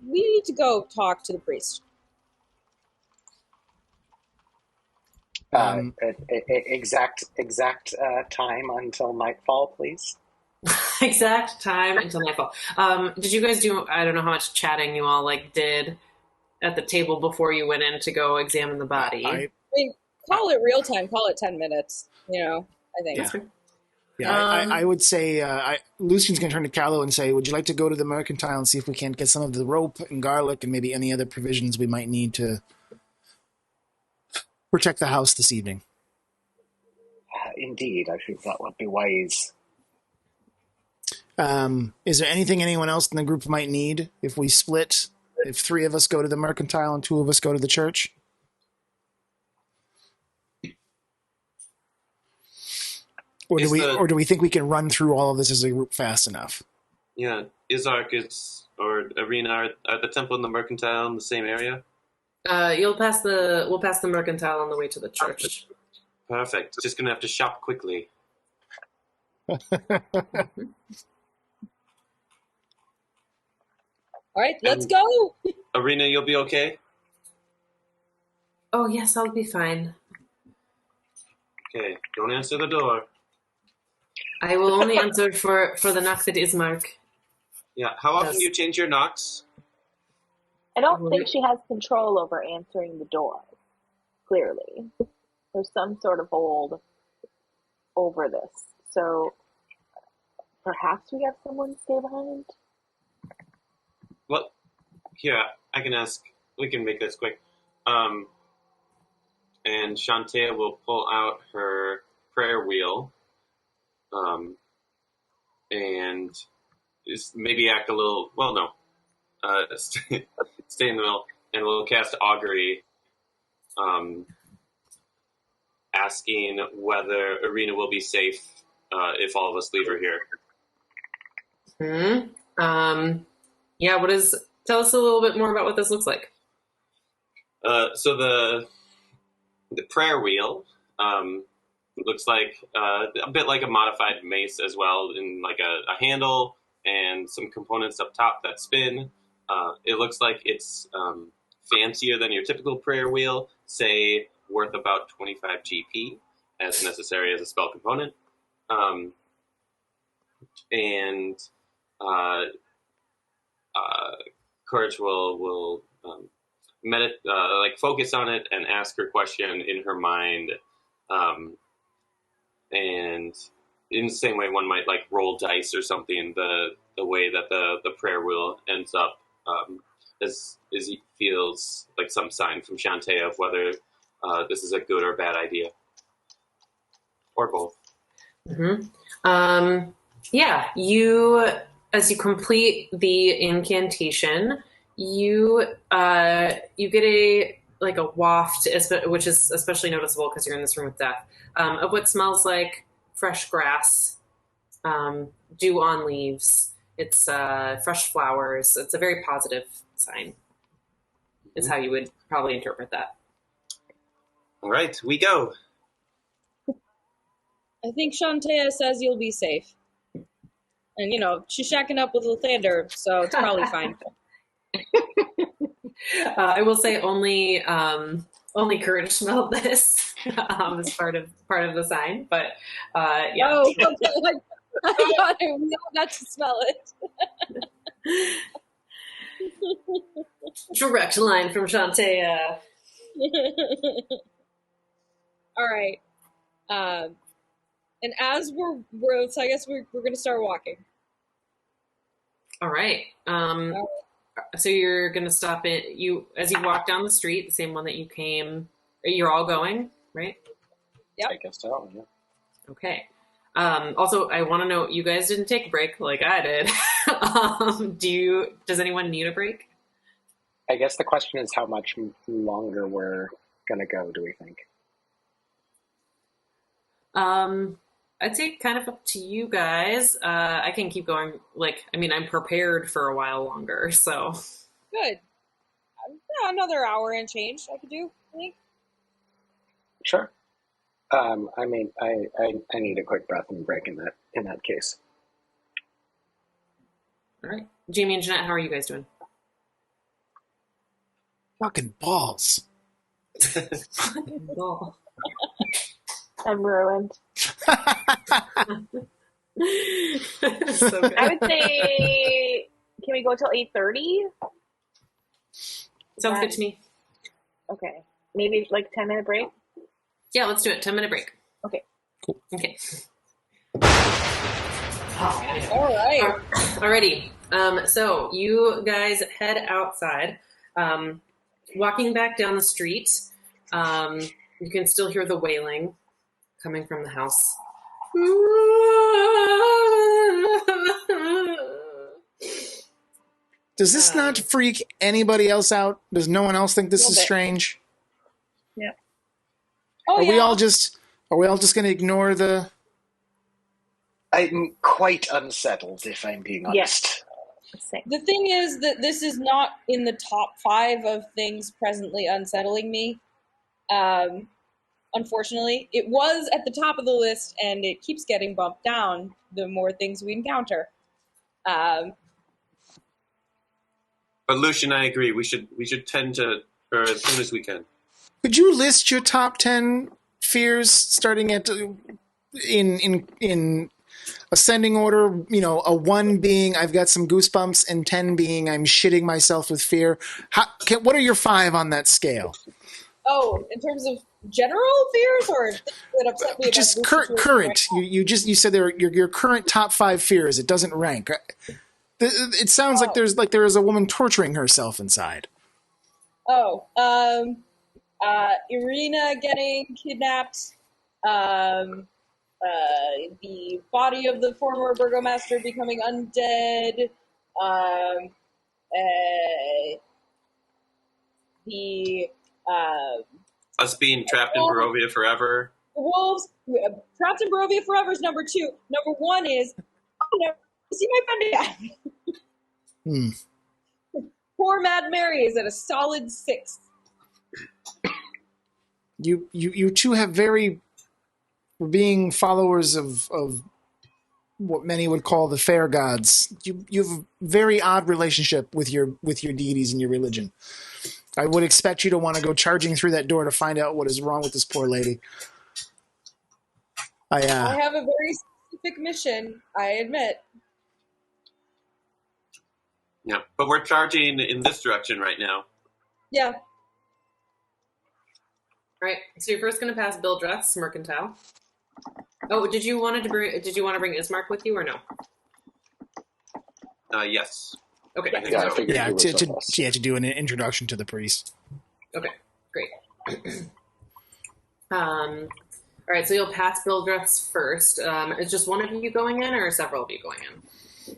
need to go talk to the priest. Exact time until nightfall, please. Exact time until nightfall. Did you guys do? I don't know how much chatting you all did at the table before you went in to go examine the body. I mean, call it real time. Call it 10 minutes. I think. That's fair. Yeah, I would say Lucian's going to turn to Callow and say, would you like to go to the mercantile and see if we can't get some of the rope and garlic and maybe any other provisions we might need to protect the house this evening? Indeed, I think that would be wise. Is there anything anyone else in the group might need if we split? If 3 of us go to the mercantile and 2 of us go to the church? Or do we think we can run through all of this as a group fast enough? Yeah, Izark or Arena are the temple and the mercantile in the same area? We'll pass the mercantile on the way to the church. Perfect. Just gonna have to shop quickly. All right, let's go. Arena, you'll be okay? Oh yes, I'll be fine. Okay, don't answer the door. I will only answer for the knock that is Mark. Yeah, how often do you change your knocks? I don't think she has control over answering the door. Clearly, there's some sort of hold over this. So perhaps we have someone stay behind. Well, here, I can ask. We can make this quick. And Shantae will pull out her prayer wheel. And just maybe act a little. Well, no. Stay in the middle, and we'll cast augury. Asking whether Arena will be safe if all of us leave her here. Yeah, tell us a little bit more about what this looks like. So the prayer wheel looks like a bit like a modified mace as well, in like a handle and some components up top that spin. It looks like it's fancier than your typical prayer wheel, say worth about 25 GP as necessary as a spell component. And Courage will focus on it and ask her question in her mind, and in the same way one might like roll dice or something, the way that the prayer wheel ends up, as he feels like some sign from Shantae of whether this is a good or bad idea, or both. Mm-hmm. Yeah, as you complete the incantation, you get a waft, which is especially noticeable because you're in this room with death, of what smells like fresh grass, dew on leaves. It's fresh flowers. It's a very positive sign. Is how you would probably interpret that. All right, we go. I think Shantae says you'll be safe. And, she's shacking up with Lathander, so it's probably fine. I will say only Courage smelled this as part of the sign, but yeah. Oh, okay. I got it. We all got to smell it. Direct line from Shantae. All right. And as so I guess we're going to start walking. All right. So you're going to stop as you walk down the street, the same one that you came. You're all going, right? Yep. I guess so. Yeah. Okay. Also, I want to know, you guys didn't take a break like I did. Does anyone need a break? I guess the question is how much longer we're going to go, do we think? I'd say kind of up to you guys. I can keep going. I'm prepared for a while longer, so. Good. Another hour and change I could do, I think. Sure. I need a quick breath and break in that case. All right. Jaime and Jeanette, how are you guys doing? Fucking balls. Fucking ball. I'm ruined. So good. I would say, can we go till 8:30? Sounds good to me. Okay. Maybe 10-minute break? Yeah, let's do it. 10-minute break. Okay. Cool. Okay. All right. Alrighty. So you guys head outside. Walking back down the street, you can still hear the wailing coming from the house. Does this not freak anybody else out? Does no one else think this is strange? Yeah. Oh, Are we all just going to ignore the... I'm quite unsettled, if I'm being honest. Yes. The thing is that this is not in the top 5 of things presently unsettling me. Unfortunately, it was at the top of the list, and it keeps getting bumped down the more things we encounter. But Lucian, I agree. We should tend to her as soon as we can. Could you list your top 10 fears, starting at in ascending order? A 1 being I've got some goosebumps, and 10 being I'm shitting myself with fear. What are your 5 on that scale? Oh, in terms of general fears, or things that upset me? Just current. You said your current top 5 fears. It doesn't rank. It sounds like there is a woman torturing herself inside. Oh, Irina getting kidnapped. The body of the former burgomaster becoming undead. Us being trapped in Barovia forever. The wolves trapped in Barovia forever is number 2. Number 1 is I'll never see my friend again. Poor Mad Mary is at a solid 6. You two have very, being followers of what many would call the fair gods, you have a very odd relationship with your deities and your religion. I would expect you to want to go charging through that door to find out what is wrong with this poor lady. I have a very specific mission, I admit. Yeah, but we're charging in this direction right now. Yeah, Right. So you're first going to pass Bildreth's Mercantile. Oh, did you want to bring Ismark with you or no? Yes. Okay. Yeah, I figured he was with us. To do an introduction to the priest. Okay, great. All right, so you'll pass Bildreth's first. Is just one of you going in, or several of you going in?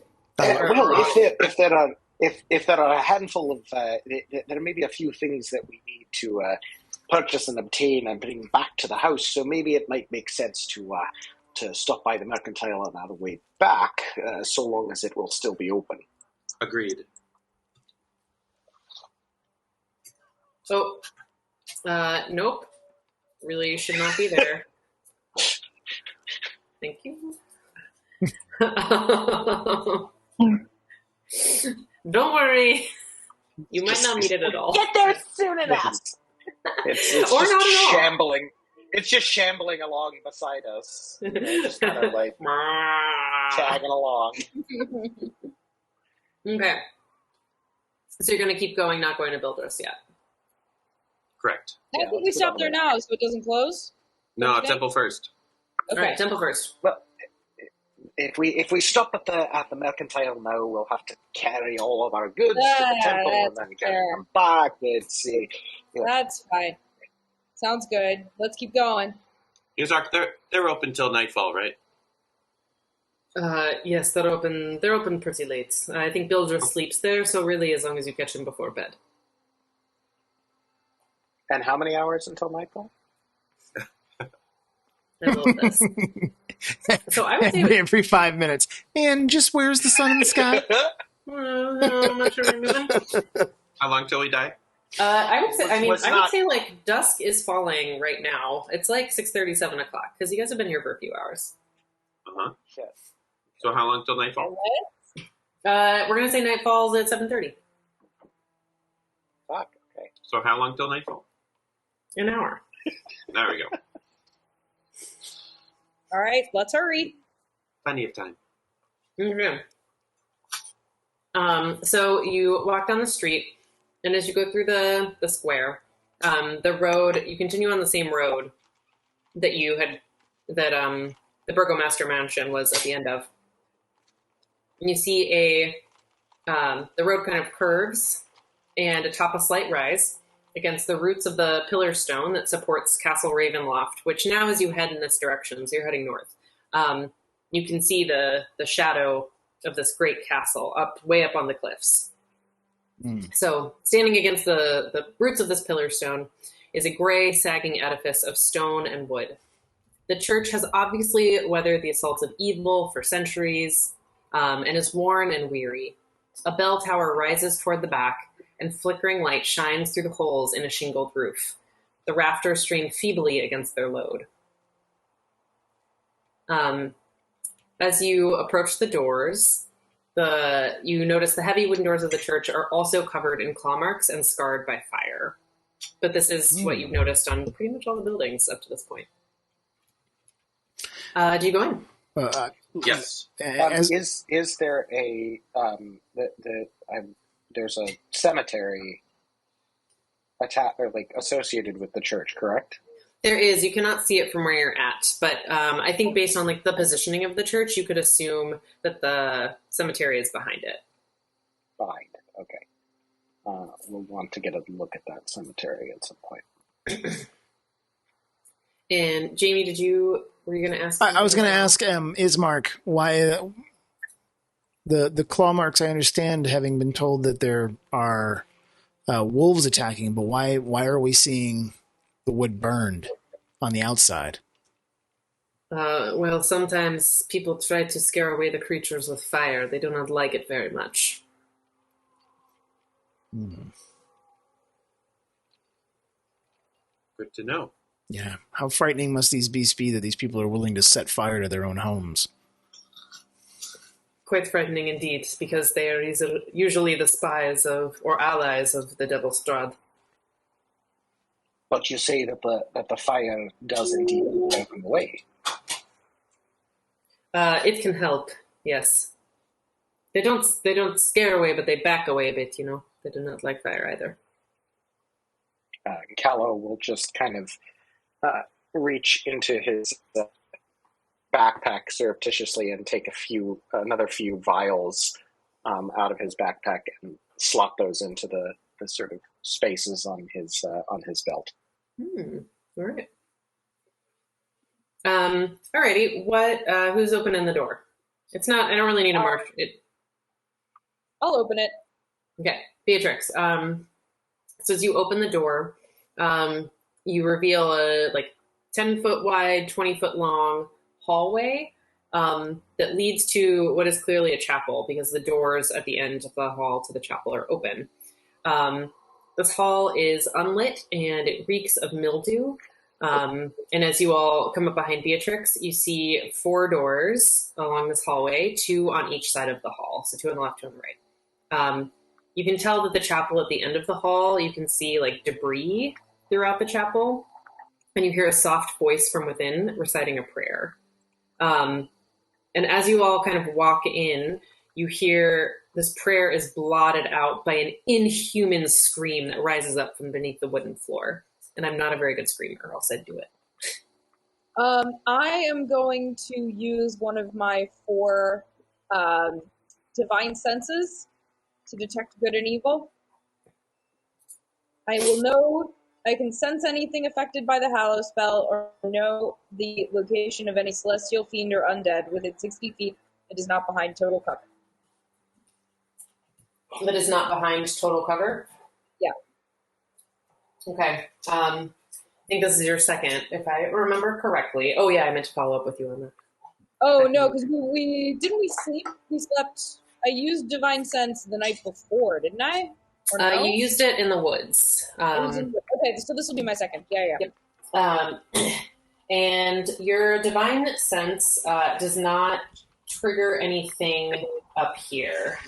If there are a handful of, there may be a few things that we need to purchase and obtain and bring back to the house. So maybe it might make sense to stop by the mercantile on our way back, so long as it will still be open. Agreed. So, nope. Really should not be there. Thank you. Don't worry. You might not need it at all. Get there soon enough. It's Or just not at all. shambling. It's just shambling along beside us. Just kind of like tagging along. Okay. So you're going to keep going, not going to Bildreth's yet. Correct. I think we stop there now so it doesn't close. No, temple first. Okay. All right, temple first. Well, if we stop at the mercantile now, we'll have to carry all of our goods to the temple and then carry them back. That's fine. Sounds good. Let's keep going. Ismark, they're open till nightfall, right? Yes, they're open. They're open pretty late. I think Bildreth sleeps there, so really, as long as you catch him before bed. And how many hours until nightfall? I love this. So I would say every 5 minutes. And just where's the sun in the sky? I'm not sure we're moving. How long till we die? I would say. I would say like dusk is falling right now. It's like 6:30, 7 o'clock because you guys have been here for a few hours. Shit. So how long till nightfall? We're gonna say nightfall's at 7:30. Fuck. Okay. So how long till nightfall? An hour. There we go. All right, let's hurry. Plenty of time. Okay. So you walk down the street, and as you go through the square, the road, you continue on the same road that the Burgomaster Mansion was at the end of. And you see the road kind of curves and atop a slight rise against the roots of the pillar stone that supports Castle Ravenloft, which now as you head in this direction, so you're heading north, you can see the shadow of this great castle way up on the cliffs. So standing against the roots of this pillar stone is a gray, sagging edifice of stone and wood. The church has obviously weathered the assaults of evil for centuries and is worn and weary. A bell tower rises toward the back, and flickering light shines through the holes in a shingled roof. The rafters strain feebly against their load. As you approach the doors, you notice the heavy wooden doors of the church are also covered in claw marks and scarred by fire. But this is what you've noticed on pretty much all the buildings up to this point. Do you go in? Yes. Is there there's a cemetery associated with the church, correct? There is. You cannot see it from where you're at, but I think based on the positioning of the church, you could assume that the cemetery is behind it. Behind, okay. We'll want to get a look at that cemetery at some point. And Jamie, were you going to ask? I was going to ask Ismark why the claw marks. I understand, having been told that there are wolves attacking, but why are we seeing the wood burned on the outside? Well, sometimes people try to scare away the creatures with fire. They do not like it very much. Good to know. Yeah. How frightening must these beasts be that these people are willing to set fire to their own homes? Quite frightening indeed, because they are usually the spies or allies of the Devil Strahd. But you say that the fire does indeed drive them away. It can help, yes. They don't scare away, but they back away a bit, They do not like fire either. Callow will just kind of reach into his backpack surreptitiously and take another few vials out of his backpack and slot those into the sort of spaces on his belt. All right. Alrighty. Who's opening the door? It's not. I don't really need a mark. I'll open it. Okay, Beatrix. So as you open the door, you reveal a 10-foot wide, 20-foot long hallway that leads to what is clearly a chapel because the doors at the end of the hall to the chapel are open. This hall is unlit and it reeks of mildew. And as you all come up behind Beatrix, you see 4 doors along this hallway, 2 on each side of the hall. So 2 on the left, 2 on the right. You can tell that the chapel at the end of the hall, you can see debris throughout the chapel. And you hear a soft voice from within reciting a prayer. And as you all kind of walk in, you hear this prayer is blotted out by an inhuman scream that rises up from beneath the wooden floor. And I'm not a very good screamer, or else I'd do it. I am going to use one of my 4 divine senses to detect good and evil. I will know I can sense anything affected by the Hallow spell or know the location of any celestial fiend or undead within 60 feet that is not behind total cover. That is not behind total cover? Yeah. Okay. I think this is your second, if I remember correctly. Oh, yeah, I meant to follow up with you on that. Oh, no, because we didn't we sleep? We slept. I used Divine Sense the night before, didn't I? Or no? You used it in the woods. Okay, so this will be my second. Yeah. Yep. And your Divine Sense does not trigger anything up here.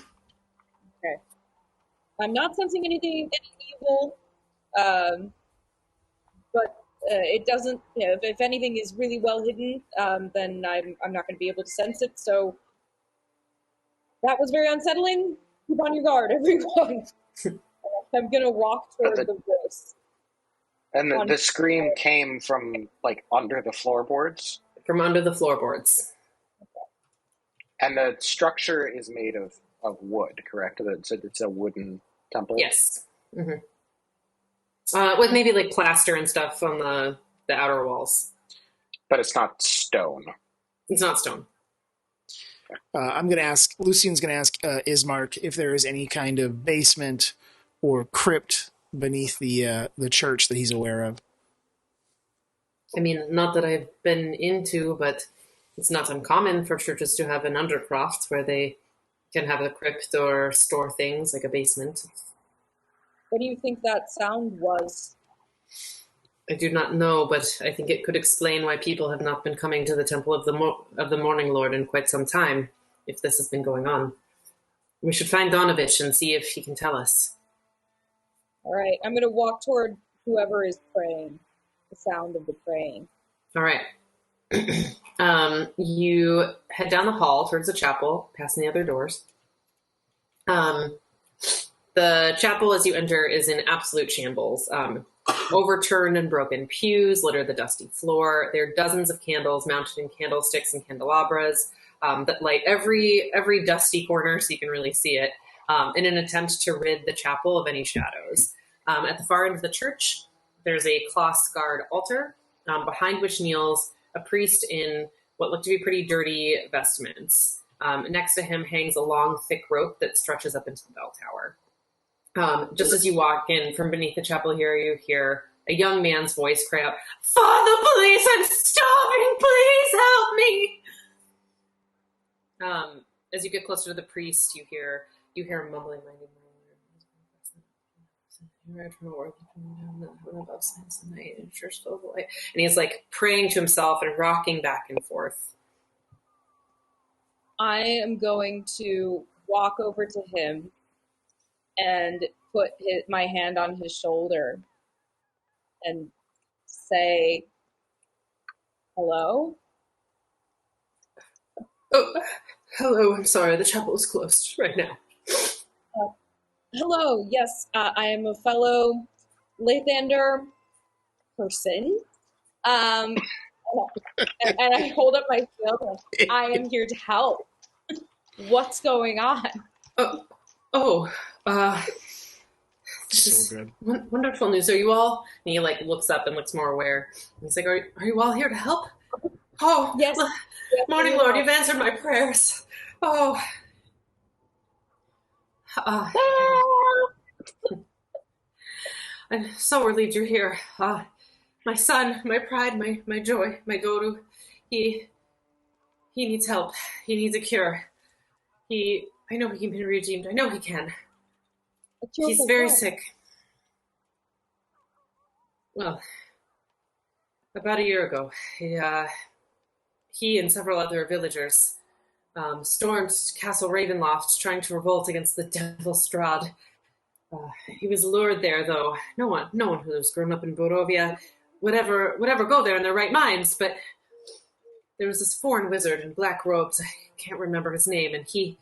Okay. I'm not sensing any evil, but it doesn't. If anything is really well hidden, then I'm not going to be able to sense it. So that was very unsettling. Keep on your guard, everyone. I'm going to walk toward the voice. And the scream came from under the floorboards. From under the floorboards. Okay. And the structure is made of wood, correct? It's a wooden temple? Yes. Mm-hmm. With maybe plaster and stuff on the outer walls. But it's not stone. It's not stone. Lucian's going to ask Ismark if there is any kind of basement or crypt beneath the church that he's aware of. I mean, not that I've been into, but it's not uncommon for churches to have an undercroft where they can have a crypt or store things like a basement. What do you think that sound was? I do not know, but I think it could explain why people have not been coming to the Temple of the Morning Lord in quite some time, if this has been going on. We should find Donovich and see if he can tell us. All right, I'm going to walk toward whoever is praying, the sound of the praying. All right. You head down the hall towards the chapel, passing the other doors. The chapel, as you enter, is in absolute shambles. Overturned and broken pews litter the dusty floor. There are dozens of candles mounted in candlesticks and candelabras that light every dusty corner so you can really see it, in an attempt to rid the chapel of any shadows. At the far end of the church, there's a cloth-scarred altar, behind which kneels a priest in what look to be pretty dirty vestments. Next to him hangs a long, thick rope that stretches up into the bell tower. Just as you walk in from beneath the chapel here, you hear a young man's voice cry out, "Father, please, I'm starving, please help me!" As you get closer to the priest, you hear him mumbling, and he's praying to himself and rocking back and forth. I am going to walk over to him and put my hand on his shoulder and say, "Hello?" Oh, hello, I'm sorry, the chapel is closed right now. Hello, yes, I am a fellow Lathander person. And I hold up my shield and I am here to help. What's going on? This is So good. wonderful news. Are you all? And he like looks up and looks more aware. And he's like, "Are you all here to help?" Oh, Yes. Morning Lord, you've answered my prayers. Oh, I'm so relieved you're here. My son, my pride, my joy, my go-to. He needs help. He needs a cure. I know he can be redeemed. I know he can. He's very sick. Well, about a year ago, he and several other villagers stormed Castle Ravenloft, trying to revolt against the Devil Strahd. He was lured there, though. No one who's grown up in Barovia would ever go there in their right minds. But there was this foreign wizard in black robes. I can't remember his name, and he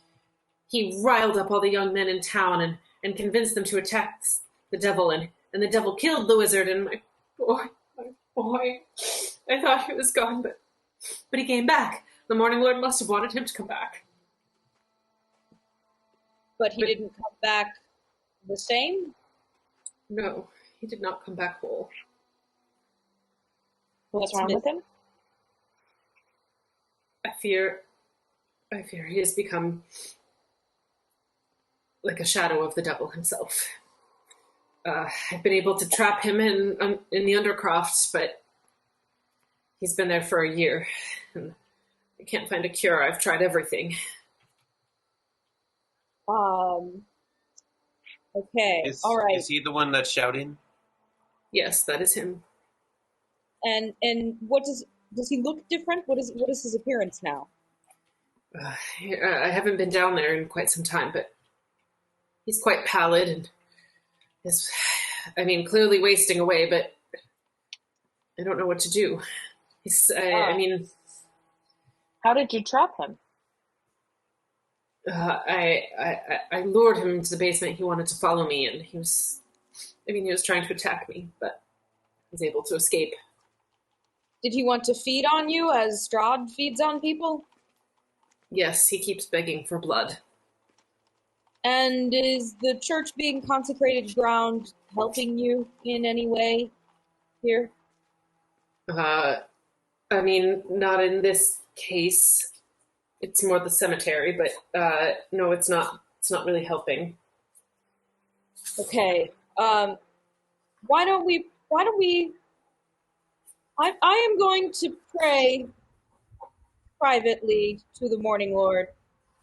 riled up all the young men in town and convinced them to attack the devil. And the devil killed the wizard. And my boy, I thought he was gone, but he came back. The Morning Lord must have wanted him to come back. But he didn't come back the same? No, he did not come back whole. What's wrong with him? I fear he has become like a shadow of the devil himself. I've been able to trap him in the Undercroft, but he's been there for a year, and I can't find a cure. I've tried everything. Okay, all right. Is he the one that's shouting? Yes, that is him. And what does he look different? What is his appearance now? I haven't been down there in quite some time, but he's quite pallid and is, clearly wasting away, but I don't know what to do. How did you trap him? I lured him into the basement. He wanted to follow me, and he was trying to attack me, but I was able to escape. Did he want to feed on you as Strahd feeds on people? Yes, he keeps begging for blood. And is the church being consecrated ground helping you in any way here? Not in this case. It's more the cemetery, but no, it's not. It's not really helping. Okay. Why don't we? I am going to pray privately to the Morning Lord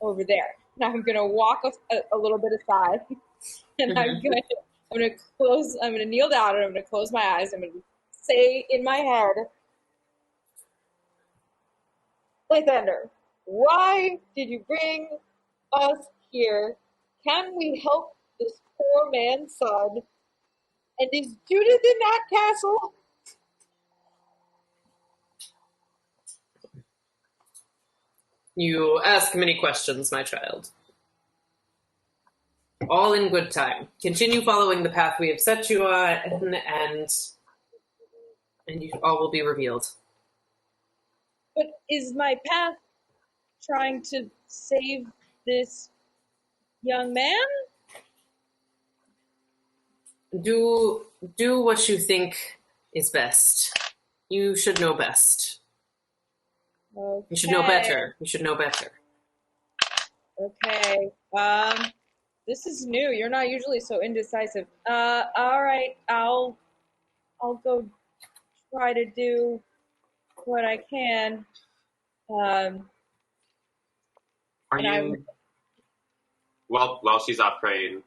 over there. And I'm going to walk a little bit aside, and I'm going to kneel down, and I'm going to close my eyes. I'm going to say in my head, Lathander, why did you bring us here? Can we help this poor man's son? And is Judith in that castle? You ask many questions, my child. All in good time. Continue following the path we have set you on, and you all will be revealed. But is my path trying to save this young man? Do what you think is best. You should know best. Okay. You should know better. You should know better. Okay. This is new. You're not usually so indecisive. All right. I'll go try to do what I can. Are you? While she's off praying,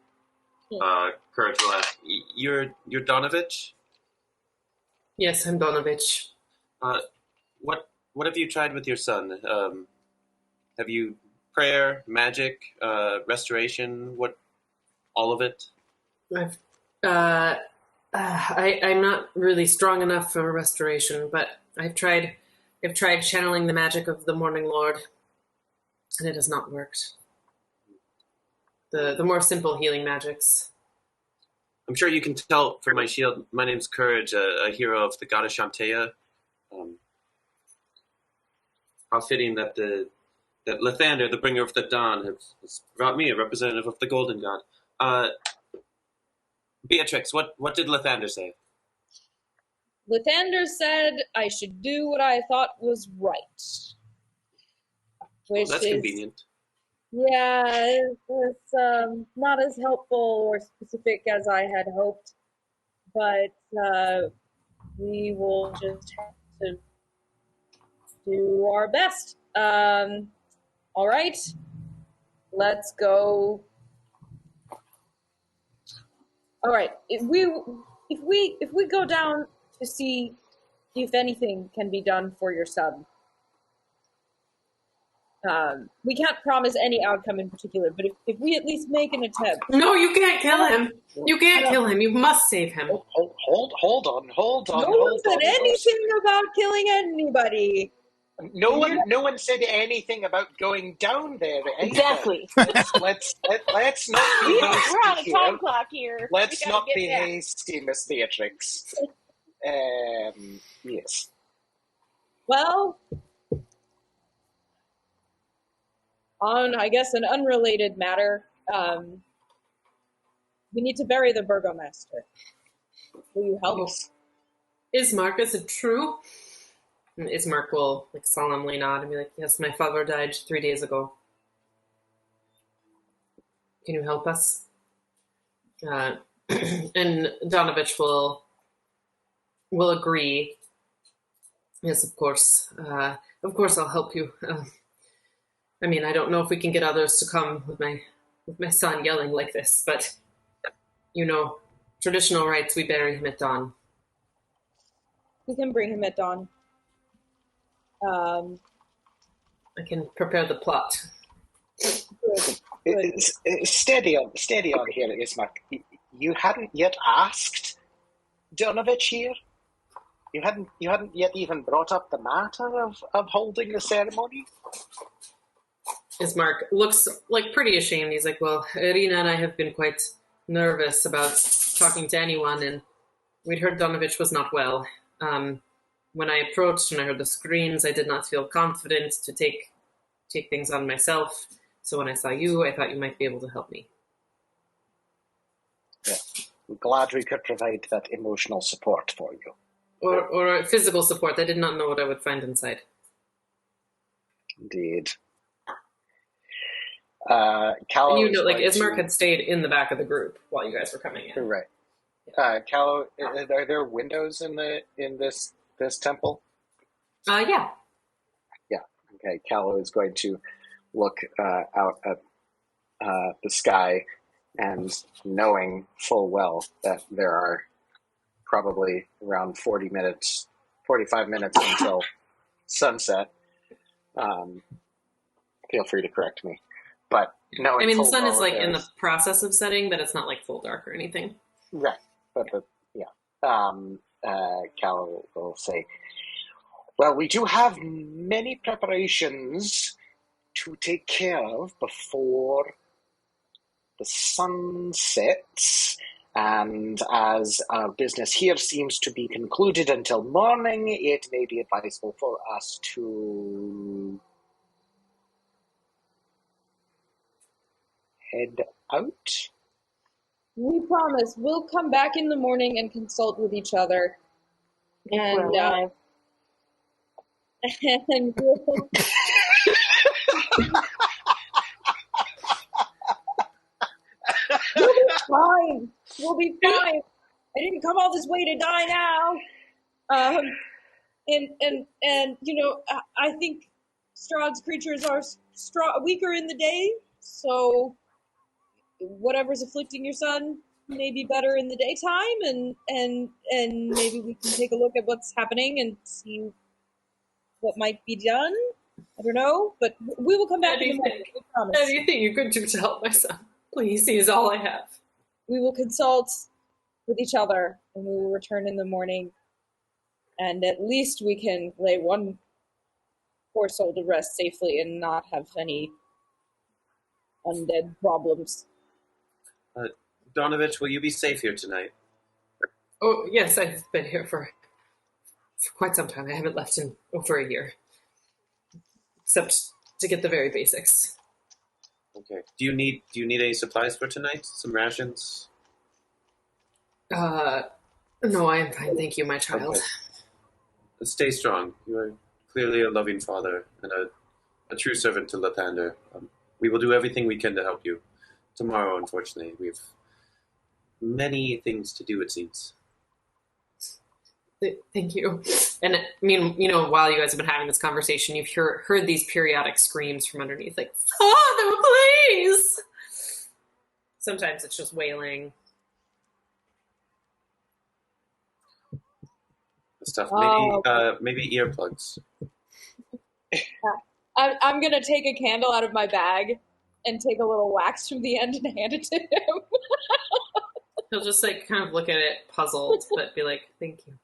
Courage will ask, "You're Donovich?" Yes, I'm Donovich. What have you tried with your son? Have you prayer, magic, restoration? What? All of it? I'm not really strong enough for restoration, but I've tried channeling the magic of the Morning Lord, and it has not worked. The more simple healing magics. I'm sure you can tell from my shield. My name's Courage, a hero of the goddess Shantaea. How fitting that that Lathander, the bringer of the dawn, has brought me a representative of the golden god. Beatrix, what did Lathander say? Lathander said I should do what I thought was right. Which That's is convenient. Yeah, it's not as helpful or specific as I had hoped, but we will just have to do our best. All right, let's go. All right, if we go down to see if anything can be done for your son. We can't promise any outcome in particular, but if we at least make an attempt. No, you can't kill him. You can't kill him. You must save him. Hold on. No one said anything about killing anybody. No one said anything about going down there. Either. Exactly. Let's not be hasty We're on a here. time clock here. Let's not be hasty, Miss Beatrix. Yes. Well, on, I guess, an unrelated matter, we need to bury the burgomaster. Will you help us? Ismark, is it true? And Ismark will solemnly nod and be like, yes, my father died 3 days ago. Can you help us? And Donovich will agree. Yes, of course. Of course I'll help you. I mean, I don't know if we can get others to come with my son yelling like this, but, traditional rites, we bury him at dawn. We can bring him at dawn. I can prepare the plot. Good. Steady on here, Ismark. You hadn't yet asked Donovich here? You hadn't yet even brought up the matter of holding the ceremony? Ismark looks pretty ashamed. He's like, well, Irina and I have been quite nervous about talking to anyone, and we'd heard Donovich was not well. When I approached and I heard the screams, I did not feel confident to take things on myself. So when I saw you, I thought you might be able to help me. Yeah, I'm glad we could provide that emotional support for you. Or physical support. I did not know what I would find inside. Indeed. Callow, and Ismark had stayed in the back of the group while you guys were coming in. Right. Callow, are there windows in this temple? Yeah. Yeah. Okay. Callow is going to look out at the sky, and knowing full well that there are probably around 45 minutes until sunset. Feel free to correct me. But no, the sun is in the process of setting, but it's not full dark or anything. Right. But yeah. Callow will say, well, we do have many preparations to take care of before the sun sets, and as our business here seems to be concluded until morning, it may be advisable for us to head out. We promise we'll come back in the morning and consult with each other, and and we'll. Fine. We'll be fine. I didn't come all this way to die now. I think Strahd's creatures are weaker in the day, so whatever's afflicting your son may be better in the daytime, and maybe we can take a look at what's happening and see what might be done. I don't know, but we will come back in the morning. We promise. Anything you could do to help my son, please. He is all I have. We will consult with each other, and we will return in the morning, and at least we can lay one poor soul to rest safely and not have any undead problems. Donovich, will you be safe here tonight? Oh, yes, I've been here for quite some time. I haven't left in over a year. Except to get the very basics. Okay. Do you need any supplies for tonight? Some rations? No, I am fine, thank you, my child. Okay. Stay strong. You are clearly a loving father and a true servant to Lathander. We will do everything we can to help you. Tomorrow, unfortunately, we have many things to do, it seems. Thank you. And I mean, while you guys have been having this conversation, you've heard these periodic screams from underneath, like, "Father, please!" Sometimes it's just wailing. Stuff. Maybe earplugs. I'm going to take a candle out of my bag and take a little wax from the end and hand it to him. He'll just kind of look at it puzzled, but be like, "Thank you."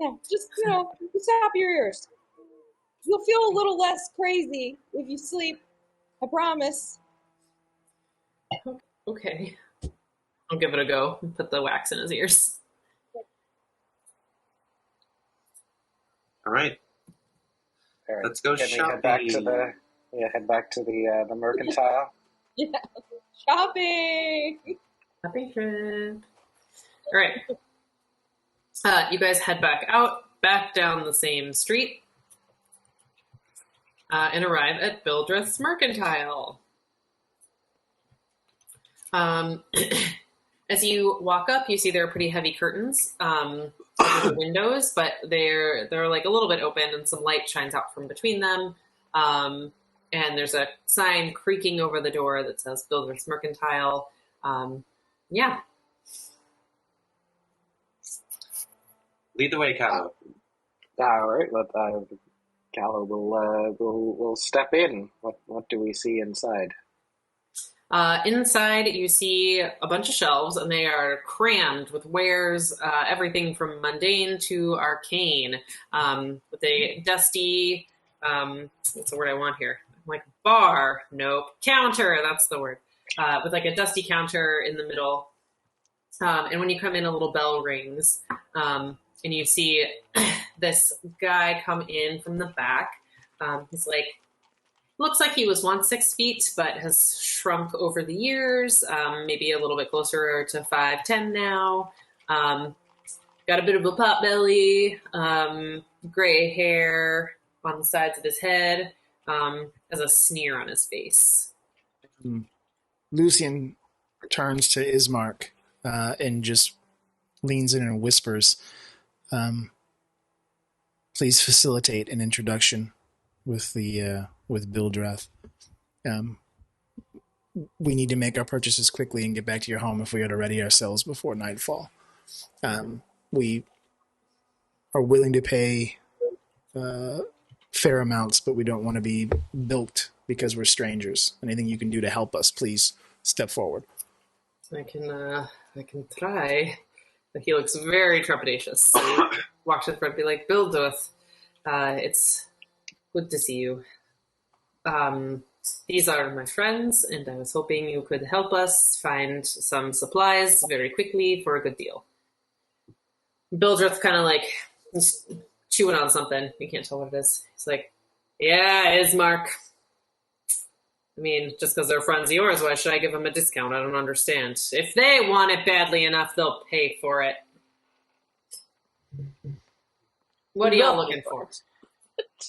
Yeah, just tap your ears. You'll feel a little less crazy if you sleep. I promise. Okay. I'll give it a go and put the wax in his ears. All right. Let's go shopping. Head back to the mercantile. Yeah. Shopping. Happy trip. All right. You guys head back down the same street, and arrive at Bildreth's Mercantile. As you walk up, you see there are pretty heavy curtains over the windows, but they're like a little bit open, and some light shines out from between them. And there's a sign creaking over the door that says Bildreth's Mercantile. Yeah. Lead the way, Callow. All right, Callow will step in. What do we see inside? Inside, you see a bunch of shelves, and they are crammed with wares, everything from mundane to arcane, with a dusty, what's the word I want here? Like bar, nope, counter, that's the word, with like a dusty counter in the middle. And when you come in, a little bell rings, and you see this guy come in from the back. He's like, looks like he was once 6 feet, but has shrunk over the years, maybe a little bit closer to 5'10" now. Got a bit of a pot belly, gray hair on the sides of his head, has a sneer on his face. Lucian turns to Ismark and just leans in and whispers, please facilitate an introduction with Bildreth. We need to make our purchases quickly and get back to your home if we are to ready ourselves before nightfall. We are willing to pay fair amounts, but we don't want to be bilked because we're strangers. Anything you can do to help us, please step forward. I can try. But he looks very trepidatious. So he walks to the front and be like, Bildreth, it's good to see you. These are my friends, and I was hoping you could help us find some supplies very quickly for a good deal. Bildreth kind of like chewing on something. You can't tell what it is. He's like, yeah, Ismark. I mean, just because they're friends of yours, why should I give them a discount? I don't understand. If they want it badly enough, they'll pay for it. What are y'all looking for?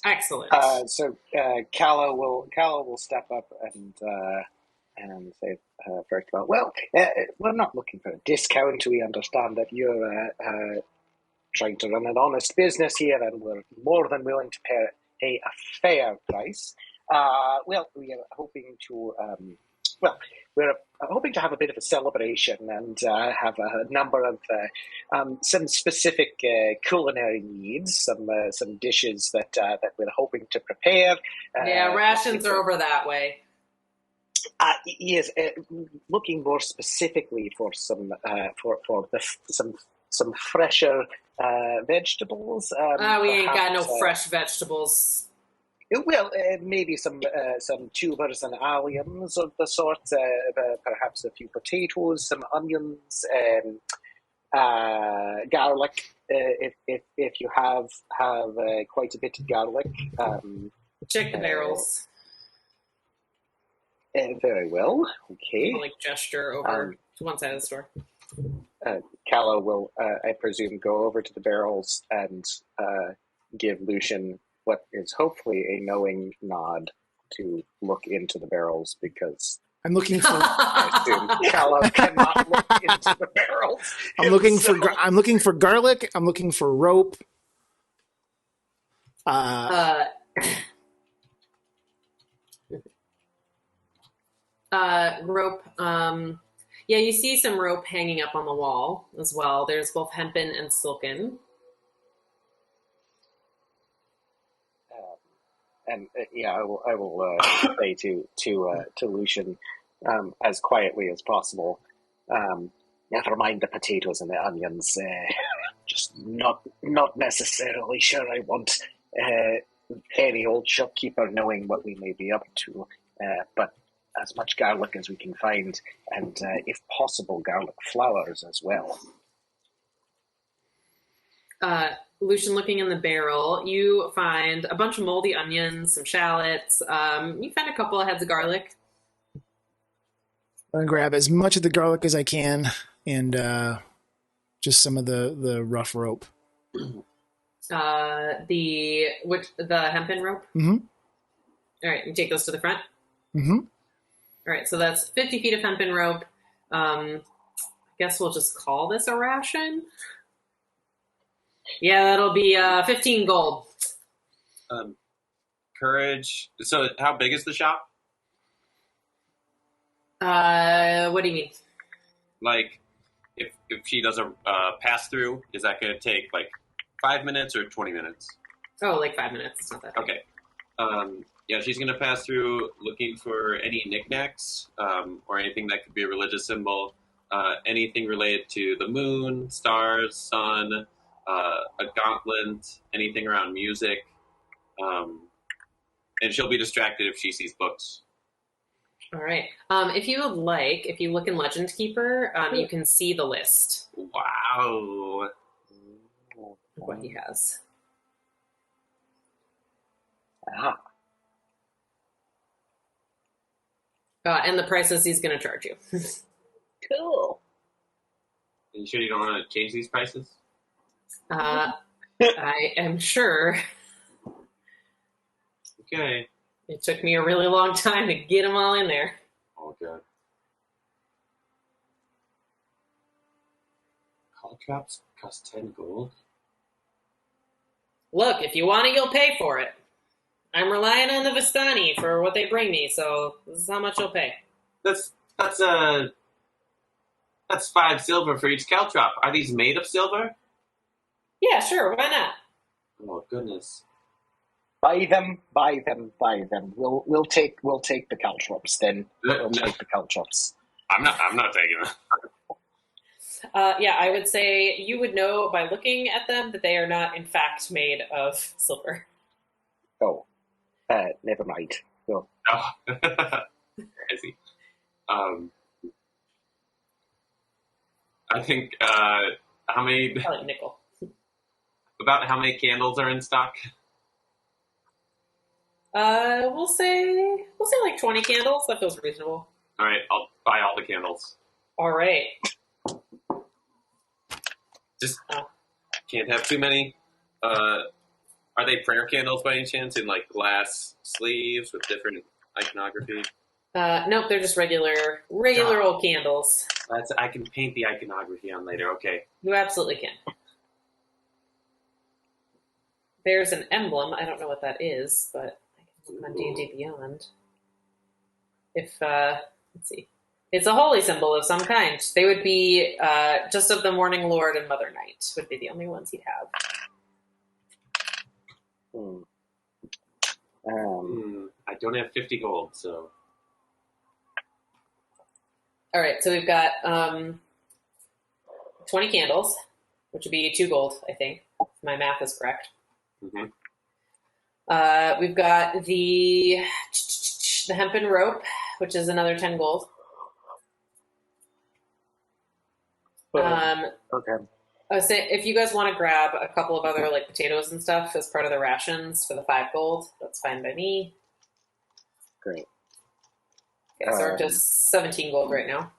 Excellent. So Callow will step up and say first of all, well, we're not looking for a discount. We understand that you're trying to run an honest business here, and we're more than willing to pay a fair price. Well, we are hoping to we're hoping to have a bit of a celebration and have a number of some specific culinary needs, some dishes that we're hoping to prepare. Yeah, rations are over that way. Yes, looking more specifically for some some fresher vegetables. We ain't got no fresh vegetables. Well, maybe some tubers and alliums of the sort. Perhaps a few potatoes, some onions, garlic. If you have quite a bit of garlic. Check the barrels. Very well. Okay. I'll, gesture over to one side of the store. Callow will, I presume, go over to the barrels and give Lucian what is hopefully a knowing nod to look into the barrels, because I'm looking for. I assume Callow cannot look into the barrels. I'm looking for garlic. I'm looking for rope. Rope. Yeah, you see some rope hanging up on the wall as well. There's both hempen and silken. I will say to Lucian as quietly as possible. Never mind the potatoes and the onions. Just not necessarily sure I want any old shopkeeper knowing what we may be up to. But as much garlic as we can find, and if possible, garlic flowers as well. Lucian, looking in the barrel, you find a bunch of moldy onions, some shallots. You find a couple of heads of garlic. I'm going to grab as much of the garlic as I can, and just some of the rough rope. The hempen rope? Mm-hmm. All right, you take those to the front? Mm-hmm. All right, so that's 50 feet of hempen rope. I guess we'll just call this a ration. Yeah, that'll be 15 gold. Courage. So how big is the shop? What do you mean? Like, if she does a pass-through, is that going to take, 5 minutes or 20 minutes? Oh, 5 minutes. It's not that big. Okay. Yeah, she's going to pass through looking for any knickknacks or anything that could be a religious symbol, anything related to the moon, stars, sun, a gauntlet, anything around music. And she'll be distracted if she sees books. All right. If you would like, if you look in Legend Keeper, you can see the list. Wow. Of what he has. Ah. And the prices he's going to charge you. Cool. Are you sure you don't want to change these prices? I am sure. Okay. It took me a really long time to get them all in there. Oh, God. Call traps cost 10 gold. Look, if you want it, you'll pay for it. I'm relying on the Vistani for what they bring me, so this is how much you'll pay. That's 5 silver for each caltrop. Are these made of silver? Yeah, sure. Why not? Oh, goodness. Buy them. We'll take the caltrops then. We'll take the caltrops. I'm not taking them. Yeah, I would say you would know by looking at them that they are not, in fact, made of silver. Oh, never mind. No. Oh, I see. I think how many? Probably nickel. About how many candles are in stock? We'll say 20 candles. That feels reasonable. All right, I'll buy all the candles. All right. Just can't have too many. Are they prayer candles by any chance in glass sleeves with different iconography? Nope, they're just regular old candles. I can paint the iconography on later. Okay. You absolutely can. There's an emblem. I don't know what that is, but I can look on D&D Beyond. If let's see, it's a holy symbol of some kind. They would be just of the Morning Lord and Mother Night would be the only ones he'd have. I don't have 50 gold, so. All right, so we've got 20 candles, which would be 2 gold, I think, if my math is correct. Mm-hmm. We've got the hempen rope, which is another 10 gold. Okay. I was saying, if you guys want to grab a couple of other like potatoes and stuff as part of the rations for the 5 gold, that's fine by me. Great. Okay, so we're just 17 gold right now.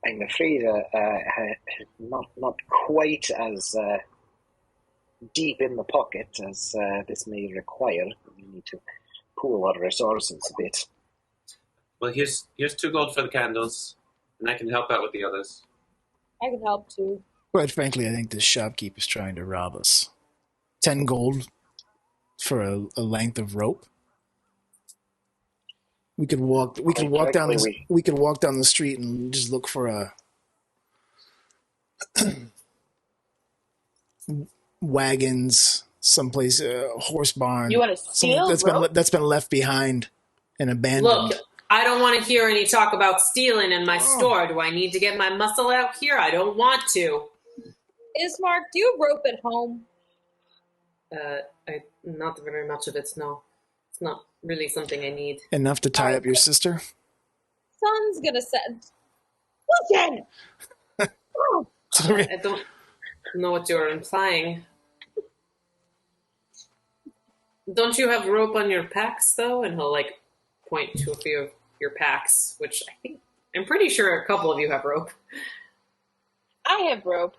I'm afraid not quite as deep in the pocket as this may require. We need to pool our resources a bit. Well, here's 2 gold for the candles, and I can help out with the others. I can help too. Quite frankly, I think this shopkeep is trying to rob us. 10 gold for a length of rope. We could walk down the street and just look for a wagons, someplace, horse barn. You want to steal that's been left behind and abandoned. Look, I don't want to hear any talk about stealing in my store. Do I need to get my muscle out here? I don't want to. Ismark, do you rope at home? Not very much of it, no. It's not really something I need. Enough to tie up your sister? Son's gonna send. Lucian! Oh. I don't know what you're implying. Don't you have rope on your packs, though? And he'll, like, point to a few of your packs, which I'm pretty sure a couple of you have rope. I have rope.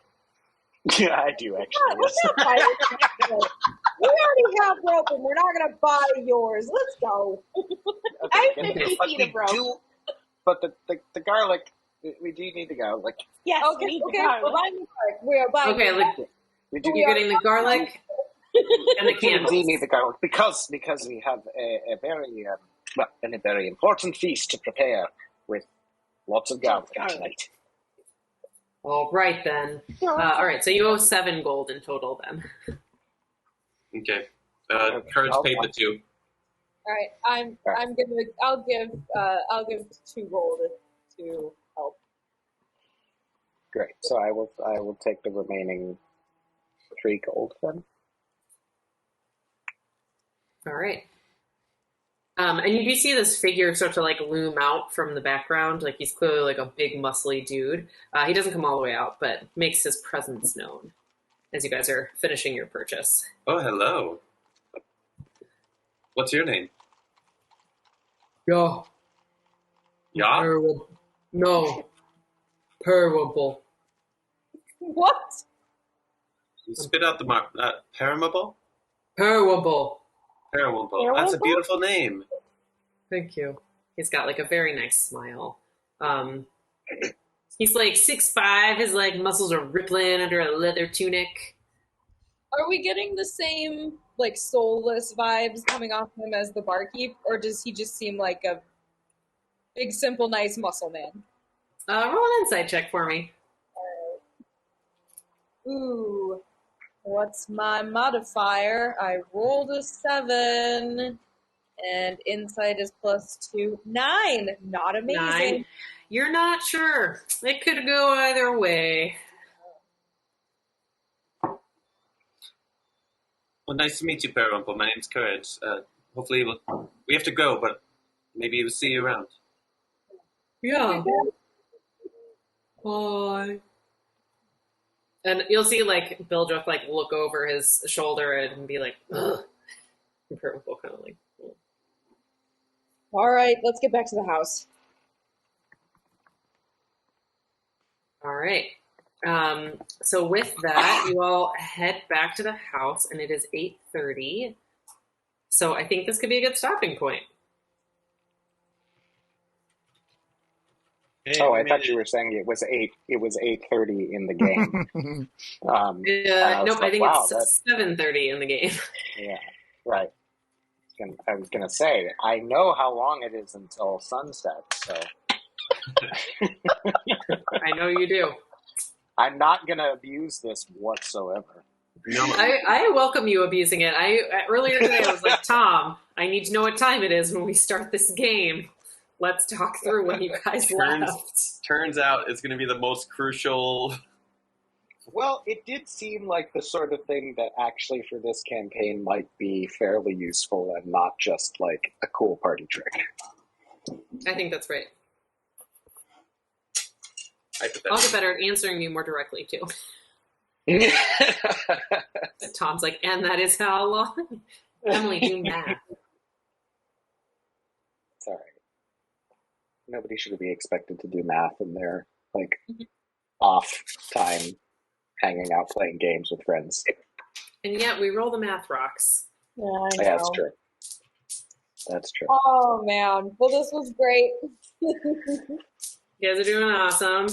Yeah, I do, actually. Let's not buy it. We already have rope, and we're not going to buy yours. Let's go. I have 50 feet of rope. But the garlic, we do need the garlic. Yes, Okay, we need the we're garlic. buying the garlic. We are buying Okay, like, We do you're getting the garlic and the we candles. need the garlic because we have a very important feast to prepare with lots of garlic tonight. All right, then. All right, so you owe 7 gold in total, then. Okay. Courage paid the 2. All right, I'll give 2 gold to help. Great. So I will take the remaining 3 gold then. All right. And you do see this figure start to like loom out from the background. Like he's clearly like a big muscly dude. He doesn't come all the way out, but makes his presence known as you guys are finishing your purchase. Oh, hello. What's your name? Yeah. Yeah? No. Parable. What? You spit out the mark. Paramable? Parable. Paramable. That's a beautiful name. Thank you. He's got like a very nice smile. He's like 6'5". His like muscles are rippling under a leather tunic. Are we getting the same like soulless vibes coming off him as the barkeep, or does he just seem like a big, simple, nice muscle man? Roll an insight check for me. Ooh, what's my modifier? I rolled a 7, and insight is +2. 9. Not amazing. 9. You're not sure. It could go either way. Well, nice to meet you, Paramable. My name's Courage. Hopefully we have to go, but maybe we'll see you around. Yeah. Bye. And you'll see, like, Bildruck, like, look over his shoulder and be like, ugh. And Purple kind of like, ugh. All right, let's get back to the house. All right. So with that, you all head back to the house, and it is 8:30. So I think this could be a good stopping point. Hey, I thought you were saying it was 8:30 in the game. Nope, I think it's 7:30 in the game. Yeah, right. I was gonna say I know how long it is until sunset, so I know you do. I'm not gonna abuse this whatsoever. No, I welcome you abusing it. Earlier today I was like, Tom, I need to know what time it is when we start this game. Let's talk through when you guys left. turns out it's going to be the most crucial. Well, it did seem like the sort of thing that actually for this campaign might be fairly useful and not just like a cool party trick. I think that's right. I put that I'll get better at answering you more directly, too. Tom's like, and that is how long? Emily, do math. It's all right. Nobody should be expected to do math in their like off time, hanging out playing games with friends. And yet we roll the math rocks. Yeah, I know. Yeah, that's true. That's true. Oh man. Well, this was great. You guys are doing awesome.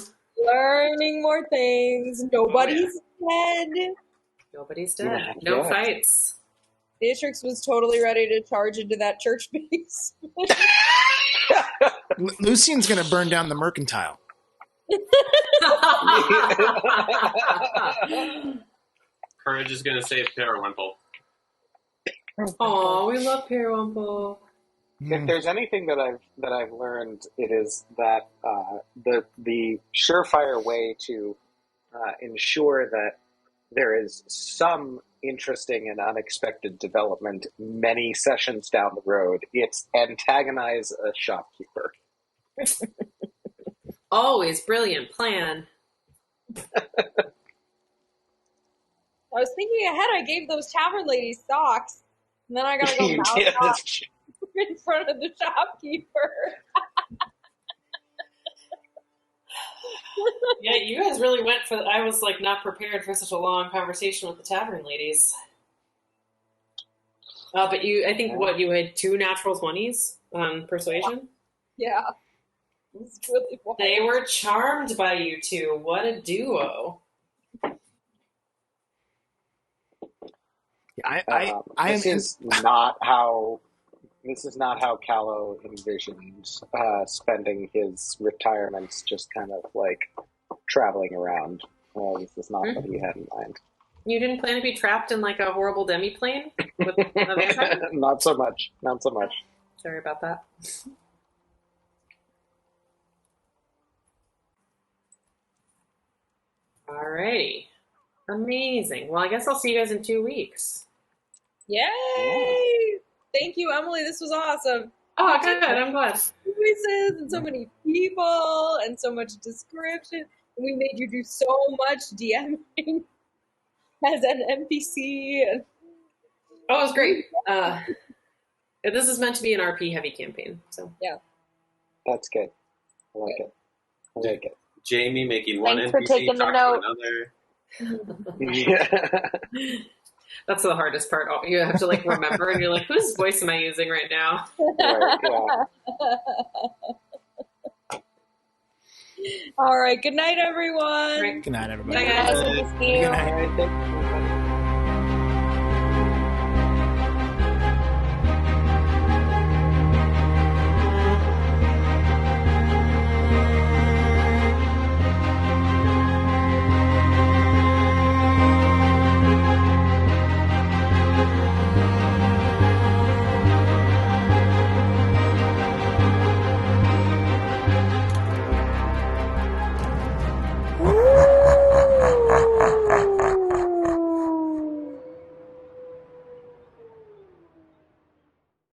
Learning more things. Nobody's dead. Nobody's dead. No fights. Beatrix was totally ready to charge into that church base. Lucian's going to burn down the mercantile. Courage is going to save Periwinkle. Oh, we love Periwinkle. If there's anything that I've learned, it is that the surefire way to ensure that there is some interesting and unexpected development many sessions down the road, it's antagonize a shopkeeper. Always brilliant plan. I was thinking ahead. I gave those tavern ladies socks, and then I gotta go mouth off in front of the shopkeeper. Yeah, you guys really went for. I was like not prepared for such a long conversation with the tavern ladies. But I think you had 2 natural 20s on persuasion. Yeah, it's really wild. They were charmed by you two. What a duo! This is not how Callow envisioned spending his retirements, just kind of like traveling around. This is not what he had in mind. You didn't plan to be trapped in like a horrible demi-plane with a vampire? Not so much. Sorry about that. Alrighty. Amazing. Well, I guess I'll see you guys in 2 weeks. Yay! Thank you, Emily. This was awesome. Oh, good. I'm glad. Voices and so many people and so much description. And we made you do so much DMing as an NPC. Oh, it was great. This is meant to be an RP heavy campaign, so yeah, that's good. I like it. Jaime making one Thanks for NPC taking the talk note. to another. Yeah. That's the hardest part. You have to like remember, and you're like, whose voice am I using right now? Right, yeah. All right. Good night, everyone. Right. Good night, everybody. Bye, guys. Nice to see you. All right, thank you.